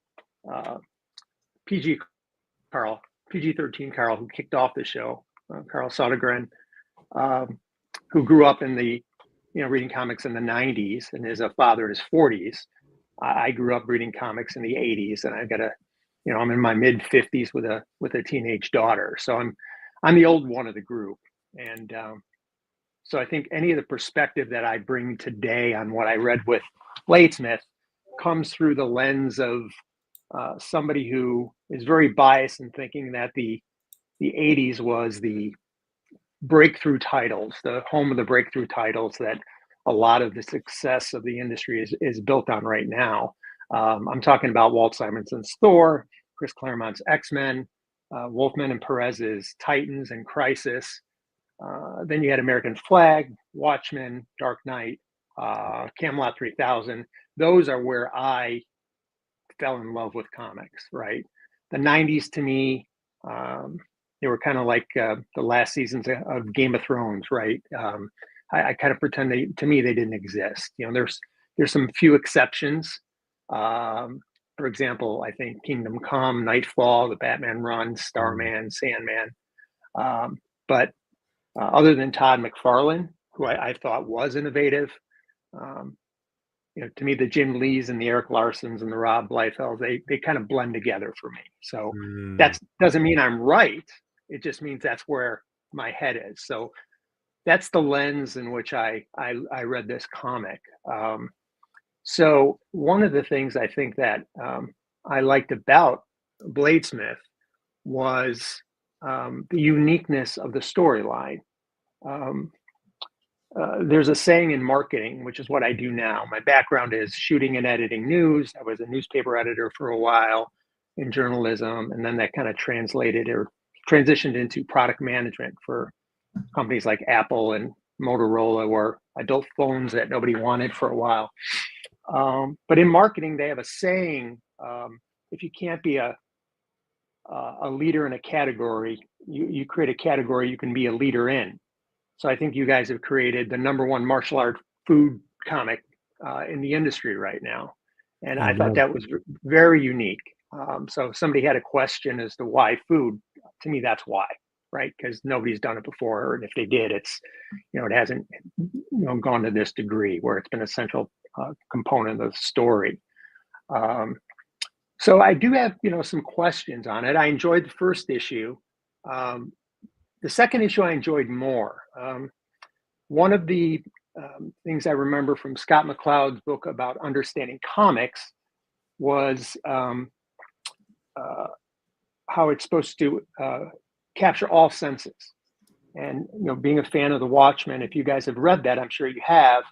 S14: PG-13 Carl, who kicked off the show, Carl Sodergren, who grew up in the, reading comics in the 90s and is a father in his 40s. I grew up reading comics in the 80s, and I've got I'm in my mid 50s with a teenage daughter. So I'm the old one of the group. And so I think any of the perspective that I bring today on what I read with Bladesmyth comes through the lens of somebody who is very biased in thinking that the 80s was the breakthrough titles, the home of the breakthrough titles that a lot of the success of the industry is built on right now. I'm talking about Walt Simonson's Thor, Chris Claremont's X-Men, Wolfman and Perez's Titans and Crisis. Then you had American Flag, Watchmen, Dark Knight, Camelot 3000. Those are where I fell in love with comics, right? The 90s to me, they were kind of like the last seasons of Game of Thrones, right? I kind of pretend to me they didn't exist. There's some few exceptions. For example, I think Kingdom Come, Nightfall, the Batman run, Starman, Sandman. But other than Todd McFarlane, who I thought was innovative, to me, the Jim Lees and the Eric Larsons and the Rob Liefelds, they kind of blend together for me. So that doesn't mean I'm right. It just means that's where my head is. So that's the lens in which I read this comic. So one of the things I think that I liked about Bladesmyth was the uniqueness of the storyline. There's a saying in marketing, which is what I do now. My background is shooting and editing news. I was a newspaper editor for a while in journalism, and then that kind of transitioned into product management for companies like Apple and Motorola, or adult phones that nobody wanted for a while. But in marketing, they have a saying: if you can't be a leader in a category, you create a category you can be a leader in. So I think you guys have created the #1 martial art food comic in the industry right now, and I thought that was very unique. So if somebody had a question as to why food, to me, that's why. Right, because nobody's done it before, and if they did, it's it hasn't gone to this degree where it's been a central component of the story. So I do have some questions on it. I enjoyed the first issue. The second issue I enjoyed more. One of the things I remember from Scott McCloud's book about understanding comics was how it's supposed to capture all senses. And being a fan of The Watchmen, if you guys have read that, I'm sure you have.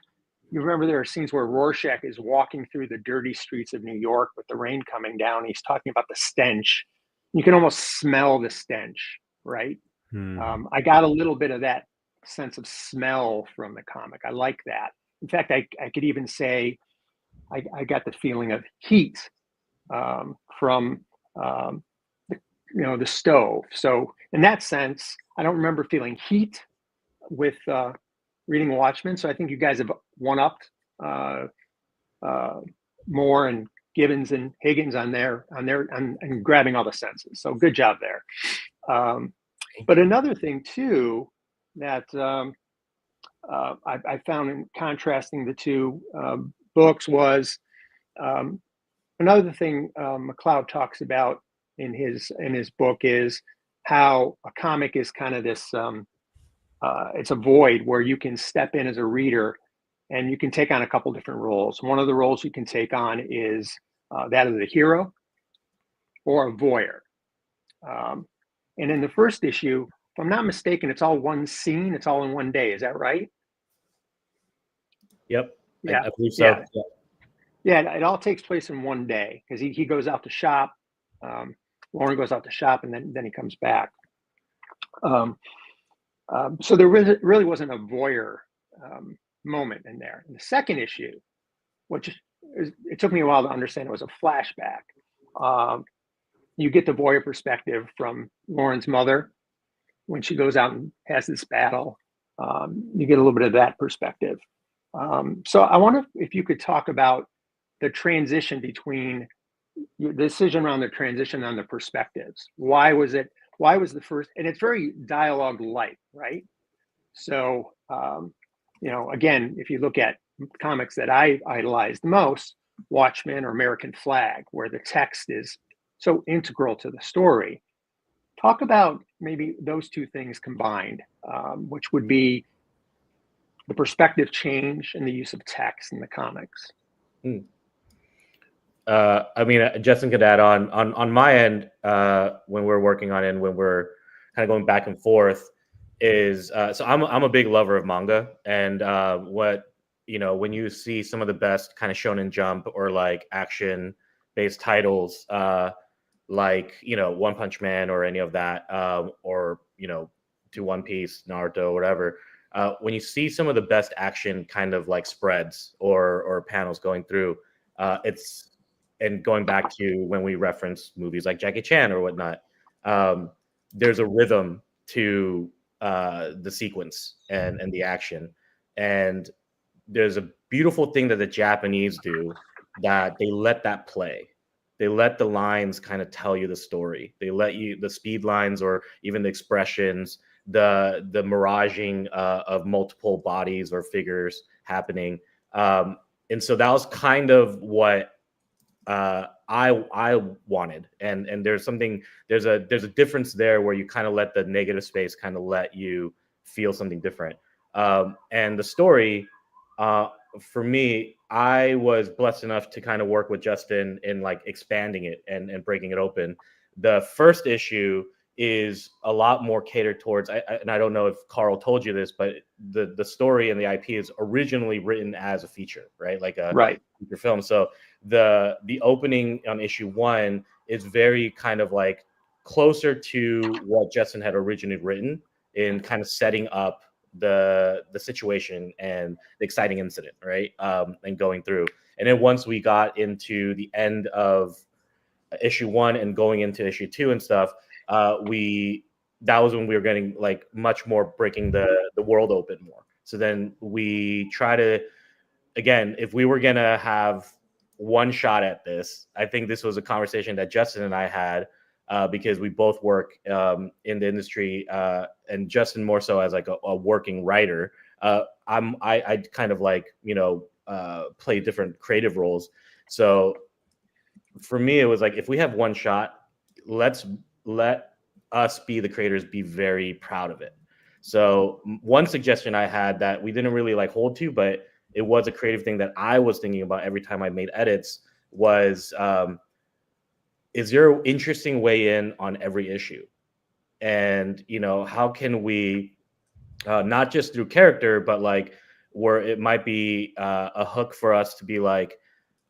S14: You remember there are scenes where Rorschach is walking through the dirty streets of New York with the rain coming down. He's talking about the stench. You can almost smell the stench, right? I got a little bit of that sense of smell from the comic. I like that. In fact, I could even say I got the feeling of heat from the stove. So in that sense, I don't remember feeling heat with reading Watchmen. So I think you guys have one-upped Moore and Gibbons and Higgins on grabbing all the senses. So good job there. But another thing too that I found in contrasting the two books was another thing McCloud talks about in his book is how a comic is kind of this it's a void where you can step in as a reader and you can take on a couple different roles. One of the roles you can take on is that of the hero or a voyeur. And in the first issue, if I'm not mistaken, it's all one scene. It's all in one day. Is that right?
S4: Yep.
S14: Yeah.
S4: I believe so.
S14: Yeah, it all takes place in one day because he goes out to shop. Lauren goes out to shop and then he comes back. So there really wasn't a voyeur moment in there. In the second issue, it took me a while to understand it was a flashback. You get the voyeur perspective from Lauren's mother when she goes out and has this battle. You get a little bit of that perspective. So I wonder if you could talk about the transition between the decision around the transition on the perspectives. Why was the first, and it's very dialogue light, right? So, again, if you look at comics that I idolize the most, Watchmen or American Flag, where the text is so integral to the story. Talk about maybe those two things combined, which would be the perspective change and the use of text in the comics.
S4: I mean, Justin could add on my end when we're working on it and when we're kind of going back and forth is so I'm a big lover of manga, and when you see some of the best kind of Shonen Jump or like action based titles like One Punch Man or any of that or to One Piece, Naruto, whatever. When you see some of the best action kind of like spreads or panels going through, and going back to when we reference movies like Jackie Chan or whatnot, there's a rhythm to the sequence and the action. And there's a beautiful thing that the Japanese do that they let that play. They let the lines kind of tell you the story. They let you, the speed lines or even the expressions, the miraging of multiple bodies or figures happening. And so that was kind of what I wanted, and there's a difference there where you kind of let the negative space kind of let you feel something different. And the story, for me, I was blessed enough to kind of work with Justin in like expanding it and breaking it open. The first issue is a lot more catered towards, and I don't know if Carl told you this, but the story and the IP is originally written as a feature, right? Like a feature film. So the opening on issue 1 is very kind of like closer to what Justin had originally written in kind of setting up the situation and the exciting incident, right? And going through. And then once we got into the end of issue 1 and going into issue 2 and stuff, that was when we were getting like much more breaking the world open more. So then we try to, again, if we were gonna have one shot at this, I think this was a conversation that Justin and I had because we both work in the industry, and Justin more so as like a working writer. I kind of like play different creative roles. So for me, it was like if we have one shot, let's let us be the creators, be very proud of it. So one suggestion I had that we didn't really like hold to, but it was a creative thing that I was thinking about every time I made edits was, is there an interesting way in on every issue? And, you know, how can we, not just through character, but like where it might be a hook for us to be like,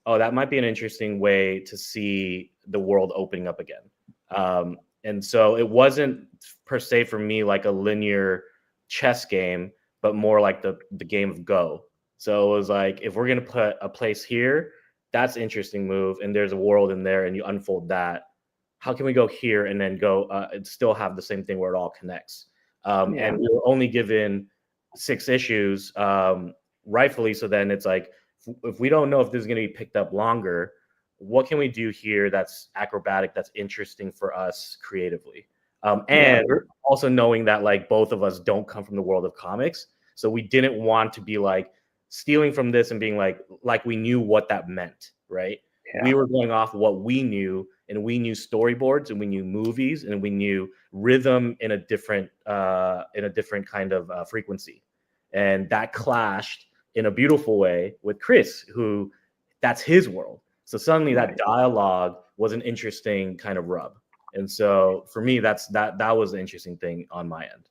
S4: oh, that might be an interesting way to see the world opening up again. And so it wasn't per se for me like a linear chess game, but more like the game of Go. So it was like, if we're going to put a place here, that's an interesting move. And there's a world in there and you unfold that. How can we go here and then go and still have the same thing where it all connects? And we were only given 6 issues, rightfully. So then it's like, if we don't know if this is going to be picked up longer, what can we do here that's acrobatic, that's interesting for us creatively? And also knowing that like both of us don't come from the world of comics. So we didn't want to be like stealing from this and being like we knew what that meant, right? Yeah. We were going off what we knew, and we knew storyboards and we knew movies and we knew rhythm in a different kind of frequency. And that clashed in a beautiful way with Chris, who that's his world. So suddenly that dialogue was an interesting kind of rub. And so for me, that was an interesting thing on my end.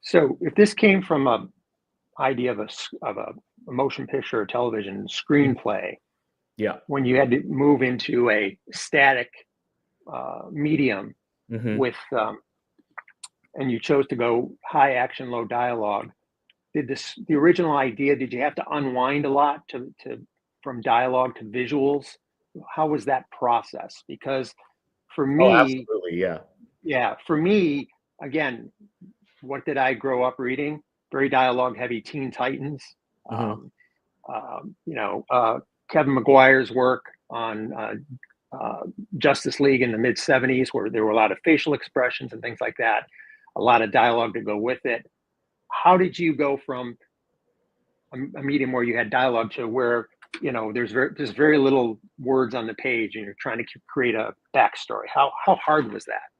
S14: So if this came from a idea of a motion picture or television screenplay,
S4: yeah,
S14: when you had to move into a static medium with and you chose to go high action, low dialogue, the original idea, did you have to unwind a lot to from dialogue to visuals? How was that process? Because for me, for me, again, what did I grow up reading? Very dialogue heavy Teen Titans. Kevin McGuire's work on Justice League in the mid 70s, where there were a lot of facial expressions and things like that, a lot of dialogue to go with it. How did you go from a medium where you had dialogue to where, you know, there's very little words on the page and you're trying to create a backstory? How hard was that?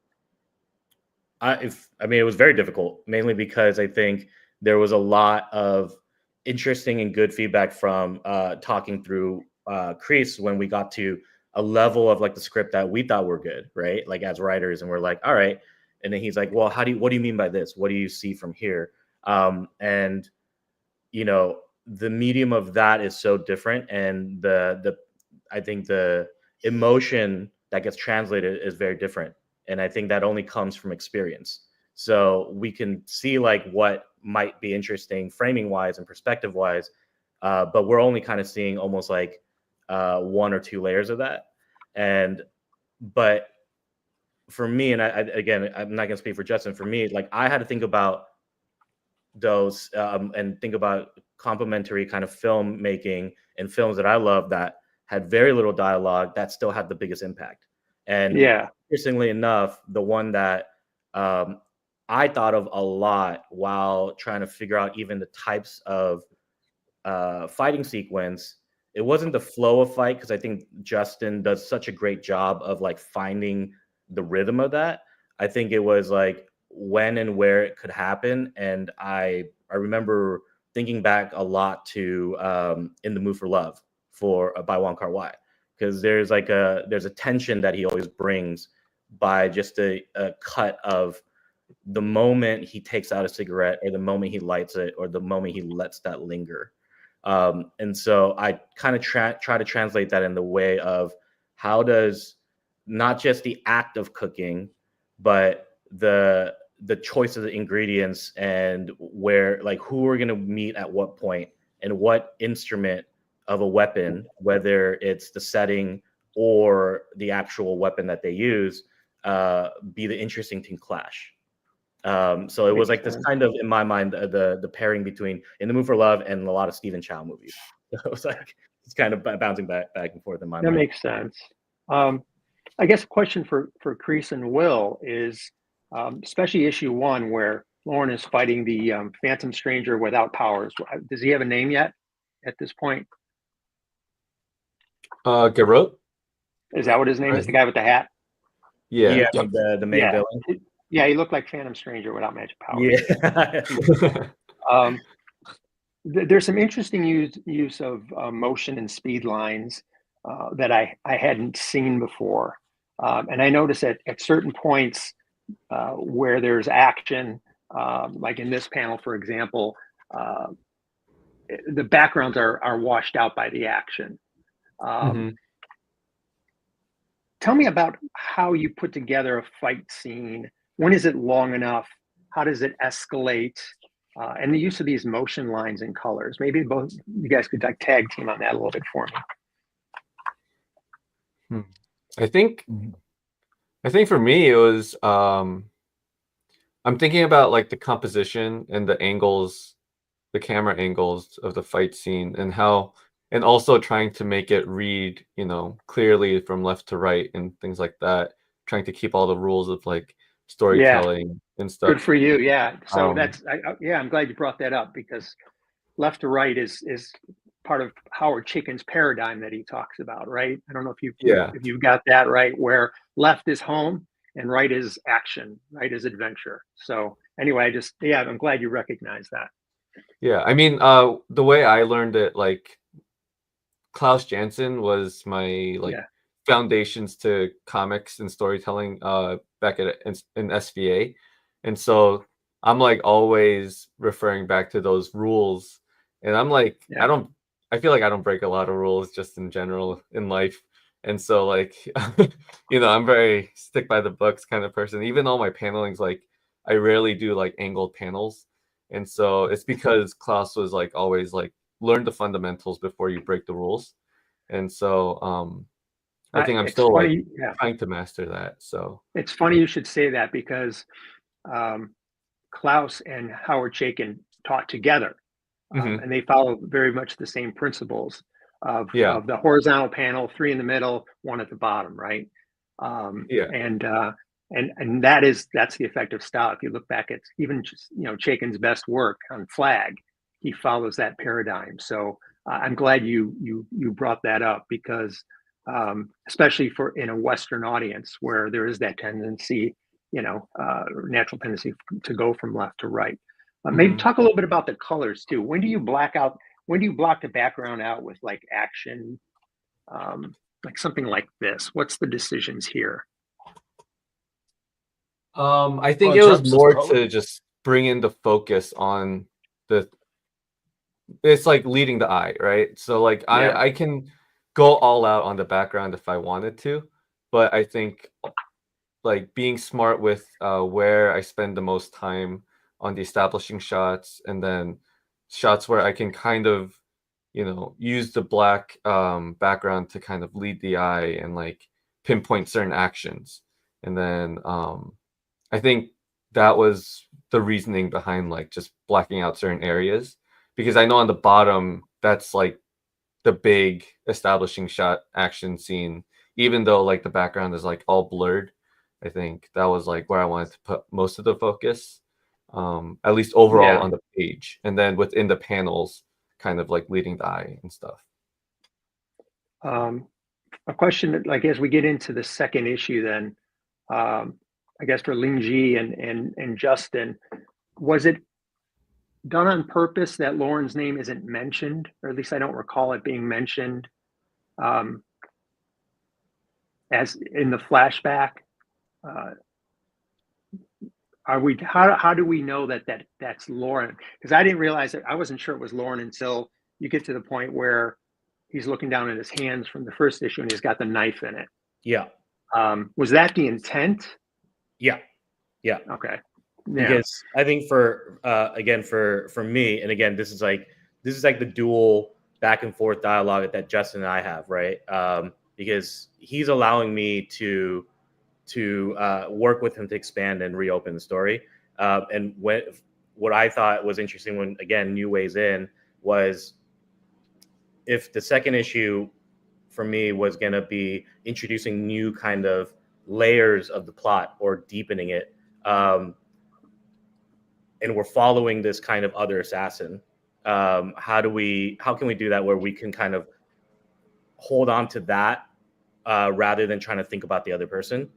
S4: I mean, it was very difficult, mainly because I think there was a lot of interesting and good feedback from talking through CREEES when we got to a level of like the script that we thought were good, right? Like as writers, and we're like, all right. And then he's like, well, what do you mean by this? What do you see from here? And you know, the medium of that is so different, and I think the emotion that gets translated is very different, and I think that only comes from experience. So we can see like what might be interesting framing wise and perspective wise, but we're only kind of seeing almost like 1 or 2 layers of that. But for me, and again, I'm not gonna speak for Justin. For me, like I had to think about those and think about complementary kind of filmmaking and films that I love that had very little dialogue that still had the biggest impact. And interestingly enough, the one that I thought of a lot while trying to figure out even the types of fighting sequence, it wasn't the flow of fight, because I think Justin does such a great job of like finding the rhythm of that. I think it was like when and where it could happen. And I remember thinking back a lot to In the Mood for Love by Wong Kar-wai, because there's a tension that he always brings by just a cut of the moment he takes out a cigarette, or the moment he lights it, or the moment he lets that linger. And so I kind of try to translate that in the way of how does not just the act of cooking, but the choice of the ingredients, and where, like, who we're going to meet at what point, and what instrument of a weapon, whether it's the setting or the actual weapon that they use, be the interesting thing clash. So it was like this kind of, in my mind, the pairing between In the Mood for Love and a lot of Stephen Chow movies. So it was like, it's kind of bouncing back and forth in my mind.
S14: That makes sense. I guess a question for CREEES and Will is, especially issue 1, where Lauren is fighting the Phantom Stranger without powers. Does he have a name yet at this point?
S6: Garrot?
S14: Is that what his name is? The guy with the hat?
S6: Yeah.
S4: The main villain.
S14: Yeah, he looked like Phantom Stranger without magic powers.
S4: Yeah.
S14: There's some interesting use of motion and speed lines that I hadn't seen before. And I noticed at certain points where there's action, like in this panel, for example, the backgrounds are washed out by the action. Tell me about how you put together a fight scene. When is it long enough? How does it escalate? And the use of these motion lines and colors. Maybe both you guys could like tag team on that a little bit for me.
S6: I think for me it was I'm thinking about like the composition and the angles, the camera angles of the fight scene, and how, and also trying to make it read, you know, clearly from left to right and things like that. Trying to keep all the rules of like storytelling and stuff.
S14: Good for you. Yeah. So that's I'm glad you brought that up, because left to right is part of Howard Chaykin's paradigm that he talks about, right? I don't know if you've got that right, where left is home and right is action, right is adventure. So anyway, I'm glad you recognize that.
S6: Yeah, I mean, the way I learned it, like Klaus Janson was my foundations to comics and storytelling back in SVA, and so I'm like always referring back to those rules, and I'm like I feel like I don't break a lot of rules just in general in life, and so like you know, I'm very stick by the books kind of person. Even though my paneling's like I rarely do like angled panels, and so it's because Klaus was like always like learn the fundamentals before you break the rules, and so I think I'm still like trying to master that. So
S14: it's funny you should say that, because Klaus and Howard Chaykin taught together, and they follow very much the same principles of the horizontal panel, 3 in the middle, 1 at the bottom, right? And that's the effective style. If you look back at even just, you know, Chaykin's best work on Flag, he follows that paradigm. So I'm glad you brought that up, because especially for in a Western audience where there is that tendency, you know, natural tendency to go from left to right. Maybe talk a little bit about the colors too. When do you block the background out with like action, like something like this? What's the decisions here?
S6: I think it was more to just bring in the focus on it's like leading the eye, right? So like I can go all out on the background if I wanted to, but I think like being smart with where I spend the most time on the establishing shots, and then shots where I can kind of, you know, use the black background to kind of lead the eye and like pinpoint certain actions. And then I think that was the reasoning behind like just blacking out certain areas, because I know on the bottom that's like the big establishing shot action scene, even though like the background is like all blurred. I think that was like where I wanted to put most of the focus, at least overall on the page, and then within the panels kind of like leading the eye and stuff.
S14: A question that, like, as we get into the second issue, then I guess for Lingie and Justin, was it done on purpose that Lauren's name isn't mentioned, or at least I don't recall it being mentioned as in the flashback? How do we know that's Lauren? Because I didn't realize it. I wasn't sure it was Lauren until you get to the point where he's looking down at his hands from the first issue and he's got the knife in it.
S4: Yeah.
S14: Was that the intent?
S4: Yeah.
S14: Okay.
S4: Because I think for again for me, and again this is like the dual back and forth dialogue that Justin and I have, right? Because he's allowing me to work with him to expand and reopen the story. And what I thought was interesting when again New Ways In was, if the second issue for me was going to be introducing new kind of layers of the plot or deepening it, and we're following this kind of other assassin, how can we do that where we can kind of hold on to that rather than trying to think about the other person?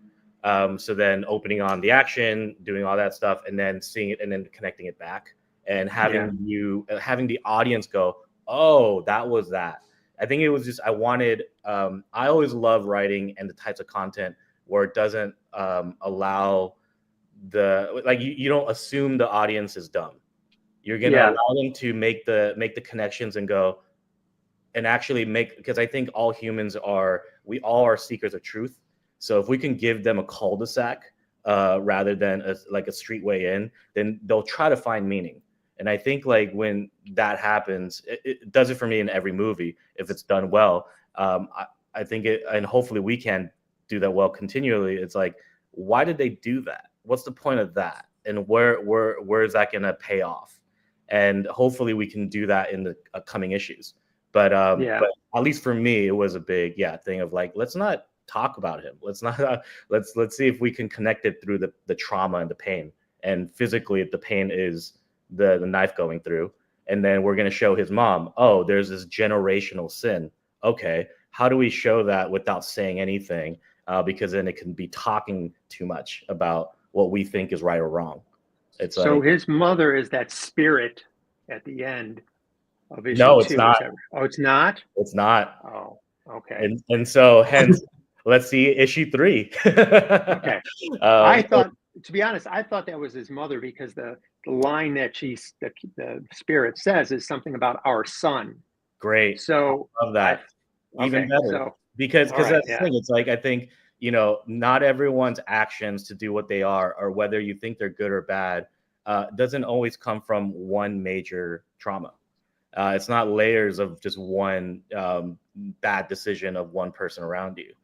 S4: So then opening on the action, doing all that stuff, and then seeing it and then connecting it back and having the audience go, oh, that was that. I think it was just, I wanted, I always love writing and the types of content where it doesn't allow you don't assume the audience is dumb. You're going to allow them to make the connections and go and actually because I think all humans we all are seekers of truth. So if we can give them a cul-de-sac rather than a straight way in, then they'll try to find meaning. And I think like when that happens, it does it for me in every movie if it's done well. I think and hopefully we can do that well continually. It's like, why did they do that? What's the point of that? And where is that going to pay off? And hopefully we can do that in the upcoming issues. But at least for me, it was a big thing of like, let's not talk about him. Let's not let's see if we can connect it through the trauma and the pain. And physically, the pain is the knife going through. And then we're going to show his mom, oh, there's this generational sin. Okay, how do we show that without saying anything? Because then it can be talking too much about what we think is right or wrong. It's
S14: so
S4: like,
S14: his mother is that spirit at the end of issue
S4: no, it's
S14: 2.
S4: not.
S14: Oh, it's not?
S4: It's not.
S14: Oh, okay.
S4: And so hence, let's see issue 3.
S14: Okay. I thought, to be honest, I thought that was his mother because the line that the spirit says is something about our son.
S4: Great.
S14: So
S4: I love that. Even better.
S14: So,
S4: because
S14: right,
S4: that's the thing. It's like, I think, not everyone's actions to do what they are, or whether you think they're good or bad, doesn't always come from one major trauma. It's not layers of just one bad decision of one person around you.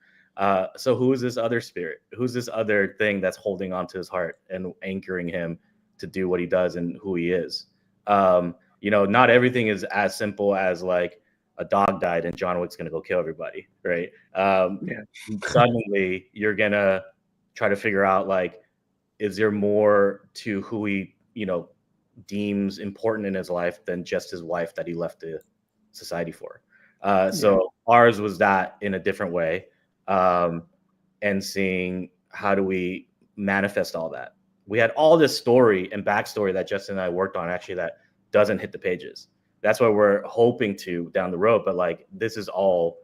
S4: So who is this other spirit? Who's this other thing that's holding onto his heart and anchoring him to do what he does and who he is? Not everything is as simple as like a dog died and John Wick's going to go kill everybody, right? Suddenly you're going to try to figure out, like, is there more to who he, deems important in his life than just his wife that he left the society for? So ours was that in a different way. And seeing how do we manifest all that. We had all this story and backstory that Justin and I worked on actually that doesn't hit the pages. That's what we're hoping to down the road. But like, this is all,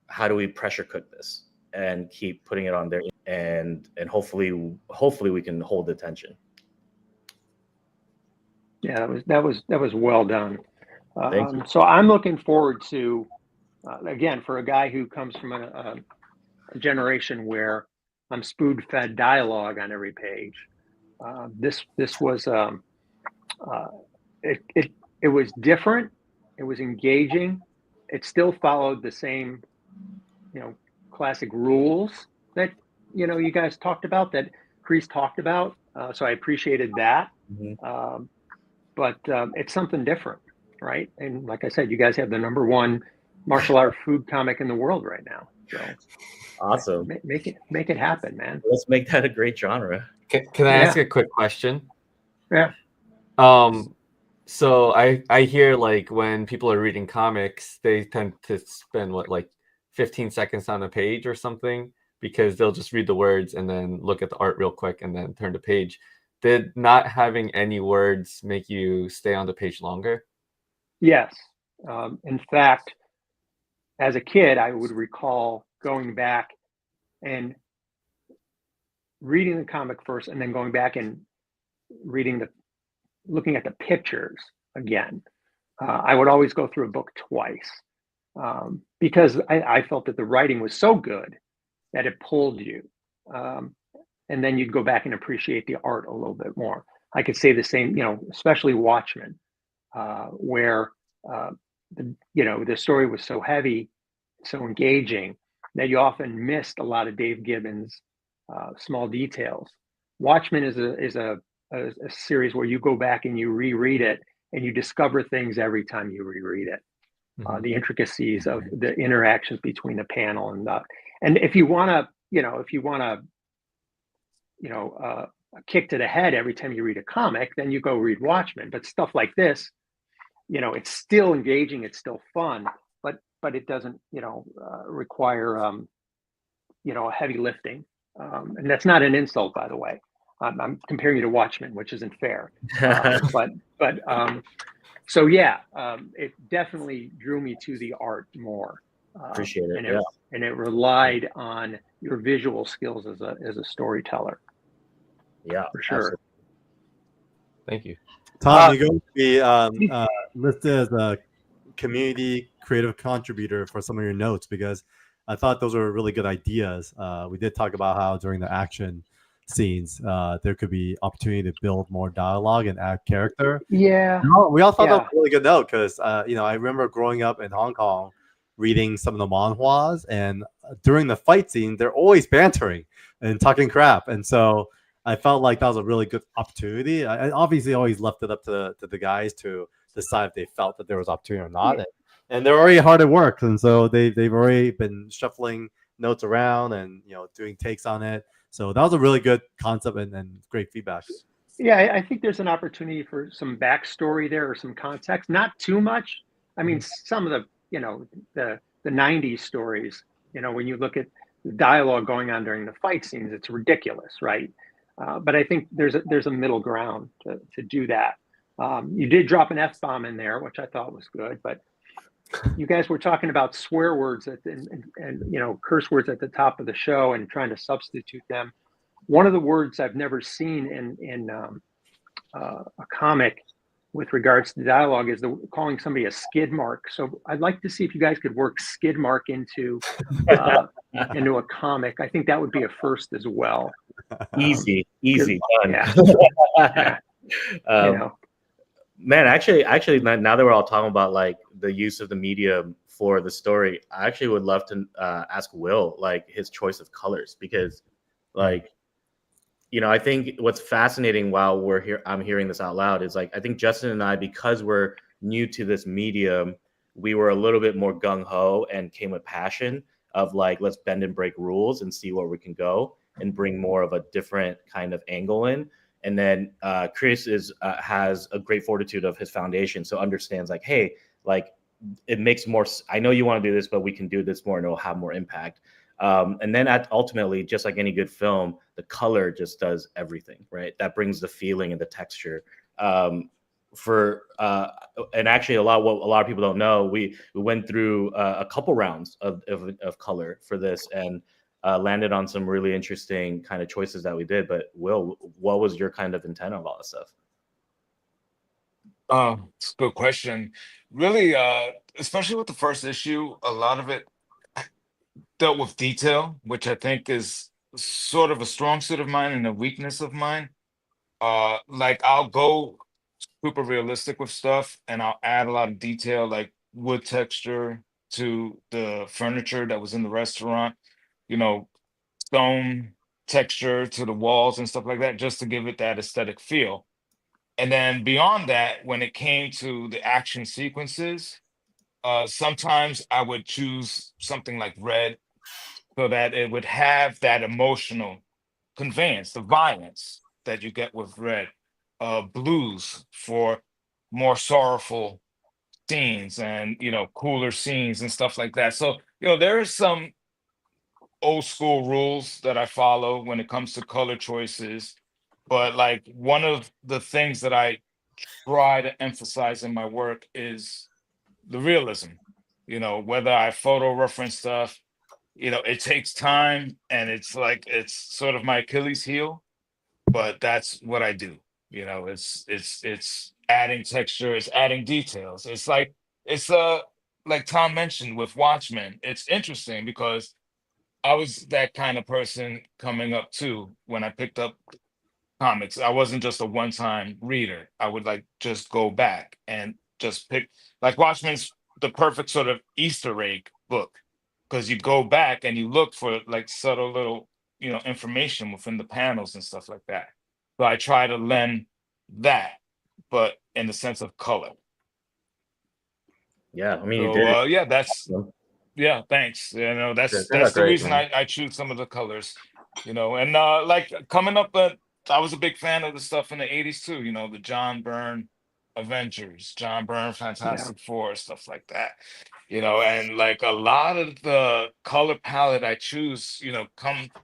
S4: how do we pressure cook this and keep putting it on there, and hopefully we can hold the attention.
S14: Yeah, that was well done. So I'm looking forward to, again, for a guy who comes from a generation where I'm spoon-fed dialogue on every page. This was it was different. It was engaging. It still followed the same, classic rules that you guys talked about, that CREEES talked about. So I appreciated that.
S4: Mm-hmm.
S14: But it's something different, right? And like I said, you guys have the #1 martial art food comic in the world right now. So
S4: awesome.
S14: Make it happen, man.
S4: Let's make that a great genre.
S6: Can I ask a quick question?
S14: Yeah.
S6: So I hear, like, when people are reading comics, they tend to spend 15 seconds on a page or something, because they'll just read the words and then look at the art real quick and then turn the page. Did not having any words make you stay on the page longer?
S14: Yes. In fact, as a kid, I would recall going back and reading the comic first and then going back and looking at the pictures again. I would always go through a book twice because I felt that the writing was so good that it pulled you. And then you'd go back and appreciate the art a little bit more. I could say the same, especially Watchmen, where the story was so heavy, so engaging, that you often missed a lot of Dave Gibbons' small details. Watchmen is a series where you go back and you reread it, and you discover things every time you reread it. Mm-hmm. The intricacies of the interactions between the panel and if you want to, a kick to the head every time you read a comic, then you go read Watchmen. But stuff like this, it's still engaging, it's still fun, but it doesn't, require, heavy lifting And that's not an insult, by the way. I'm comparing you to Watchmen, which isn't fair. So yeah, it definitely drew me to the art more.
S4: Appreciate it.
S14: And it relied on your visual skills as a storyteller.
S4: Yeah,
S14: for sure.
S4: absolutely.
S6: Thank you.
S1: Tom, you're going to be listed as a community creative contributor for some of your notes, because I thought those were really good ideas. We did talk about how during the action scenes, there could be opportunity to build more dialogue and add character.
S14: Yeah.
S1: We all thought that was a really good note because, I remember growing up in Hong Kong reading some of the manhwas, and during the fight scene, they're always bantering and talking crap. And so I felt like that was a really good opportunity. I obviously always left it up to the guys to decide if they felt that there was opportunity or not. And they're already hard at work. And so they've already been shuffling notes around and, doing takes on it. So that was a really good concept and great feedback.
S14: Yeah, I think there's an opportunity for some backstory there or some context. Not too much. I mean, some of the 90s stories, when you look at the dialogue going on during the fight scenes, it's ridiculous, right? But I think there's a middle ground to do that. You did drop an F-bomb in there, which I thought was good, but you guys were talking about swear words and curse words at the top of the show and trying to substitute them. One of the words I've never seen in a comic with regards to dialogue is calling somebody a skid mark. So I'd like to see if you guys could work skid mark into a comic. I think that would be a first as well.
S4: Easy done.
S14: Yeah.
S4: Man, actually, now that we're all talking about like the use of the medium for the story, I actually would love to ask Will like his choice of colors, because like, I think what's fascinating while we're here, I'm hearing this out loud, is like, I think Justin and I, because we're new to this medium, we were a little bit more gung-ho and came with passion of like, let's bend and break rules and see where we can go and bring more of a different kind of angle in. And then Chris has a great fortitude of his foundation, so understands like, hey, like it makes more. I know you want to do this, but we can do this more, and it'll have more impact. And then ultimately, just like any good film, the color just does everything, right? That brings the feeling and the texture. And actually, what a lot of people don't know, we went through a couple rounds of color for this, and landed on some really interesting kind of choices that we did. But Will, what was your kind of intent of all this stuff?
S7: It's a good question. Really, especially with the first issue, a lot of it dealt with detail, which I think is sort of a strong suit of mine and a weakness of mine. Like I'll go super realistic with stuff, and I'll add a lot of detail, like wood texture to the furniture that was in the restaurant, stone texture to the walls and stuff like that, just to give it that aesthetic feel. And then beyond that, when it came to the action sequences, sometimes I would choose something like red so that it would have that emotional conveyance, the violence that you get with red. Blues for more sorrowful scenes and, cooler scenes and stuff like that. So, there is some old school rules that I follow when it comes to color choices. But like one of the things that I try to emphasize in my work is the realism. Whether I photo reference stuff, it takes time, and it's sort of my Achilles heel, but that's what I do. It's adding texture, it's adding details. It's like Tom mentioned with Watchmen. It's interesting because I was that kind of person coming up too when I picked up comics. I wasn't just a one-time reader. I would just go back and just pick, like Watchmen's the perfect sort of Easter egg book, because you go back and you look for like subtle little information within the panels and stuff like that. So I try to lend that, but in the sense of color.
S4: Yeah, I mean,
S7: so,
S4: you did.
S7: Yeah, thanks. That's the reason I choose some of the colors. And like coming up, I was a big fan of the stuff in the '80s too. The John Byrne Avengers, John Byrne, Fantastic Four, stuff like that. And like a lot of the color palette I choose,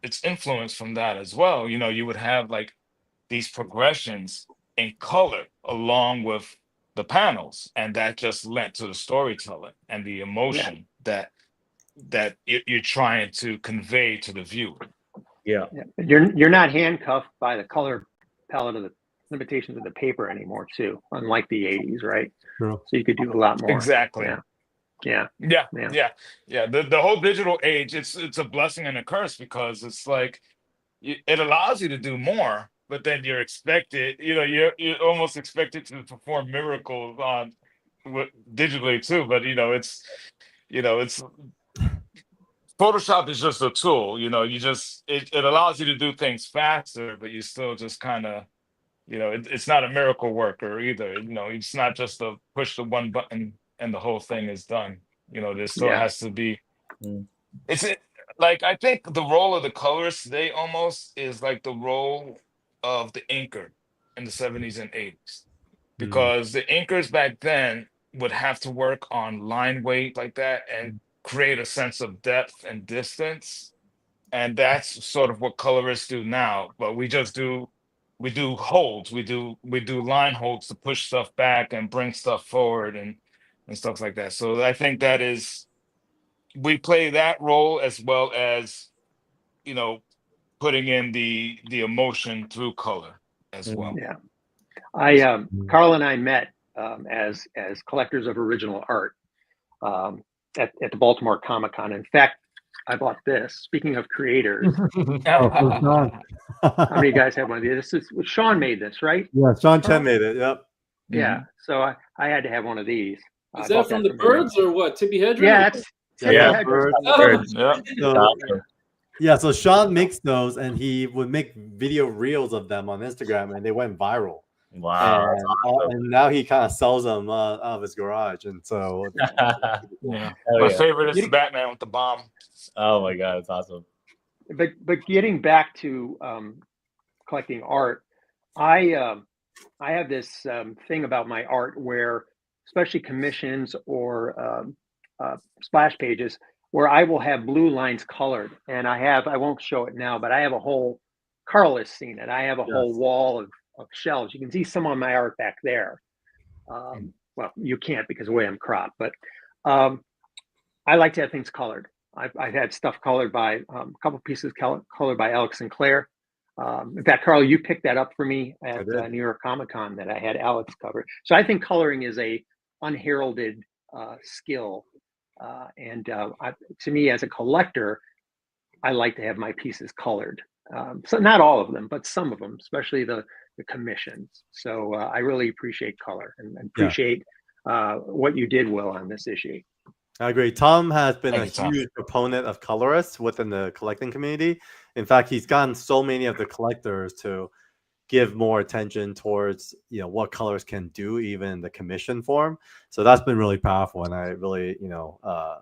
S7: it's influenced from that as well. You would have like these progressions in color along with the panels, and that just lent to the storytelling and the emotion that you're trying to convey to the viewer.
S4: Yeah.
S14: You're not handcuffed by the color palette of the limitations of the paper anymore, too, unlike the 80s, right?
S1: True.
S14: So you could do a lot more.
S7: Exactly.
S14: Yeah.
S7: The whole digital age, it's a blessing and a curse, because it's like it allows you to do more, but then you're expected, you're almost expected to perform miracles on digitally too. But it's Photoshop is just a tool. It allows you to do things faster, but you still just kind of, it's not a miracle worker either. It's not just to push the one button and the whole thing is done. There still has to be. Like, I think the role of the colorist today almost is like the role of the inker in the 70s and 80s, because the inkers back then would have to work on line weight like that and create a sense of depth and distance. And that's sort of what colorists do now, but we do holds, we do line holds to push stuff back and bring stuff forward and stuff like that. So I think we play that role, as well as putting in the emotion through color as well.
S14: Carl and I met as collectors of original art at the Baltimore Comic-Con. In fact, I bought this. Speaking of creators, how many guys have one of these? Sean made this, right?
S1: Yeah, Sean Chen made it. Yep.
S14: Yeah. So I had to have one of these.
S15: Is that from the Birds or what? Tippi Hedren?
S14: Yeah, it's Tippi
S1: Hedren. Yeah, so Sean makes those, and he would make video reels of them on Instagram, and they went viral.
S4: Wow.
S1: And now he kind of sells them out of his garage. And so,
S7: my favorite is the Batman with the bomb.
S4: Oh my God, it's awesome.
S14: But getting back to collecting art, I have this thing about my art where, especially commissions or splash pages, where I will have blue lines colored, and I won't show it now, but I have a whole, Carl has seen it. I have a whole wall of shelves. You can see some on my art back there. Well, you can't because of the way I'm cropped, but I like to have things colored. I've had stuff colored by a couple pieces colored by Alex Sinclair. In fact, Carl, you picked that up for me at New York Comic Con that I had Alex cover. So I think coloring is a unheralded skill. And to me, as a collector, I like to have my pieces colored. So not all of them, but some of them, especially the commissions. So I really appreciate color and appreciate what you did, Will, on this issue.
S1: I agree. Tom has been a huge proponent of colorists within the collecting community. In fact, he's gotten so many of the collectors to give more attention towards what colors can do, even in the commission form. So that's been really powerful, and I really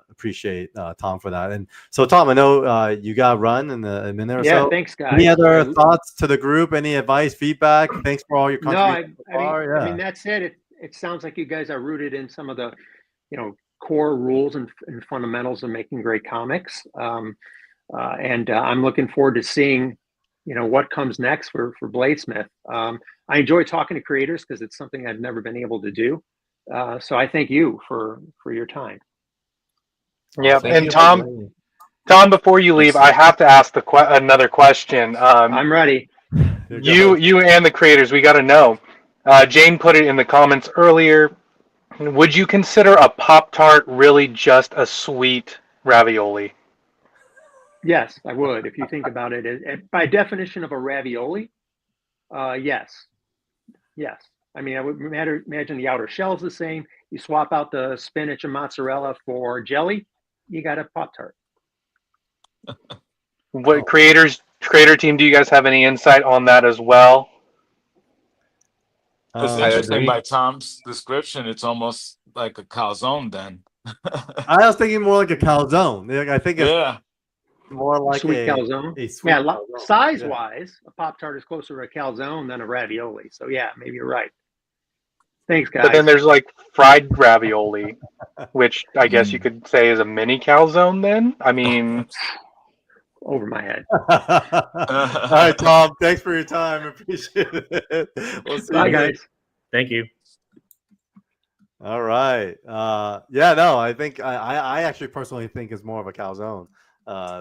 S1: appreciate Tom for that. And so, Tom, I know you got to run in a minute or so.
S14: Yeah, thanks, guys.
S1: Any other thoughts to the group? Any advice, feedback? Thanks for all your contributions.
S14: No, I mean that's it. It sounds like you guys are rooted in some of the core rules and fundamentals of making great comics. And I'm looking forward to seeing what comes next for Bladesmyth. I enjoy talking to creators because it's something I've never been able to do. So I thank you for your time.
S2: Yeah, and Tom, before you leave, I have to ask another question.
S14: I'm ready.
S2: You and the creators, we got to know. Jane put it in the comments earlier. Would you consider a Pop-Tart really just a sweet ravioli?
S14: Yes, I would. If you think about it, by definition of a ravioli, yes. I mean, I would imagine the outer shell's the same. You swap out the spinach and mozzarella for jelly, you got a Pop-Tart.
S2: What creator team, do you guys have any insight on that as well?
S7: It's interesting. By Tom's description, it's almost like a calzone then.
S1: I was thinking more like a calzone. I think it's more like
S14: sweet calzone. Size-wise, a Pop-Tart is closer to a calzone than a ravioli. So yeah, maybe you're right. Thanks, guys.
S2: But then there's like fried ravioli, which I guess you could say is a mini calzone. Then I mean,
S14: over my head.
S1: All right, Tom. Thanks for your time. Appreciate it. We'll see
S14: Bye,
S1: you later.
S14: guys.
S4: Thank you.
S1: All right. Yeah, no, I think I actually personally think it's more of a calzone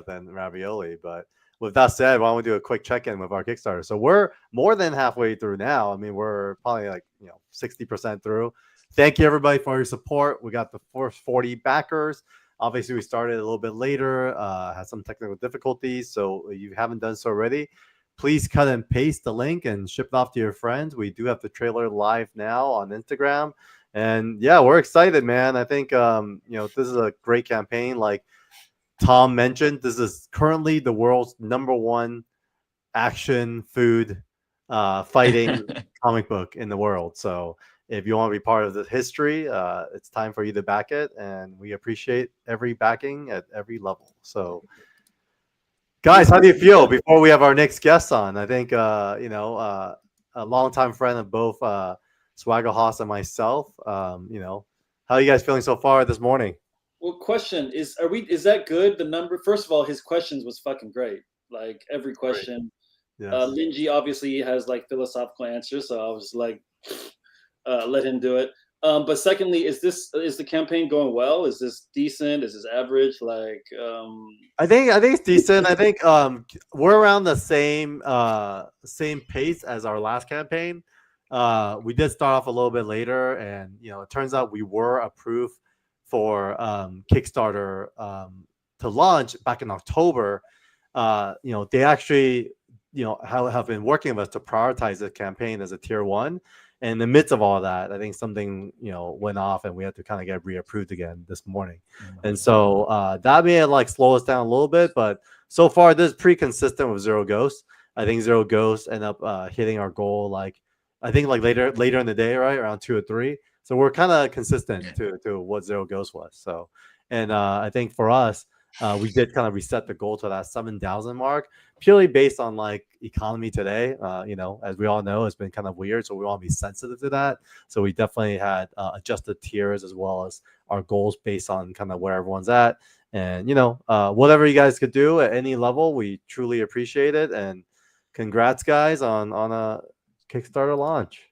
S1: than ravioli. But with that said, why don't we do a quick check-in with our Kickstarter? So we're more than halfway through now. I mean, we're probably like 60% through. Thank you everybody for your support. We got the first 40 backers. Obviously, we started a little bit later, had some technical difficulties. So if you haven't done so already, please cut and paste the link and ship it off to your friends. We do have the trailer live now on Instagram. And yeah, we're excited, man. I think this is a great campaign. Like Tom mentioned, this is currently the world's #1 action food fighting comic book in the world. So if you want to be part of the history, it's time for you to back it, and we appreciate every backing at every level. So, guys, how do you feel before we have our next guest on? I think a longtime friend of both Swagger Haas and myself. How are you guys feeling so far this morning?
S5: Well, question is that good? The number, first of all, his questions was fucking great. Like every question.
S1: Yes.
S5: Lingie obviously has like philosophical answers, so I was like, let him do it. But secondly, is the campaign going well? Is this decent? Is this average? Like,
S1: I think it's decent. I think we're around the same pace as our last campaign. We did start off a little bit later, and it turns out we were approved for Kickstarter to launch back in October. They actually have been working with us to prioritize the campaign as a tier 1. And in the midst of all that, I think something went off, and we had to kind of get reapproved again this morning. And so that may slow us down a little bit, but so far this is pretty consistent with Zero Ghosts. I think Zero Ghosts end up hitting our goal later in the day, right around 2 or 3. So we're kind of consistent to what Zero Ghosts was. So, and I think for us, we did kind of reset the goal to that 7,000 mark, purely based on economy today. As we all know, it's been kind of weird, so we want to be sensitive to that. So we definitely had adjusted tiers as well as our goals based on kind of where everyone's at. And whatever you guys could do at any level, we truly appreciate it. And congrats, guys, on a Kickstarter launch.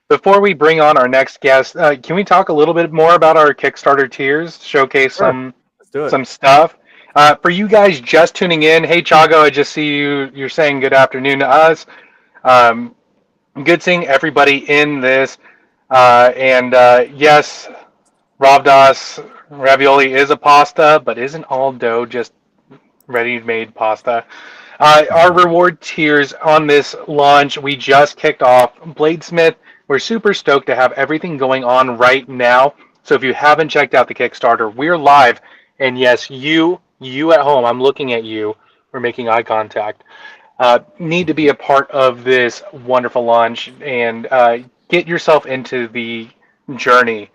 S2: Before we bring on our next guest, can we talk a little bit more about our Kickstarter tiers? Showcase some stuff. For you guys just tuning in, hey Chago, I just see you're saying good afternoon to us. Good seeing everybody in this. Yes, Ravdas ravioli is a pasta, but isn't all dough just ready-made pasta? Our reward tiers on this launch, we just kicked off Bladesmyth. We're super stoked to have everything going on right now. So if you haven't checked out the Kickstarter, we're live. And yes, you at home, I'm looking at you. We're making eye contact. Need to be a part of this wonderful launch and get yourself into the journey.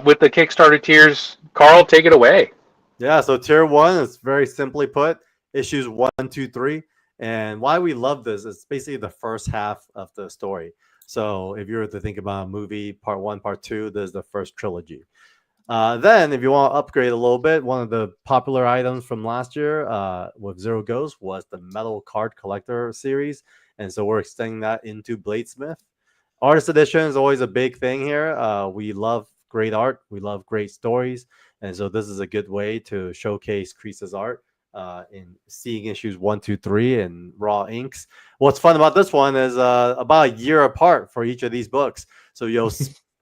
S2: With the Kickstarter tiers, Carl, take it away.
S1: Yeah, so tier 1 is very simply put, issues 1, 2, 3. And why we love this is basically the first half of the story. So if you were to think about a movie, part 1, part 2, there's the first trilogy. Then if you want to upgrade a little bit, one of the popular items from last year with Zero Ghosts was the metal card collector series. And so we're extending that into Bladesmyth. Artist edition is always a big thing here. We love great art. We love great stories. And so this is a good way to showcase CREEES' art in seeing issues 1, 2, 3 and raw inks. What's fun about this one is about a year apart for each of these books. So you'll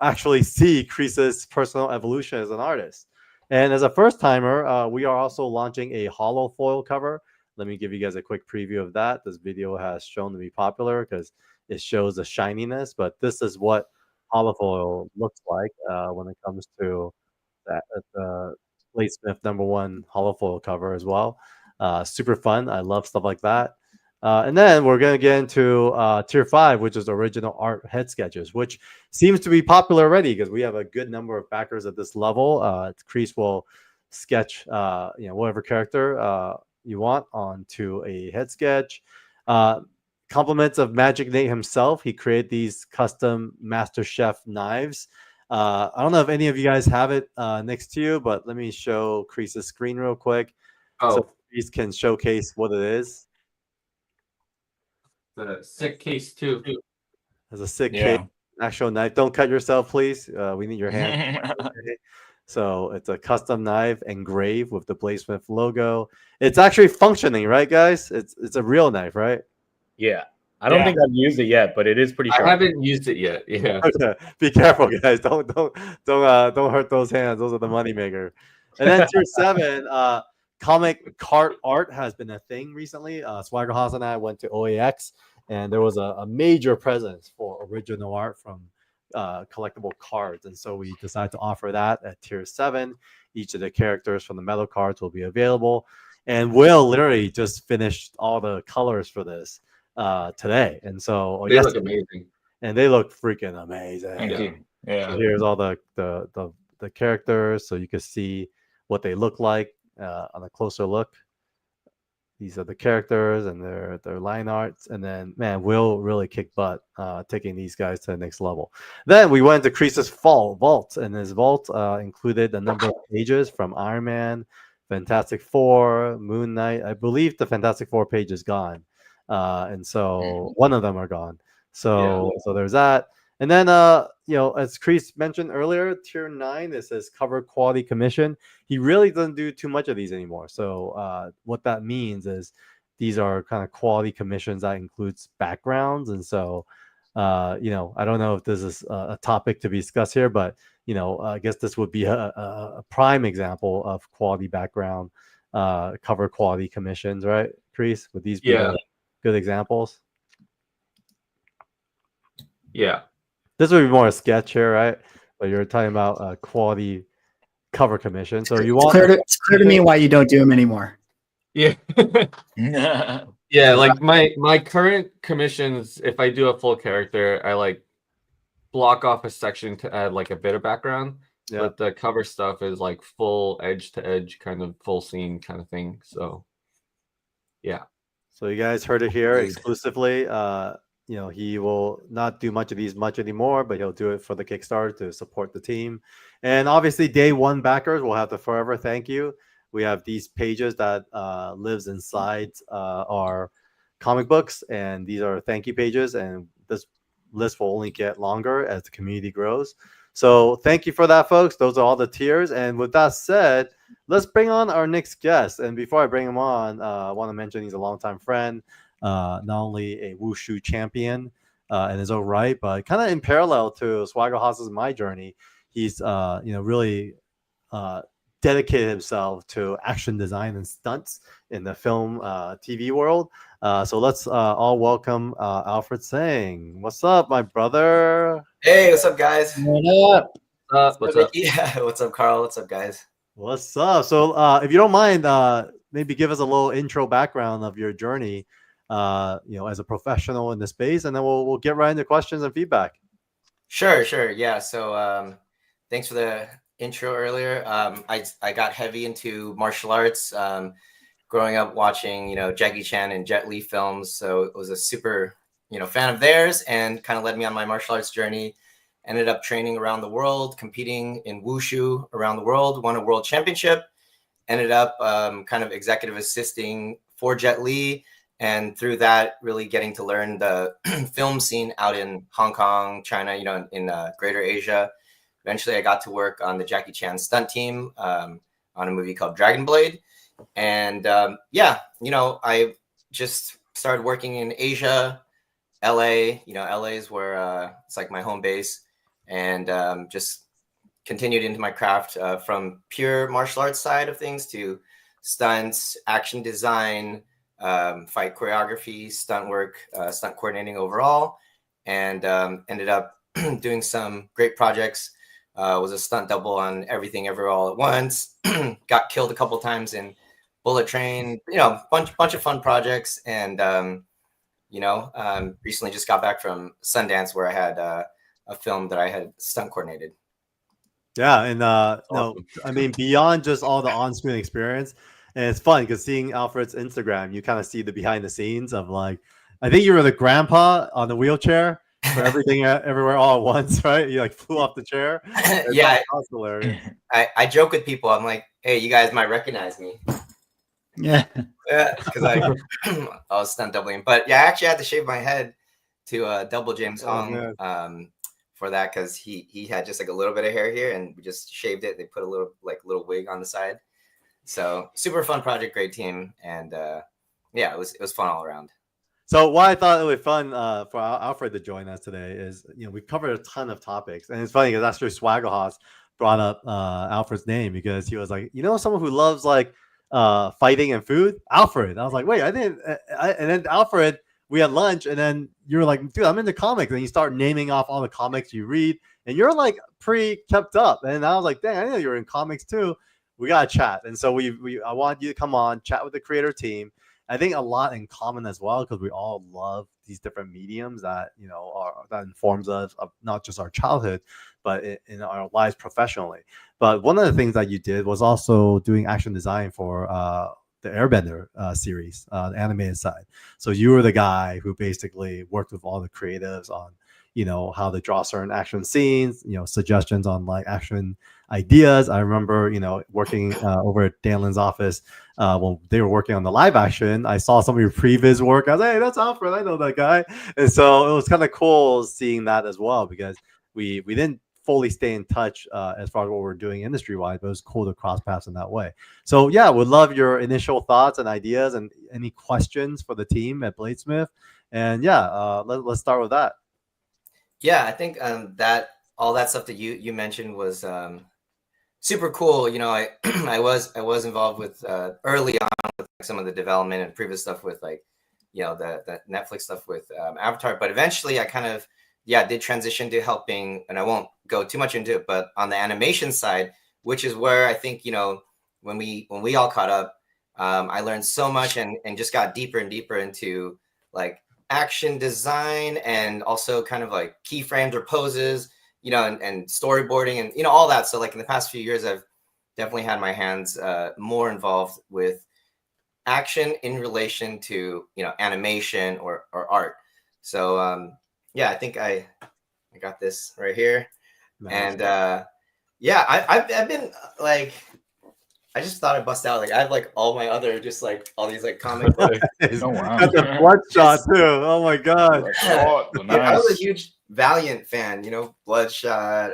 S1: actually see CREEES' personal evolution as an artist. And as a first timer, we are also launching a hollow foil cover. Let me give you guys a quick preview of that. This video has shown to be popular because it shows the shininess, but this is what hollow foil looks like when it comes to that Bladesmyth #1 hollow foil cover as well. Super fun. I love stuff like that. And then we're going to get into tier 5, which is original art head sketches, which seems to be popular already because we have a good number of backers at this level. CREEES will sketch whatever character you want onto a head sketch. compliments of Magic Nate himself. He created these custom Master Chef knives. I don't know if any of you guys have it next to you, but let me show CREEES' screen real quick. So CREEES can showcase what it is.
S6: The sick case too.
S1: There's a sick case, actual knife. Don't cut yourself, please. We need your hand. So it's a custom knife engraved with the Bladesmyth logo. It's actually functioning, right, guys? It's a real knife, right?
S4: Yeah. I don't think I've used it yet, but it is pretty sharp.
S6: I haven't used it yet. Yeah.
S1: Okay. Be careful, guys. Don't hurt those hands. Those are the moneymaker. And then tier 7, comic cart art has been a thing recently. Swagger Haas and I went to OAX, and there was a major presence for original art from collectible cards, and so we decided to offer that at tier 7. Each of the characters from the metal cards will be available, and Will literally just finished all the colors for this today, and so
S6: they look amazing,
S1: and they look freaking amazing.
S7: Thank you. Yeah.
S1: So here's all the characters, so you can see what they look like on a closer look. These are the characters and their line arts, and then man, Will really kicked butt taking these guys to the next level. Then we went to CREEES' vault, and his vault included a number of pages from Iron Man, Fantastic Four, Moon Knight. I believe the Fantastic Four page is gone, and so one of them are gone. So there's that. And then, as CREEES mentioned earlier, tier 9, this says cover quality commission. He really doesn't do too much of these anymore. So what that means is these are kind of quality commissions that includes backgrounds. And so, I don't know if this is a topic to be discussed here, but, I guess this would be a prime example of quality background, cover quality commissions, right, CREEES? Would these be good examples?
S6: Yeah.
S1: This would be more a sketch here, right? But you're talking about quality cover commission. So you want
S3: it's clear to me why you don't do them anymore.
S6: Yeah. Yeah, like my current commissions, if I do a full character, I like block off a section to add like a bit of background. Yeah. But the cover stuff is like full edge to edge kind of full scene kind of thing. So yeah.
S1: So you guys heard it here exclusively. He will not do much of these anymore, but he'll do it for the Kickstarter to support the team. And obviously, day 1 backers will have to forever thank you. We have these pages that lives inside our comic books, and these are thank you pages. And this list will only get longer as the community grows. So thank you for that, folks. Those are all the tiers. And with that said, let's bring on our next guest. And before I bring him on, I want to mention he's a longtime friend. Not only a wushu champion in his own right, but kind of in parallel to Swagger Haas's My Journey, he's really dedicated himself to action design and stunts in the film TV world. So let's all welcome Alfred Sang. What's up, my brother?
S16: Hey, what's up, guys?
S3: What up?
S6: What's up?
S16: Yeah, what's up, Carl? What's up, guys?
S1: What's up? So if you don't mind, maybe give us a little intro background of your journey as a professional in the space, and then we'll get right into questions and feedback.
S16: Sure. Yeah. So thanks for the intro earlier. I got heavy into martial arts growing up watching, Jackie Chan and Jet Li films. So it was a super, fan of theirs, and kind of led me on my martial arts journey. Ended up training around the world, competing in wushu around the world, won a world championship, ended up kind of executive assisting for Jet Li. And through that, really getting to learn the film scene out in Hong Kong, China, in Greater Asia. Eventually, I got to work on the Jackie Chan stunt team on a movie called Dragon Blade. And I just started working in Asia, LA. LA is where it's like my home base. And just continued into my craft from pure martial arts side of things to stunts, action design, fight choreography, stunt work, stunt coordinating overall, and ended up doing some great projects. Was a stunt double on Everything Everywhere All at Once. Got killed a couple times in Bullet Train. Bunch of fun projects, and recently just got back from Sundance where I had a film that I had stunt coordinated.
S1: Yeah, and I mean, beyond just all the on-screen experience. And it's fun because seeing Alfred's Instagram, you kind of see the behind the scenes of like I think you were the grandpa on the wheelchair for everything everywhere all at once, right? You like flew off the chair.
S16: Yeah,
S1: That was hilarious.
S16: I joke with people. I'm like, hey, you guys might recognize me.
S3: Yeah.
S16: Because I was stunt doubling. But yeah, I actually had to shave my head to double James Hong for that, because he had just like a little bit of hair here, and we just shaved it. They put a little wig on the side. So super fun project, great team, and yeah, it was fun all around.
S1: So what I thought it would be fun for Alfred to join us today is, we covered a ton of topics, and it's funny because actually Swaggerhouse brought up Alfred's name because he was like, someone who loves like fighting and food, Alfred. I was like, wait, I didn't. And then Alfred, we had lunch, and then you were like, dude, I'm into comics, and you start naming off all the comics you read, and you're like pretty kept up. And I was like, dang, I know you're in comics too. We gotta chat, and so I want you to come on, chat with the creator team. I think a lot in common as well, because we all love these different mediums that that informs us of not just our childhood, but in our lives professionally. But one of the things that you did was also doing action design for the Airbender series, the animated side. So you were the guy who basically worked with all the creatives on how to draw certain action scenes, suggestions on like action ideas. I remember, working over at Danlin's office when they were working on the live action. I saw some of your previous work. I was like, hey, that's Alfred. I know that guy. And so it was kind of cool seeing that as well, because we didn't fully stay in touch as far as what we're doing industry wise, but it was cool to cross paths in that way. So yeah, would love your initial thoughts and ideas and any questions for the team at Bladesmyth. And yeah, let's start with that.
S16: Yeah, I think that all that stuff that you mentioned was super cool. I I was involved with early on with some of the development and previous stuff with the Netflix stuff with Avatar, but eventually I kind of did transition to helping, and I won't go too much into it, but on the animation side, which is where I think when we all caught up, I learned so much and just got deeper and deeper into like action design, and also kind of like keyframes or poses, and storyboarding and all that. So like in the past few years, I've definitely had my hands more involved with action in relation to animation or art. So yeah, I think I got this right here. Nice. And yeah, I've been like, I just thought I'd bust out. Like I have like all my other, just like all these like comic books.
S1: Oh wow! Got the Bloodshot too. Oh my god!
S16: Nice. I was a huge Valiant fan. Bloodshot.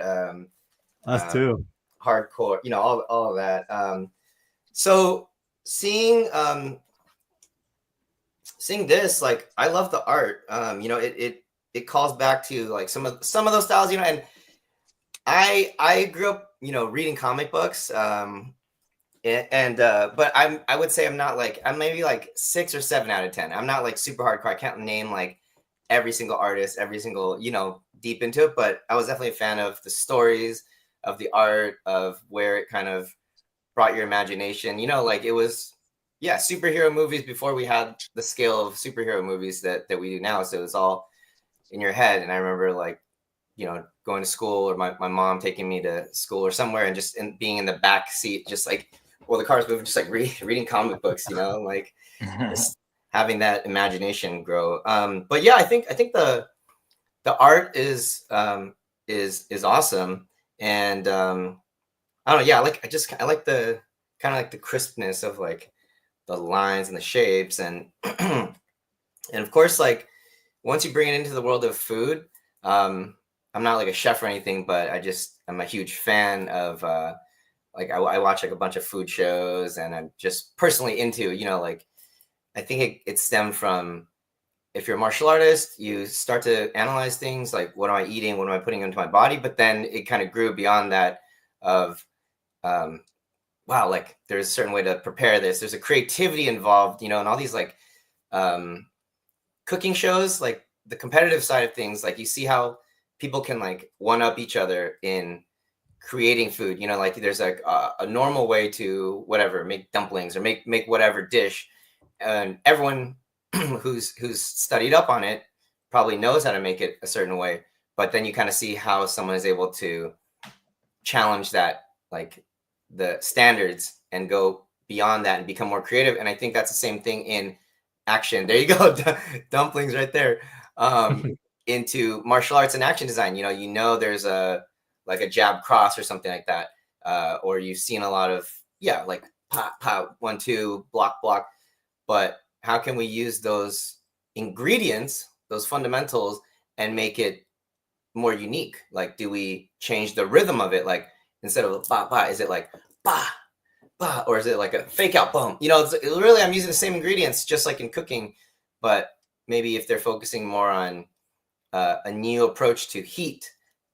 S1: Us too.
S16: Hardcore. All of that. So seeing this, like I love the art. It calls back to like some of those styles. And I grew up reading comic books. But I would say I'm maybe like 6 or 7 out of 10. I'm not like super hardcore. I can't name like every single artist, every single, deep into it, but I was definitely a fan of the stories, of the art, of where it kind of brought your imagination. Like it was, superhero movies before we had the scale of superhero movies that we do now. So it was all in your head. And I remember like, going to school, or my mom taking me to school or somewhere, and just being in the back seat, just like, well, the car's moving, just like reading comic books, like just having that imagination grow. But yeah, I think the art is awesome, and I don't know. Yeah, I like the kind of like the crispness of like the lines and the shapes, and and of course, like once you bring it into the world of food, I'm not like a chef or anything, but I'm a huge fan of. Like I watch like a bunch of food shows, and I'm just personally into, like I think it stemmed from, if you're a martial artist, you start to analyze things like, what am I eating? What am I putting into my body? But then it kind of grew beyond that of, wow, like there's a certain way to prepare this. There's a creativity involved, and all these like cooking shows, like the competitive side of things, like you see how people can like one up each other in creating food. Like there's like a normal way to whatever, make dumplings or make whatever dish, and everyone who's studied up on it probably knows how to make it a certain way, but then you kind of see how someone is able to challenge that, like the standards, and go beyond that and become more creative. And I think that's the same thing in action. There you go, dumplings right there. Into martial arts and action design. You know, there's a jab cross or something like that, or you've seen a lot of like pop pop 1 2 block block. But how can we use those ingredients, those fundamentals, and make it more unique? Like, do we change the rhythm of it? Like, instead of ba ba, is it like ba ba, or is it like a fake out boom? It's really, I'm using the same ingredients just like in cooking, but maybe if they're focusing more on a new approach to heat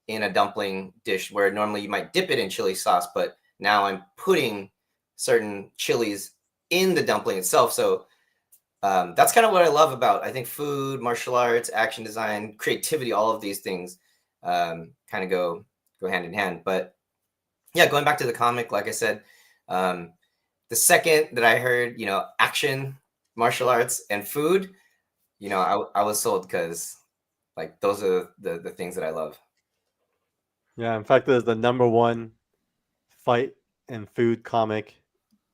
S16: in a dumpling dish, where normally you might dip it in chili sauce, but now I'm putting certain chilies in the dumpling itself. So that's kind of what I love about, I think, food, martial arts, action design, creativity. All of these things kind of go hand in hand. But yeah, going back to the comic, like I said, the second that I heard, action, martial arts, and food, I was sold, because like those are the things that I love.
S1: Yeah, in fact, there's the #1 fight and food comic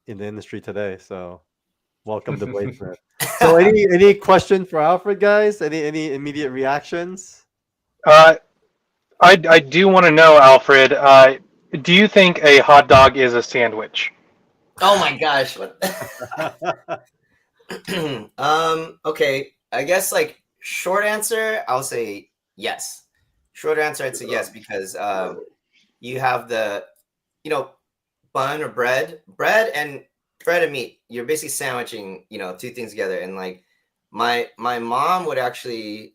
S1: in the industry today. So welcome to Bladesmyth. So any question for Alfred, guys? Any immediate reactions?
S2: I do want to know, Alfred, do you think a hot dog is a sandwich?
S16: Oh my gosh. Okay, I guess like short answer, I'll say yes. Short answer, I'd say yes, because you have the bun or bread and meat. You're basically sandwiching two things together. And like my mom would actually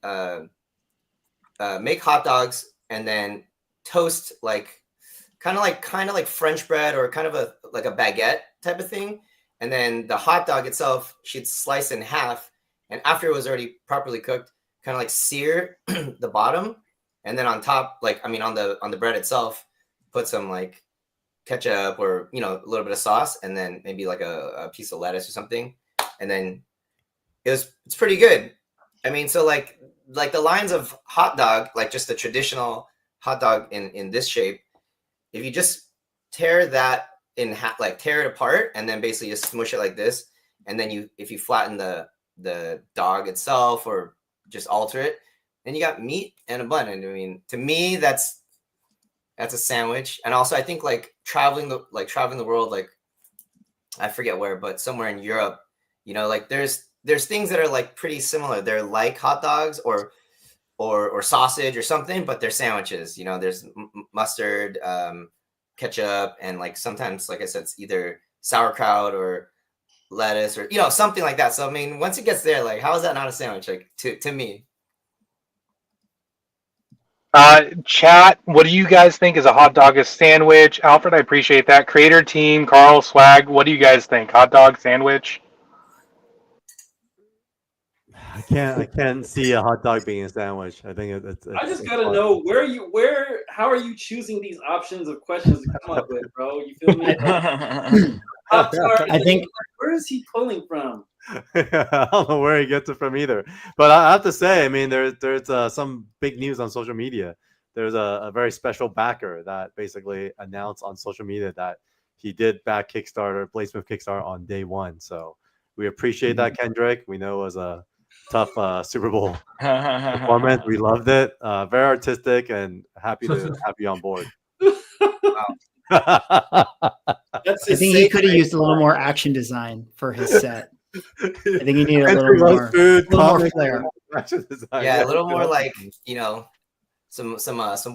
S16: make hot dogs and then toast like kind of like French bread, or kind of a baguette type of thing. And then the hot dog itself, she'd slice in half, and after it was already properly cooked, kind of like sear the bottom, and then on top, on the bread itself, put some like ketchup or a little bit of sauce, and then maybe like a piece of lettuce or something, and then it's pretty good. I mean, so like the lines of hot dog, like just the traditional hot dog in this shape, if you just tear that in half, like tear it apart, and then basically just smush it like this, and then if you flatten the dog itself or just alter it, then you got meat and a bun. And I mean, to me, that's a sandwich. And also, I think like traveling the world, like I forget where, but somewhere in Europe, like there's things that are like pretty similar. They're like hot dogs or sausage or something, but they're sandwiches. There's mustard, ketchup, and like sometimes, like I said, it's either sauerkraut or lettuce or something like that. So I mean, once it gets there, like, how is that not a sandwich? Like to me.
S2: Chat, what do you guys think? Is a hot dog a sandwich? Alfred, I appreciate that. Creator team, Carl, Swag, what do you guys think? Hot dog, sandwich?
S1: I can't see a hot dog being a sandwich. I think it's
S15: I just gotta know how are you choosing these options of questions to come up with, bro? You feel me?
S3: I think,
S15: where is he pulling from?
S1: I don't know where he gets it from either. But I have to say, I mean, there's some big news on social media. There's a very special backer that basically announced on social media that he did back Bladesmyth Kickstarter on day one. So we appreciate that, Kendrick. We know it was a tough Super Bowl performance. We loved it. Very artistic, and happy to have you on board.
S3: I think he could have used a little more action design for his set. I think he needed a little more flair.
S16: Yeah, a little more like some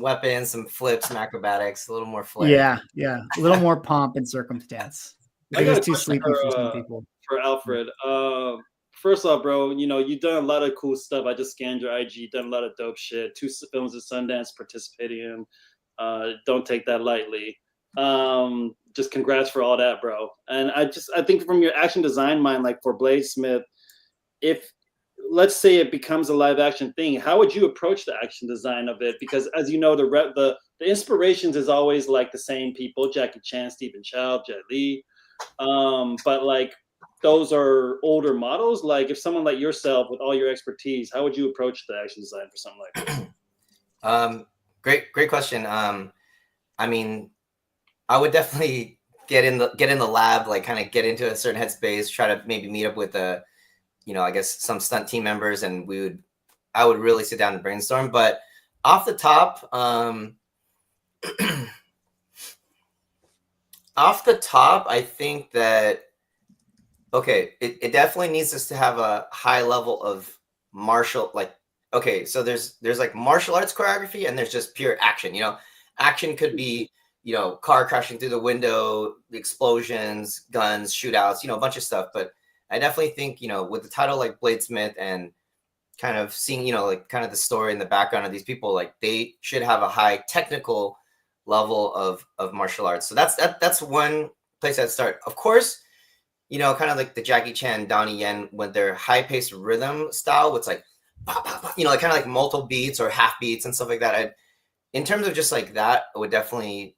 S16: weapons, some flips, some acrobatics, a little more flair.
S3: Yeah, a little more pomp and circumstance. It was too sleepy for some people.
S5: For Alfred, first off, bro, you've done a lot of cool stuff. I just scanned your IG. You've done a lot of dope shit. 2 films at Sundance, participating in. Don't take that lightly. Just congrats for all that, bro. And I think from your action design mind, like for Bladesmyth, if let's say it becomes a live action thing, how would you approach the action design of it? Because as you know, the inspirations is always like the same people: Jackie Chan, Stephen Chow, Jet Li. But like those are older models. Like if someone like yourself with all your expertise, how would you approach the action design for something like that?
S16: Great question. I mean, I would definitely get in the lab, like kind of get into a certain headspace, try to maybe meet up with a I guess some stunt team members, and I would really sit down and brainstorm. But off the top, I think that, okay, it definitely needs us to have a high level of martial, okay, so there's like martial arts choreography and there's just pure action. Action could be, car crashing through the window, explosions, guns, shootouts, a bunch of stuff. But I definitely think, with the title like Bladesmyth and kind of seeing, like kind of the story in the background of these people, like they should have a high technical level of martial arts. So that's one place I'd start. Of course, kind of like the Jackie Chan, Donnie Yen, with their high-paced rhythm style, it's like, like kind of like multiple beats or half beats and stuff like that. In terms of just like that, I would definitely,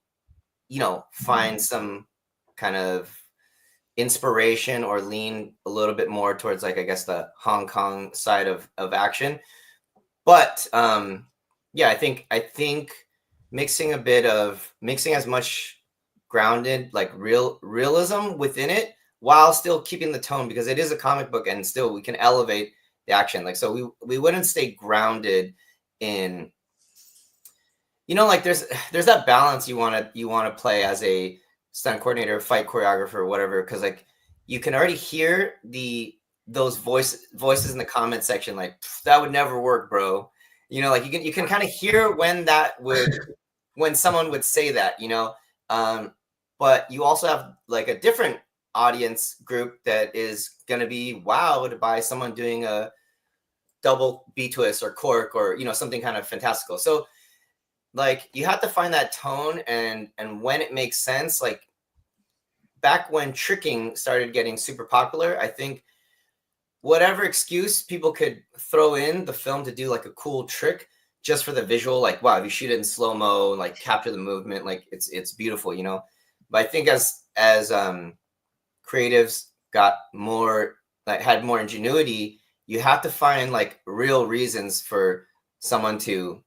S16: find some kind of inspiration or lean a little bit more towards, like, I guess the Hong Kong side of action. But yeah, I think mixing as much grounded, like realism within it, while still keeping the tone, because it is a comic book and still we can elevate the action. Like, so we wouldn't stay grounded in, like there's that balance you want to play as a stunt coordinator, fight choreographer, or whatever, because like you can already hear those voices in the comment section, like, that would never work, bro. Like you can kind of hear when someone would say that, but you also have like a different audience group that is going to be wowed by someone doing a double B twist or cork or something kind of fantastical. So like you have to find that tone, and when it makes sense. Like back when tricking started getting super popular, I think whatever excuse people could throw in the film to do like a cool trick just for the visual, like, wow, if you shoot it in slow-mo, like capture the movement, like it's beautiful, But I think as creatives got more, like had more ingenuity, you have to find like real reasons for someone to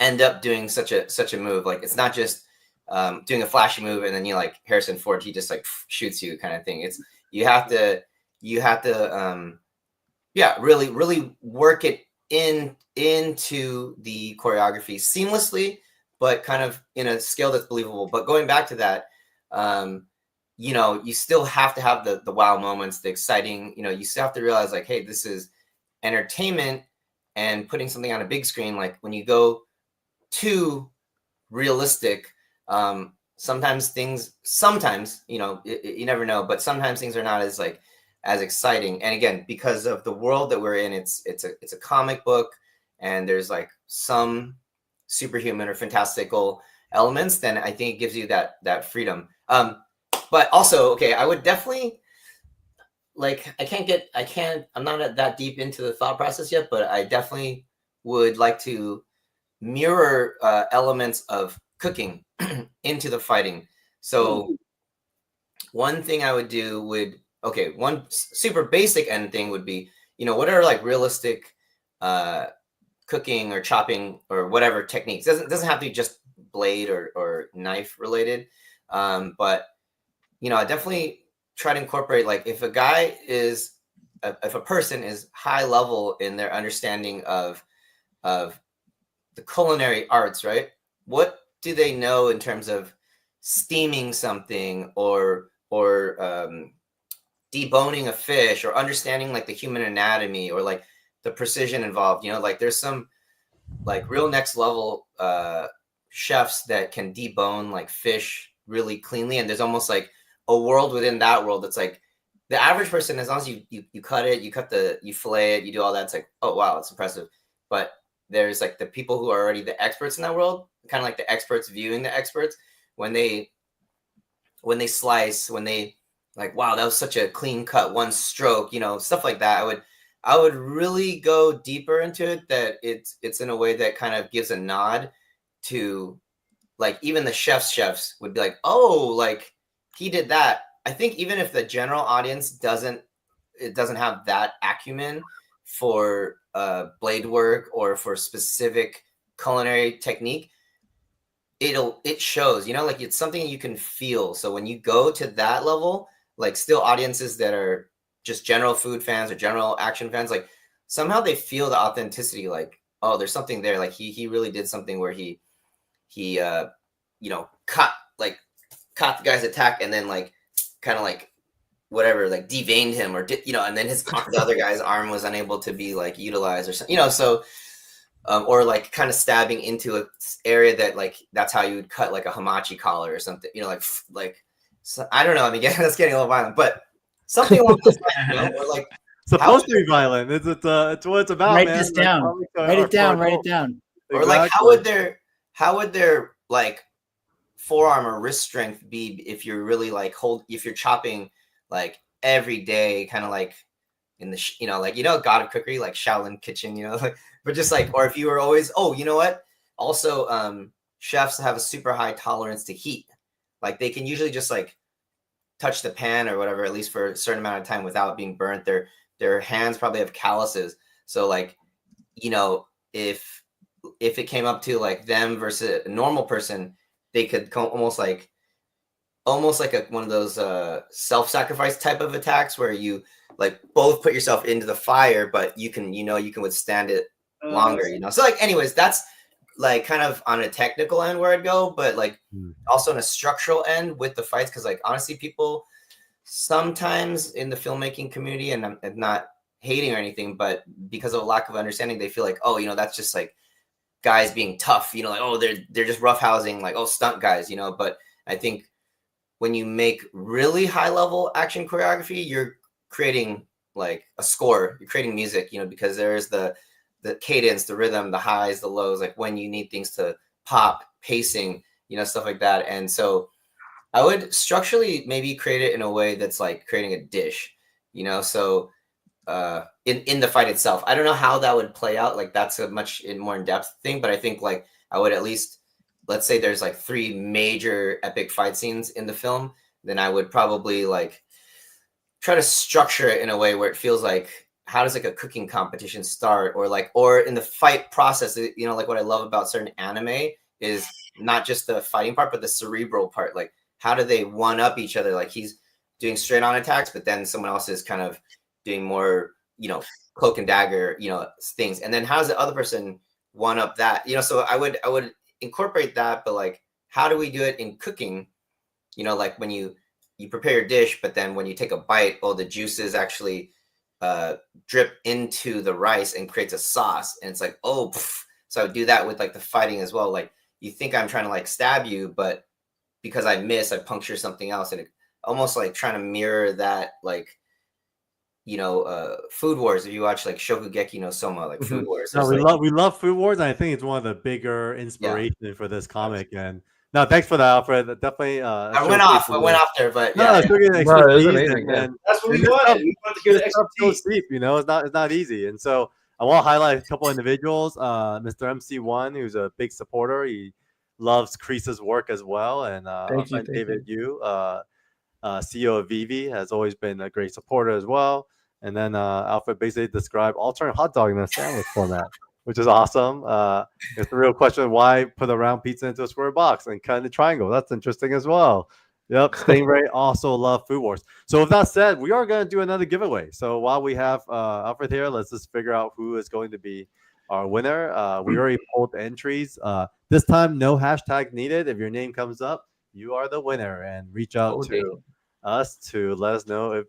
S16: end up doing such a move. Like it's not just doing a flashy move and then like Harrison Ford, he just like shoots you kind of thing. It's you have to really work it into the choreography seamlessly, but kind of in a scale that's believable. But going back to that, you still have to have the wow moments, the exciting, you still have to realize like, hey, this is entertainment, and putting something on a big screen, like when you go too realistic, sometimes you never know, but sometimes things are not as exciting. And again, because of the world that we're in, it's a comic book, and there's like some superhuman or fantastical elements, then I think it gives you that freedom. But also, okay, I would definitely, like, I'm not that deep into the thought process yet, but I definitely would like to mirror elements of cooking into the fighting. So one thing I would do one super basic end thing would be, what are like realistic cooking or chopping or whatever techniques. Doesn't have to be just blade or knife related. But I definitely try to incorporate, like, if a person is high level in their understanding of the culinary arts, right? What do they know in terms of steaming something or deboning a fish, or understanding like the human anatomy, or like the precision involved? Like there's some like real next level chefs that can debone like fish really cleanly, and there's almost like a world within that world that's like the average person, as long as you cut it, you fillet it, you do all that, it's like, oh wow, it's impressive. But there's like the people who are already the experts in that world, kind of like the experts viewing the experts, when they slice, when they like, wow, that was such a clean cut, one stroke, stuff like that. I would really go deeper into it, that it's in a way that kind of gives a nod to, like, even the chefs would be like, oh, like he did that. I think even if the general audience doesn't have that acumen for blade work or for specific culinary technique, it shows, like it's something you can feel. So when you go to that level, like still audiences that are just general food fans or general action fans, like somehow they feel the authenticity, like, oh, there's something there. Like he really did something where he caught the guy's attack and then like kind of like whatever, like deveined him or did, and then the other guy's arm was unable to be like utilized or something, so or like kind of stabbing into an area that like that's how you would cut like a hamachi collar or something, like so, I don't know. I mean, that's getting a little violent, but something along those lines, or like
S1: supposed to be violent. It's what it's about.
S3: Write
S1: man.
S3: this down. Write it down. Write it down.
S16: Or like how would their like forearm or wrist strength be if you're really like if you're chopping like every day, kind of like in the God of Cookery, like Shaolin Kitchen, like, but just like, or if you were always, also chefs have a super high tolerance to heat, like they can usually just like touch the pan or whatever, at least for a certain amount of time without being burnt. Their hands probably have calluses, so like if it came up to like them versus a normal person, they could almost like one of those self-sacrifice type of attacks where you like both put yourself into the fire, but you can withstand it longer, So like, anyways, that's like kind of on a technical end where I'd go, but like also on a structural end with the fights, because like honestly, people sometimes in the filmmaking community, and I'm not hating or anything, but because of a lack of understanding, they feel like, that's just like guys being tough, like, oh, they're just roughhousing, like, oh, stunt guys, But I think when you make really high level action choreography, you're creating like a score, you're creating music, because there's the cadence, the rhythm, the highs, the lows, like when you need things to pop, pacing, stuff like that. And so I would structurally maybe create it in a way that's like creating a dish, so in the fight itself. I don't know how that would play out. Like that's a much more in-depth thing, but I think like I would at least, let's say there's like 3 major epic fight scenes in the film, then I would probably like try to structure it in a way where it feels like, how does like a cooking competition start, or in the fight process, like what I love about certain anime is not just the fighting part, but the cerebral part. Like how do they one up each other? Like he's doing straight on attacks, but then someone else is kind of doing more, cloak and dagger, things. And then how does the other person one up that, so I would incorporate that, but like, how do we do it in cooking? Like when you prepare your dish, but then when you take a bite, the juices actually drip into the rice and creates a sauce. And it's like, so I would do that with like the fighting as well. Like you think I'm trying to like stab you, but because I miss, I puncture something else. And it almost like trying to mirror that, like, Food Wars. If you watch like Shokugeki no Soma, like Food Wars.
S1: No, we love Food Wars, and I think it's one of the bigger inspiration for this comic. And no, thanks for that, Alfred. Definitely.
S16: I went off there, but
S1: no,
S16: it
S1: was
S16: amazing.
S1: And
S15: that's what we wanted. We wanted to hear the expertise.
S1: So deep, it's not easy. And so I want to highlight a couple individuals. Mr. MC1, who's a big supporter. He loves CREEES' work as well, and David Yu, CEO of Vivi, has always been a great supporter as well. And then Alfred basically described alternate hot dog in a sandwich format, which is awesome. It's the real question: why put a round pizza into a square box and cut in a triangle? That's interesting as well. Yep, Stingray also love Food Wars. So with that said, we are going to do another giveaway. So while we have Alfred here, let's just figure out who is going to be our winner. We already pulled entries. This time, no hashtag needed. If your name comes up, you are the winner, and reach out to us to let us know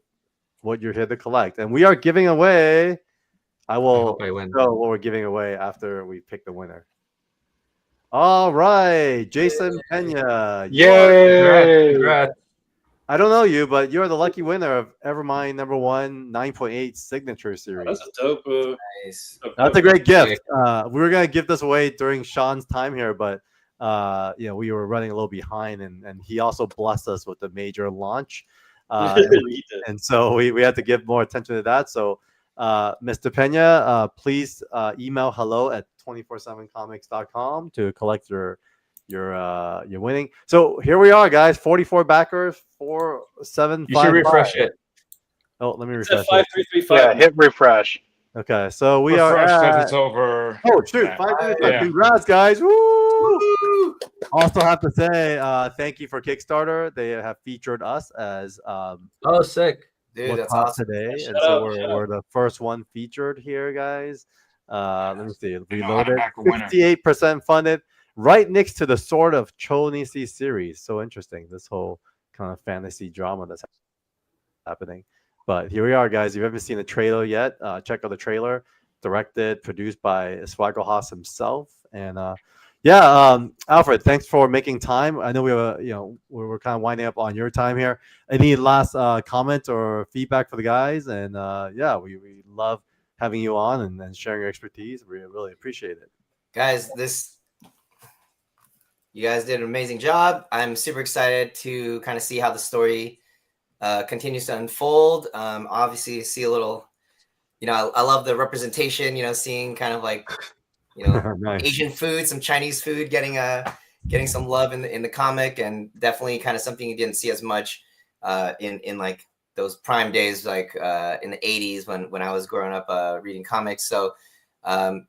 S1: what you're here to collect. And we are giving away. I will know what we're giving away after we pick the winner. All right, Jason Pena.
S2: Yay!
S1: Congrats. I don't know you, but you're the lucky winner of Evermind #1 9.8 Signature Series.
S15: That's a dope.
S16: Nice.
S1: That's a great gift. We were gonna give this away during Sean's time here, but we were running a little behind, and he also blessed us with the major launch. And so we had to give more attention to that. So Mr. Pena, please email hello@247comics.com to collect your winning. So here we are, guys. 44 backers, 4755.
S6: You should refresh it.
S1: Oh, let me refresh it.
S15: 5335.
S2: Yeah, hit refresh.
S1: Okay, so we
S7: Refresh
S1: are
S7: that
S1: at...
S7: it's over.
S1: Oh, shoot. 535. Congrats, guys. Woo! Also have to say thank you for Kickstarter. They have featured us as
S6: sick.
S16: Dude,
S1: what's
S16: that's
S1: hot
S16: awesome.
S1: today,
S15: Shut
S1: and so
S15: up, shut
S1: we're the first one featured here, guys. Let me see.
S7: You know how to
S1: Reloaded,
S7: back a winner.
S1: 58% funded, right next to the Sword of Chonisi series. So interesting, this whole kind of fantasy drama that's happening. But here we are, guys. If you haven't seen the trailer yet, check out the trailer. Directed, produced by Swaggle Haas himself, and Alfred, thanks for making time. I know we were, we're kind of winding up on your time here. Any last comments or feedback for the guys? And we love having you on and sharing your expertise. We really appreciate it,
S16: guys. You guys did an amazing job. I'm super excited to kind of see how the story continues to unfold. Obviously, see a little. I love the representation. Seeing kind of like,
S1: nice.
S16: Asian food, some Chinese food getting some love in the comic, and definitely kind of something you didn't see as much in like those prime days, like in the 80s when I was growing up reading comics. So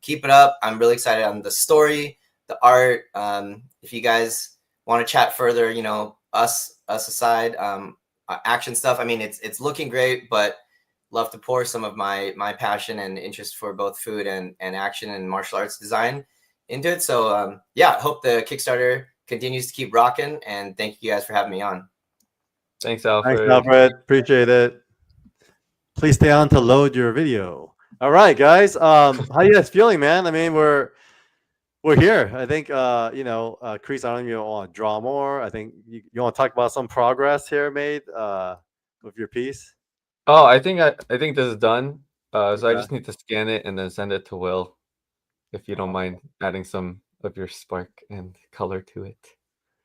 S16: keep it up. I'm really excited on the story, the art. If you guys want to chat further, us aside, action stuff. I mean, it's looking great, but love to pour some of my passion and interest for both food and action and martial arts design into it. So hope the Kickstarter continues to keep rocking, and thank you guys for having me on.
S6: Thanks, Alfred.
S1: Thanks, Alfred. Appreciate it. Please stay on to load your video. All right, guys. How you guys feeling, man? I mean, we're here. I think CREEES, I don't even want to draw more. I think you want to talk about some progress here made with your piece.
S6: Oh, I think this is done. So I just need to scan it and then send it to Will, if you don't mind adding some of your spark and color to it.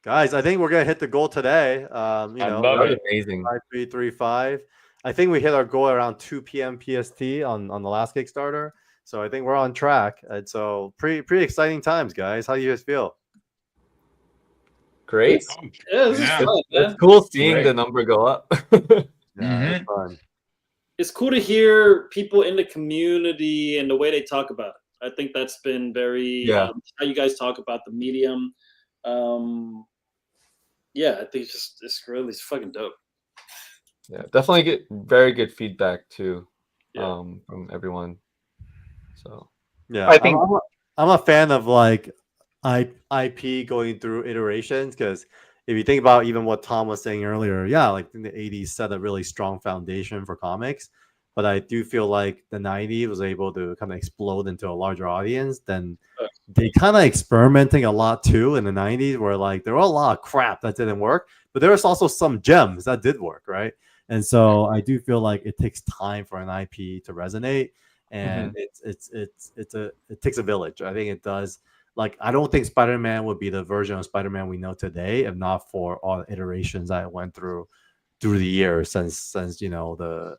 S1: Guys, I think we're gonna hit the goal today.
S7: I love it.
S6: Amazing.
S1: 5335. I think we hit our goal around 2 p.m. PST on the last Kickstarter. So I think we're on track. And so pretty exciting times, guys. How do you guys feel?
S6: Great.
S15: Yeah, this is fun, man.
S6: It's cool seeing the number go up.
S1: It's fun.
S15: It's cool to hear people in the community and the way they talk about it. I think that's been very how you guys talk about the medium. I think it's really fucking dope.
S6: Yeah, definitely get very good feedback too, from everyone. So
S1: yeah, I think I'm a fan of like IP going through iterations, because if you think about even what Tom was saying earlier, like in the 80s set a really strong foundation for comics. But I do feel like the 90s was able to kind of explode into a larger audience. Then they kind of experimenting a lot too in the 90s, where like there were a lot of crap that didn't work, but there was also some gems that did work, right? And so I do feel like it takes time for an IP to resonate, and it takes a village. I think it does. Like, I don't think Spider-Man would be the version of Spider-Man we know today if not for all the iterations I went through the years since the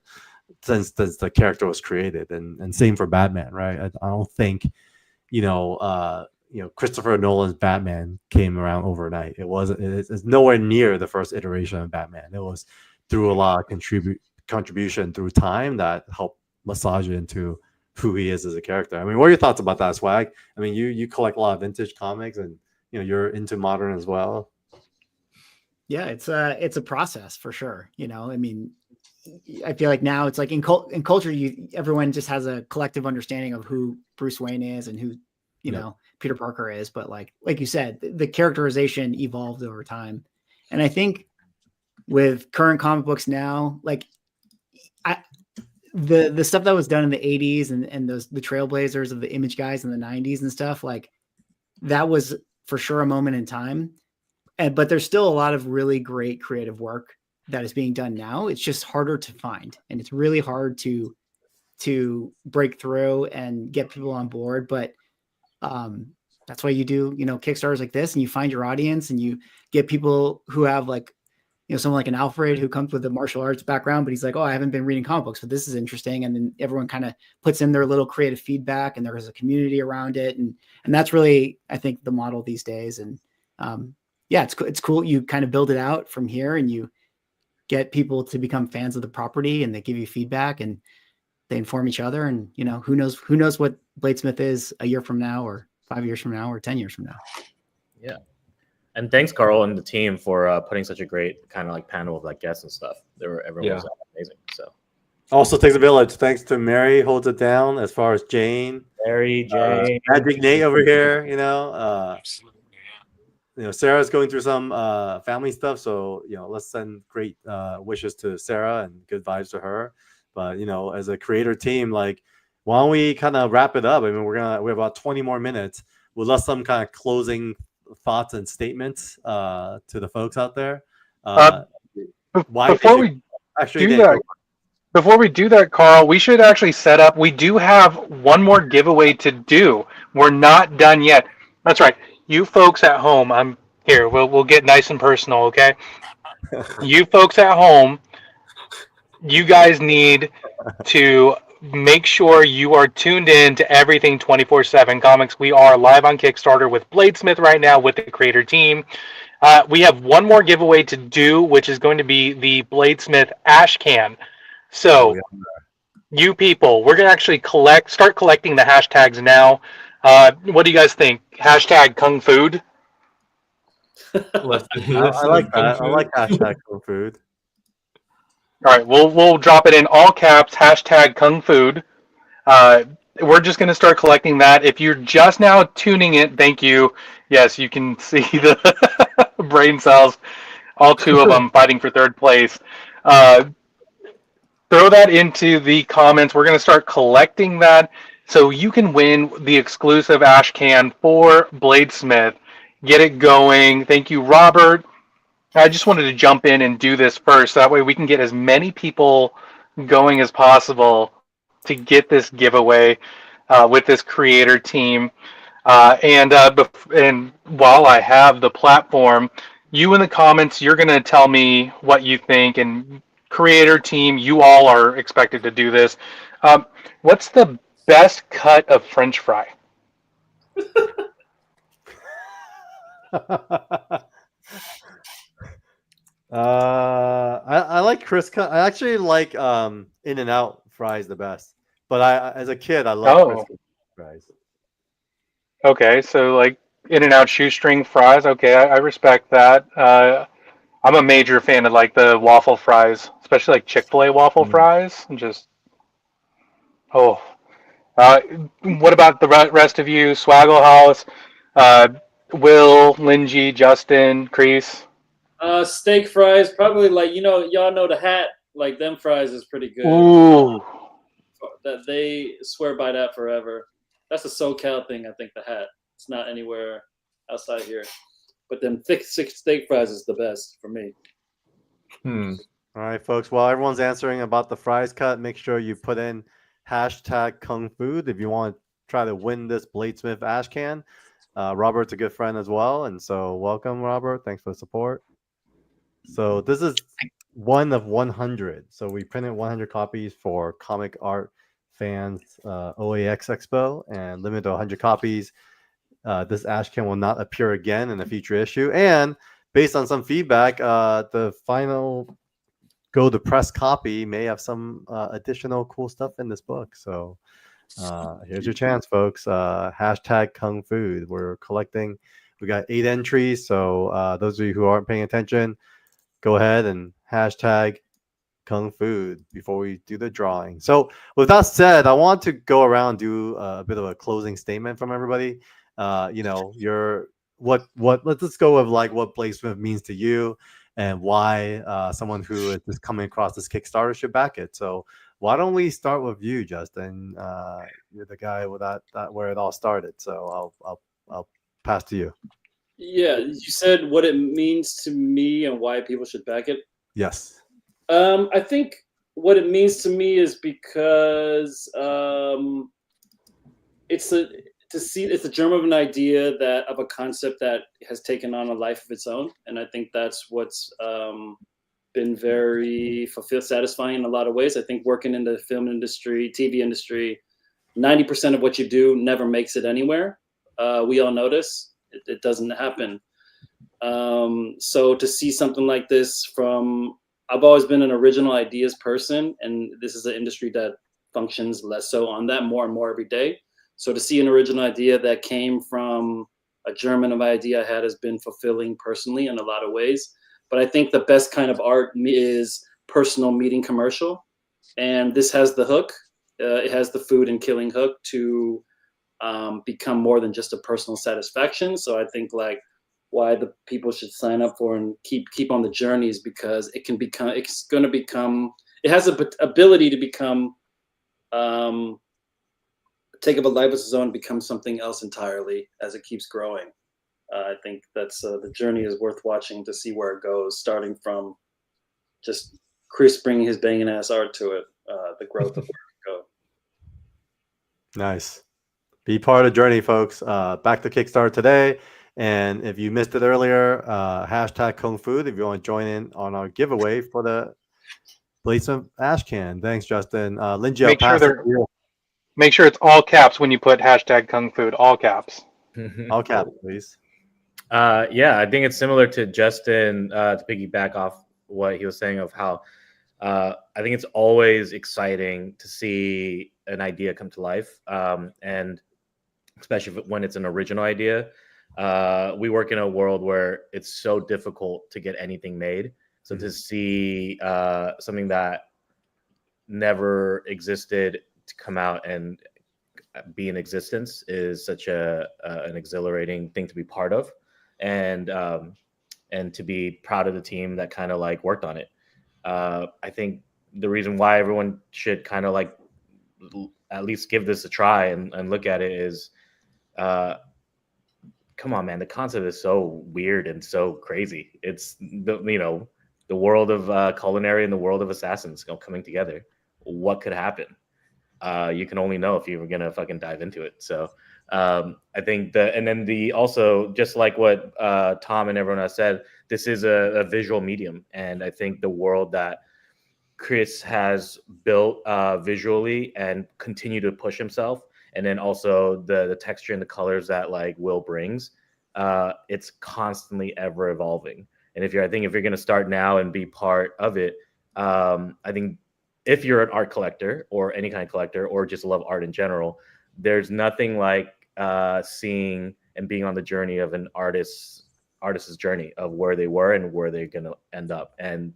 S1: character was created, and same for Batman, right? I don't think Christopher Nolan's Batman came around overnight. It's nowhere near the first iteration of Batman. It was through a lot of contribution through time that helped massage it into who he is as a character. I mean, what are your thoughts about that, Swag? I mean, you collect a lot of vintage comics, and you're into modern as well.
S3: Yeah, it's a process for sure. I mean, I feel like now it's like in culture, everyone just has a collective understanding of who Bruce Wayne is and who Peter Parker is. But like you said, the characterization evolved over time, and I think with current comic books now, like the stuff that was done in the 80s and the trailblazers of the image guys in the 90s and stuff, like that was for sure a moment in time. But there's still a lot of really great creative work that is being done now. It's just harder to find, and it's really hard to break through and get people on board. But that's why you do, Kickstarters like this, and you find your audience, and you get people who have like, someone like an Alfred who comes with a martial arts background, but he's like, oh, I haven't been reading comic books, but this is interesting. And then everyone kind of puts in their little creative feedback, and there's a community around it. And that's really, I think, the model these days. And it's cool. You kind of build it out from here, and you get people to become fans of the property, and they give you feedback, and they inform each other. And, who knows what Bladesmyth is a year from now, or 5 years from now, or 10 years from now.
S4: Yeah. And thanks, Carl and the team, for putting such a great kind of like panel of like guests and stuff. Everyone was amazing. So
S1: Also takes a village. Thanks to Mary, holds it down as far as Jane.
S4: Mary, Jane,
S1: Magic Nate over here, Sarah's going through some family stuff, so let's send great wishes to Sarah and good vibes to her. But as a creator team, like, why don't we kind of wrap it up? I mean, we have about 20 more minutes. We'd love some kind of closing thoughts and statements to the folks out there.
S2: Before we do that, Carl, we should actually set up. We do have one more giveaway to do. We're not done yet. That's right. You folks at home, I'm here. We'll get nice and personal, okay? You folks at home, you guys need to make sure you are tuned in to everything 24/7 Comics. We are live on Kickstarter with Bladesmyth right now with the creator team. We have one more giveaway to do, which is going to be the Bladesmyth Ash Can. So, you people, we're going to actually start collecting the hashtags now. What do you guys think? Hashtag Kung Food?
S1: I like that. I like hashtag Kung Food.
S2: All right, we'll drop it in all caps, hashtag Kung Food. We're just going to start collecting that. If you're just now tuning in, thank you. Yes, you can see the brain cells, all two of them fighting for third place. Throw that into the comments. We're going to start collecting that so you can win the exclusive Ash Can for Bladesmyth. Get it going. Thank you, Robert. I just wanted to jump in and do this first. That way we can get as many people going as possible to get this giveaway with this creator team. And while I have the platform, you in the comments, you're going to tell me what you think. And creator team, you all are expected to do this. What's the best cut of French fry?
S1: I like Chris. I actually like In-N-Out fries the best. But as a kid, I love Chris fries.
S2: Okay, so like In-N-Out shoestring fries. Okay, I respect that. I'm a major fan of like the waffle fries, especially like Chick-fil-A waffle fries. And just what about the rest of you? Swaggle House, Will, Lingie, Justin, CREEES.
S15: Steak fries, probably like y'all know the hat. Like them fries is pretty good.
S2: Ooh.
S15: That they swear by that forever. That's a SoCal thing, I think. The hat. It's not anywhere outside here. But them thick steak fries is the best for me.
S1: All right, folks. While everyone's answering about the fries cut, make sure you put in hashtag Kung Food if you want to try to win this Bladesmyth Ash Can. Robert's a good friend as well, and so welcome, Robert. Thanks for the support. So this is one of 100. So we printed 100 copies for Comic Art Fans OAX Expo and limited to 100 copies. This Ash Can will not appear again in a future issue. And based on some feedback, the final go to press copy may have some additional cool stuff in this book. So here's your chance, folks. Hashtag Kung Food. We're collecting. We got 8 entries. So those of you who aren't paying attention, go ahead and hashtag Kung Food before we do the drawing. So with that said, I want to go around and do a bit of a closing statement from everybody. Let's go with like what Bladesmyth means to you and why someone who is just coming across this Kickstarter should back it. So why don't we start with you, Justin? You're the guy with that where it all started. So I'll pass to you.
S15: Yeah, you said what it means to me and why people should back it.
S1: Yes.
S15: I think what it means to me is because it's a germ of an idea of a concept that has taken on a life of its own, and I think that's what's been very satisfying in a lot of ways. I think working in the film industry, TV industry, 90% of what you do never makes it anywhere. We all know this. It doesn't happen. So to see something like this I've always been an original ideas person, and this is an industry that functions less so on that more and more every day. So to see an original idea that came from a germ of idea I had has been fulfilling personally in a lot of ways. But I think the best kind of art is personal meeting commercial, and this has the hook. It has the food and killing hook to become more than just a personal satisfaction. So I think like why the people should sign up for and keep on the journey is because it can become, it's going to become, it has the ability to become, take up a life of its own, become something else entirely as it keeps growing. I think that's the journey is worth watching to see where it goes, starting from just Chris bringing his banging ass art to it, the growth of where it go.
S1: Nice. Be part of the journey, folks. Back to Kickstarter today. And if you missed it earlier, hashtag Kung Food if you want to join in on our giveaway for the Bladesmyth ash can. Thanks, Justin. Lingie, I'll pass it to you.
S2: Make sure it's all caps when you put hashtag Kung Food, all caps.
S1: All caps, please.
S4: Yeah, I think it's similar to Justin, to piggyback off what he was saying of how I think it's always exciting to see an idea come to life, and especially when it's an original idea. We work in a world where it's so difficult to get anything made. So to see something that never existed to come out and be in existence is such an exhilarating thing to be part of, and to be proud of the team that kind of like worked on it. I think the reason why everyone should kind of like at least give this a try and look at it is, come on, man, the concept is so weird and so crazy. It's the world of culinary and the world of assassins coming together. What could happen? You can only know if you were gonna fucking dive into it. So I think and then also just like what Tom and everyone has said, this is a visual medium, and I think the world that Chris has built visually and continue to push himself, and then also the texture and the colors that like Will brings, it's constantly ever evolving. And I think if you're gonna start now and be part of it, I think if you're an art collector or any kind of collector or just love art in general, there's nothing like seeing and being on the journey of an artist's journey of where they were and where they're going to end up, and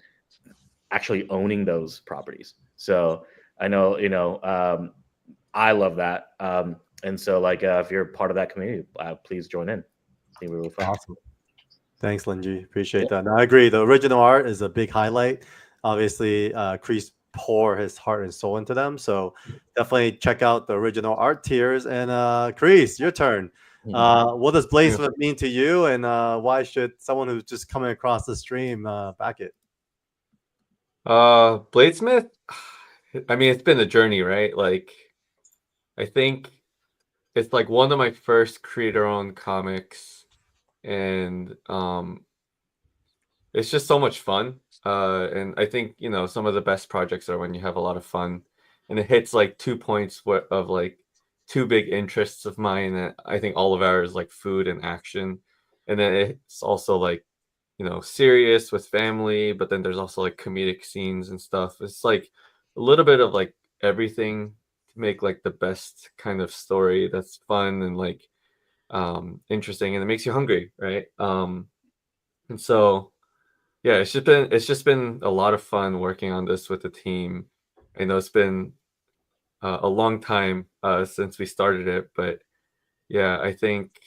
S4: actually owning those properties. So I know, I love that. And so like, if you're part of that community, please join in. It'll be really fun.
S1: Awesome. Thanks, Lingie. Appreciate that. And I agree. The original art is a big highlight. Obviously, Chris pour his heart and soul into them. So definitely check out the original art tiers. And Chris, your turn. What does Bladesmyth mean to you, and why should someone who's just coming across the stream back it?
S6: Bladesmyth, I mean, it's been a journey, right? Like, I think it's like one of my first creator-owned comics, and it's just so much fun. And I think, some of the best projects are when you have a lot of fun, and it hits like 2 points of like two big interests of mine. That I think all of ours, like food and action. And then it's also like, serious with family, but then there's also like comedic scenes and stuff. It's like a little bit of like everything to make like the best kind of story that's fun and like interesting, and it makes you hungry, right? And so yeah, it's just been a lot of fun working on this with the team. I know it's been a long time since we started it, but yeah, I think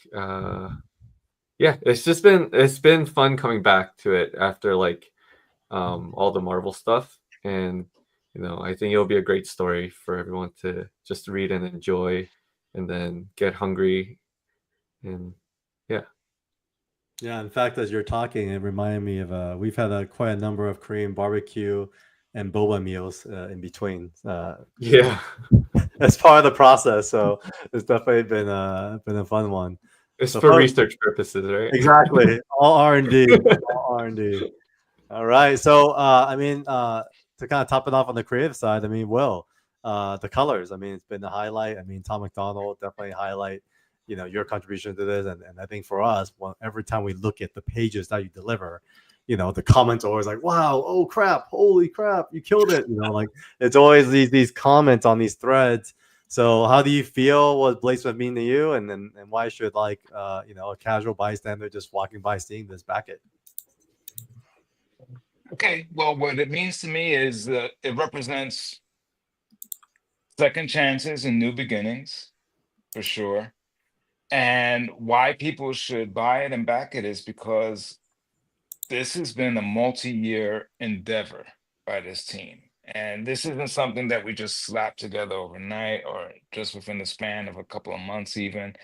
S6: it's been fun coming back to it after like all the Marvel stuff, and I think it'll be a great story for everyone to just read and enjoy, and then get hungry, and yeah.
S1: Yeah, in fact, as you're talking, it reminded me of we've had quite a number of Korean barbecue and boba meals in between.
S6: Yeah,
S1: as part of the process. So it's definitely been a fun one.
S6: It's
S1: so
S6: for research purposes, right?
S1: Exactly, all R&D, all R&D. All right, so to kind of top it off on the creative side, Will, the colors. It's been a highlight. Tom McDonald definitely highlight. Your contribution to this, and I think for us, every time we look at the pages that you deliver, the comments are always like, "Wow, oh crap, holy crap, you killed it!" Like it's always these comments on these threads. So how do you feel? What Bladesmyth mean to you, and why should a casual bystander just walking by seeing this back it?
S7: Okay, well, what it means to me is it represents second chances and new beginnings, for sure. And why people should buy it and back it is because this has been a multi-year endeavor by this team. And this isn't something that we just slapped together overnight or just within the span of a couple of months, even.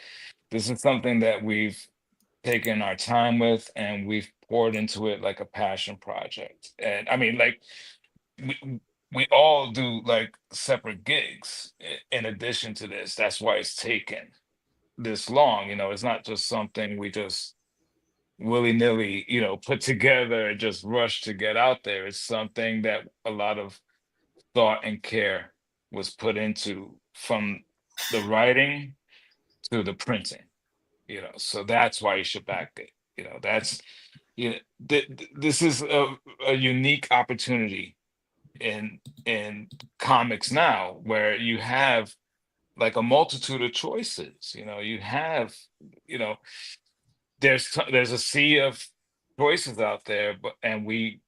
S7: This is something that we've taken our time with and we've poured into it like a passion project. And I mean, like, we all do like separate gigs in addition to this. That's why it's taken this long. You know, it's not just something we just willy-nilly, you know, put together and just rush to get out there. It's something that a lot of thought and care was put into, from the writing to the printing, you know. So that's why you should back it. You know, that's, you know, this is a unique opportunity in comics now, where you have like a multitude of choices. You know, you have, you know, there's a sea of choices out there, but and we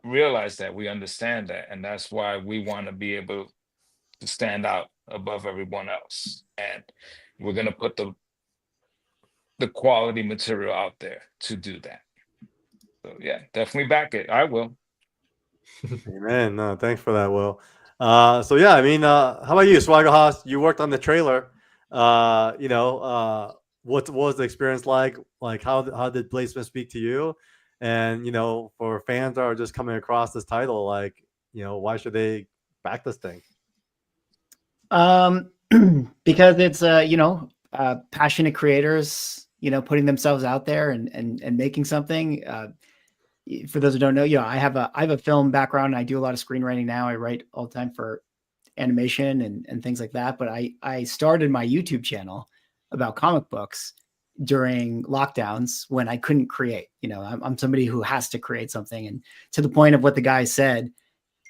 S7: realize that, we understand that, and that's why we want to be able to stand out above everyone else, and we're going to put the quality material out there to do that. So yeah, definitely back it. I will.
S1: Amen. No, thanks for that, Will. So yeah, I mean, how about you, Swagger Haas? You worked on the trailer. What was the experience like? Like, how did Bladesmyth speak to you? And you know, for fans that are just coming across this title, like, you know, why should they back this thing?
S3: Because it's passionate creators, you know, putting themselves out there and making something. For those who don't know, you know, I have a film background. I do a lot of screenwriting now. I write all the time for animation and things like that. But I started my YouTube channel about comic books during lockdowns when I couldn't create. You know, I'm somebody who has to create something, and to the point of what the guy said,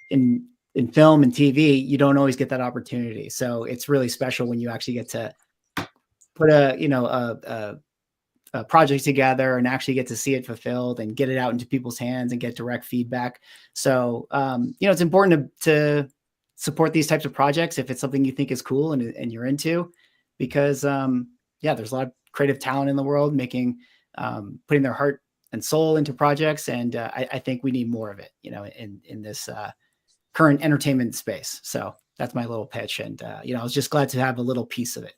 S3: in film and TV, you don't always get that opportunity. So it's really special when you actually get to put a project together and actually get to see it fulfilled and get it out into people's hands and get direct feedback. So, it's important to support these types of projects if it's something you think is cool and you're into, because there's a lot of creative talent in the world putting their heart and soul into projects. And I think we need more of it, you know, in this current entertainment space. So that's my little pitch. And, I was just glad to have a little piece of it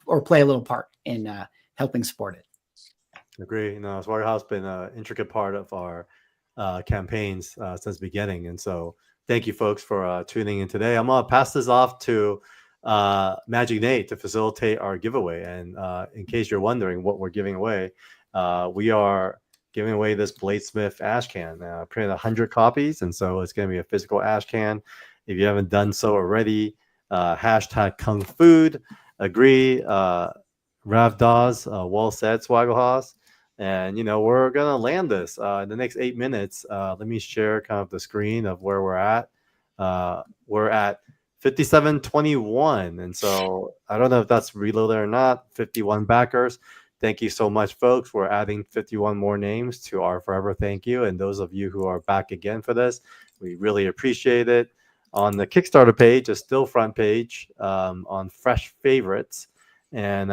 S3: or play a little part in helping support it.
S1: Agree. No, Swagger House has been an intricate part of our campaigns since the beginning. And so thank you folks for tuning in today. I'm going to pass this off to Magic Nate to facilitate our giveaway. And in case you're wondering what we're giving away, we are giving away this Bladesmyth ash can. Printed 100 copies. And so it's going to be a physical ash can. If you haven't done so already, hashtag Kung Food, agree, Rav Dawes, well said, Swagger Haas. And, you know, we're going to land this in the next 8 minutes. Let me share kind of the screen of where we're at. We're at 5721. And so I don't know if that's reloaded or not. 51 backers. Thank you so much, folks. We're adding 51 more names to our forever thank you. And those of you who are back again for this, we really appreciate it. On the Kickstarter page, a still front page on fresh favorites. And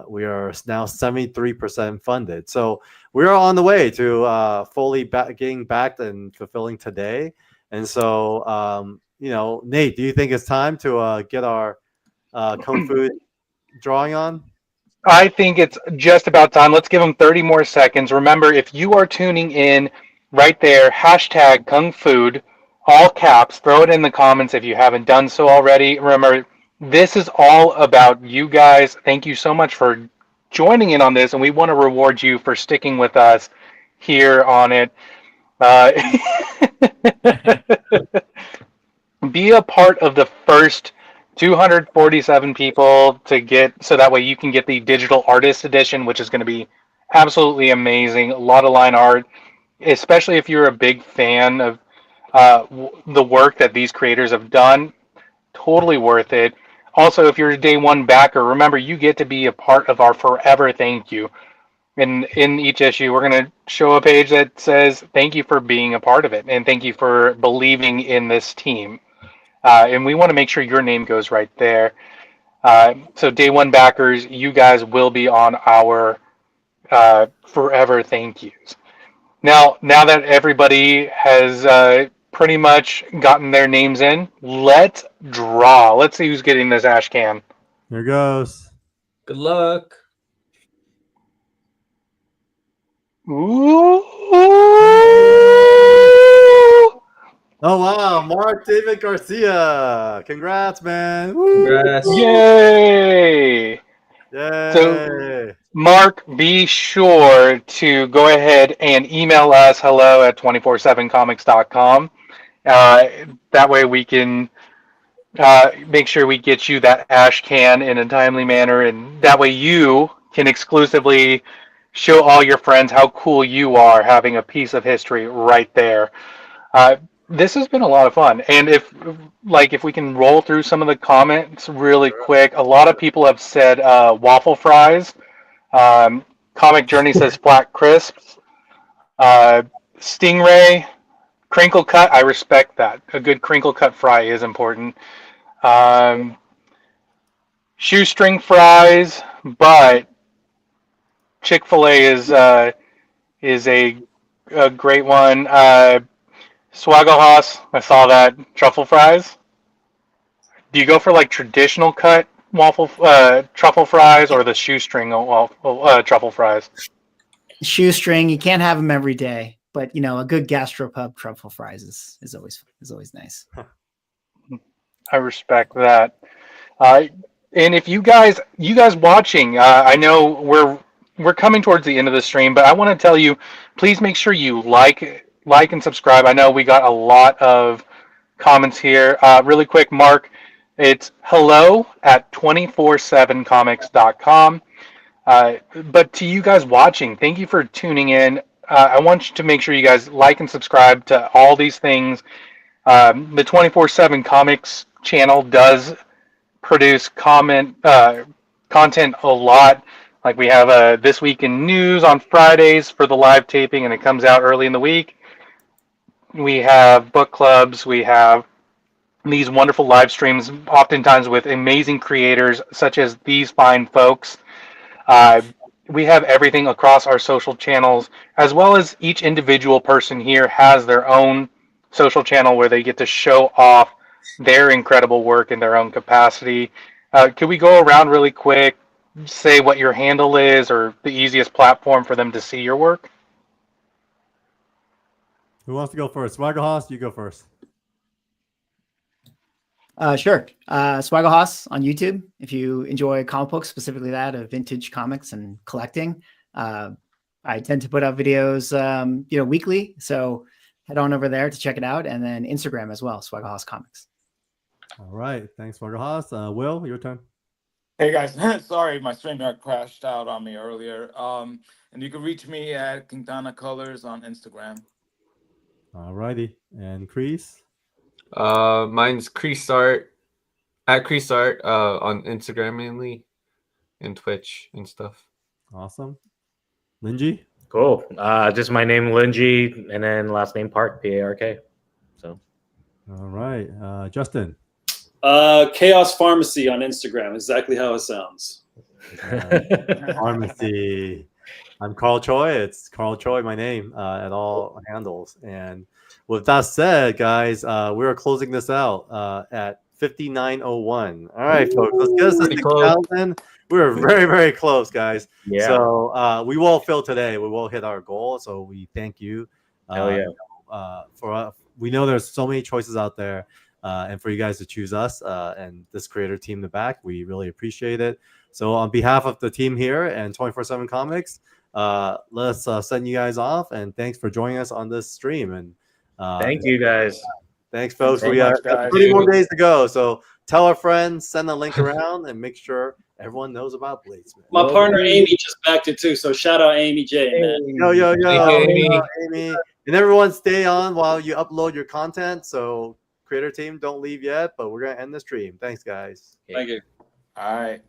S1: we are now 73% funded. So we are on the way to fully getting backed and fulfilling today. And so, Nate, do you think it's time to get our Kung Fu drawing on?
S2: I think it's just about time. Let's give them 30 more seconds. Remember, if you are tuning in right there, hashtag Kung Food, all caps, throw it in the comments if you haven't done so already. Remember, this is all about you guys. Thank you so much for joining in on this, and we want to reward you for sticking with us here on it. Be a part of the first 247 people to get, so that way you can get the digital artist edition, which is going to be absolutely amazing. A lot of line art, especially if you're a big fan of the work that these creators have done. Totally worth it. Also, if you're a day one backer, remember, you get to be a part of our forever thank you. in each issue, we're going to show a page that says, thank you for being a part of it. And thank you for believing in this team. And we want to make sure your name goes right there. So day one backers, you guys will be on our forever thank yous. Now that everybody has pretty much gotten their names in, let's draw. Let's see who's getting this ash can.
S1: Here goes.
S6: Good luck.
S2: Ooh.
S1: Oh wow, Mark David Garcia. Congrats, man. Woo.
S6: Congrats.
S2: Yay!
S1: Yay.
S2: So, Mark, be sure to go ahead and email us hello@247comics.com. That way we can make sure we get you that ash can in a timely manner, and that way you can exclusively show all your friends how cool you are having a piece of history right there. This has been a lot of fun, and if we can roll through some of the comments really quick, a lot of people have said waffle fries. Comic Journey says flat crisps. Stingray, crinkle cut. I respect that. A good crinkle cut fry is important. Shoestring fries, but Chick-fil-A is a great one. Swaggle I saw that. Truffle fries. Do you go for like traditional cut truffle fries or the shoestring truffle fries?
S3: Shoestring, you can't have them every day, but a good gastropub truffle fries is always nice.
S2: I respect that. And if you guys watching, I know we're coming towards the end of the stream, but I want to tell you, please make sure you like and subscribe. I know we got a lot of comments here. Really quick, Mark, it's hello@247comics.com. But to you guys watching, thank you for tuning in. I want you to make sure you guys like and subscribe to all these things. The 247 Comics channel does produce content a lot. Like we have This Week in News on Fridays for the live taping, and it comes out early in the week. We have book clubs. We have these wonderful live streams, oftentimes with amazing creators such as these fine folks. We have everything across our social channels, as well as each individual person here has their own social channel where they get to show off their incredible work in their own capacity. Could we go around really quick, say what your handle is or the easiest platform for them to see your work?
S1: Who wants to go first? Swaggle, you go first.
S3: Sure. Swaggle on YouTube. If you enjoy comic books, specifically that of vintage comics and collecting, I tend to put out videos, weekly. So head on over there to check it out, and then Instagram as well, Swaggle Comics.
S1: All right, thanks, Swaggle. Will, your turn.
S7: Hey guys, sorry my stream crashed out on me earlier. And you can reach me at Quintana Colors on Instagram.
S1: All righty, and CREEES.
S6: Mine's CREEES Art at CREEES Art on Instagram mainly, and Twitch and stuff.
S1: Awesome. Lingie.
S4: Cool. Just my name Lingie, and then last name Park, Park. So.
S1: All right, Justin.
S15: Chaos Pharmacy on Instagram, exactly how it sounds.
S1: Pharmacy. I'm Carl Choi. It's Carl Choi, my name, at all handles. And with that said, guys, we're closing this out at 59:01. All right, folks, let's get us to 6,000. We're very, very close, guys.
S4: Yeah.
S1: So we will fill today. We will hit our goal. So we thank you.
S4: Hell yeah.
S1: We know there's so many choices out there. And for you guys to choose us and this creator team in the back, we really appreciate it. So on behalf of the team here and 247 Comics, let's send you guys off, and thanks for joining us on this stream. And
S4: thank you guys.
S1: Thanks, folks.
S7: Thank
S1: We
S7: you
S1: have
S7: guys.
S1: 30 more days to go. So tell a friend, send a link around, and make sure everyone knows about Bladesmyth.
S15: My partner Amy just backed it too, so shout out Amy J, man.
S1: Yo,
S6: Thank you,
S1: Amy. And everyone stay on while you upload your content. So creator team, don't leave yet, but we're gonna end the stream. Thanks, guys.
S15: Thank you.
S7: All right.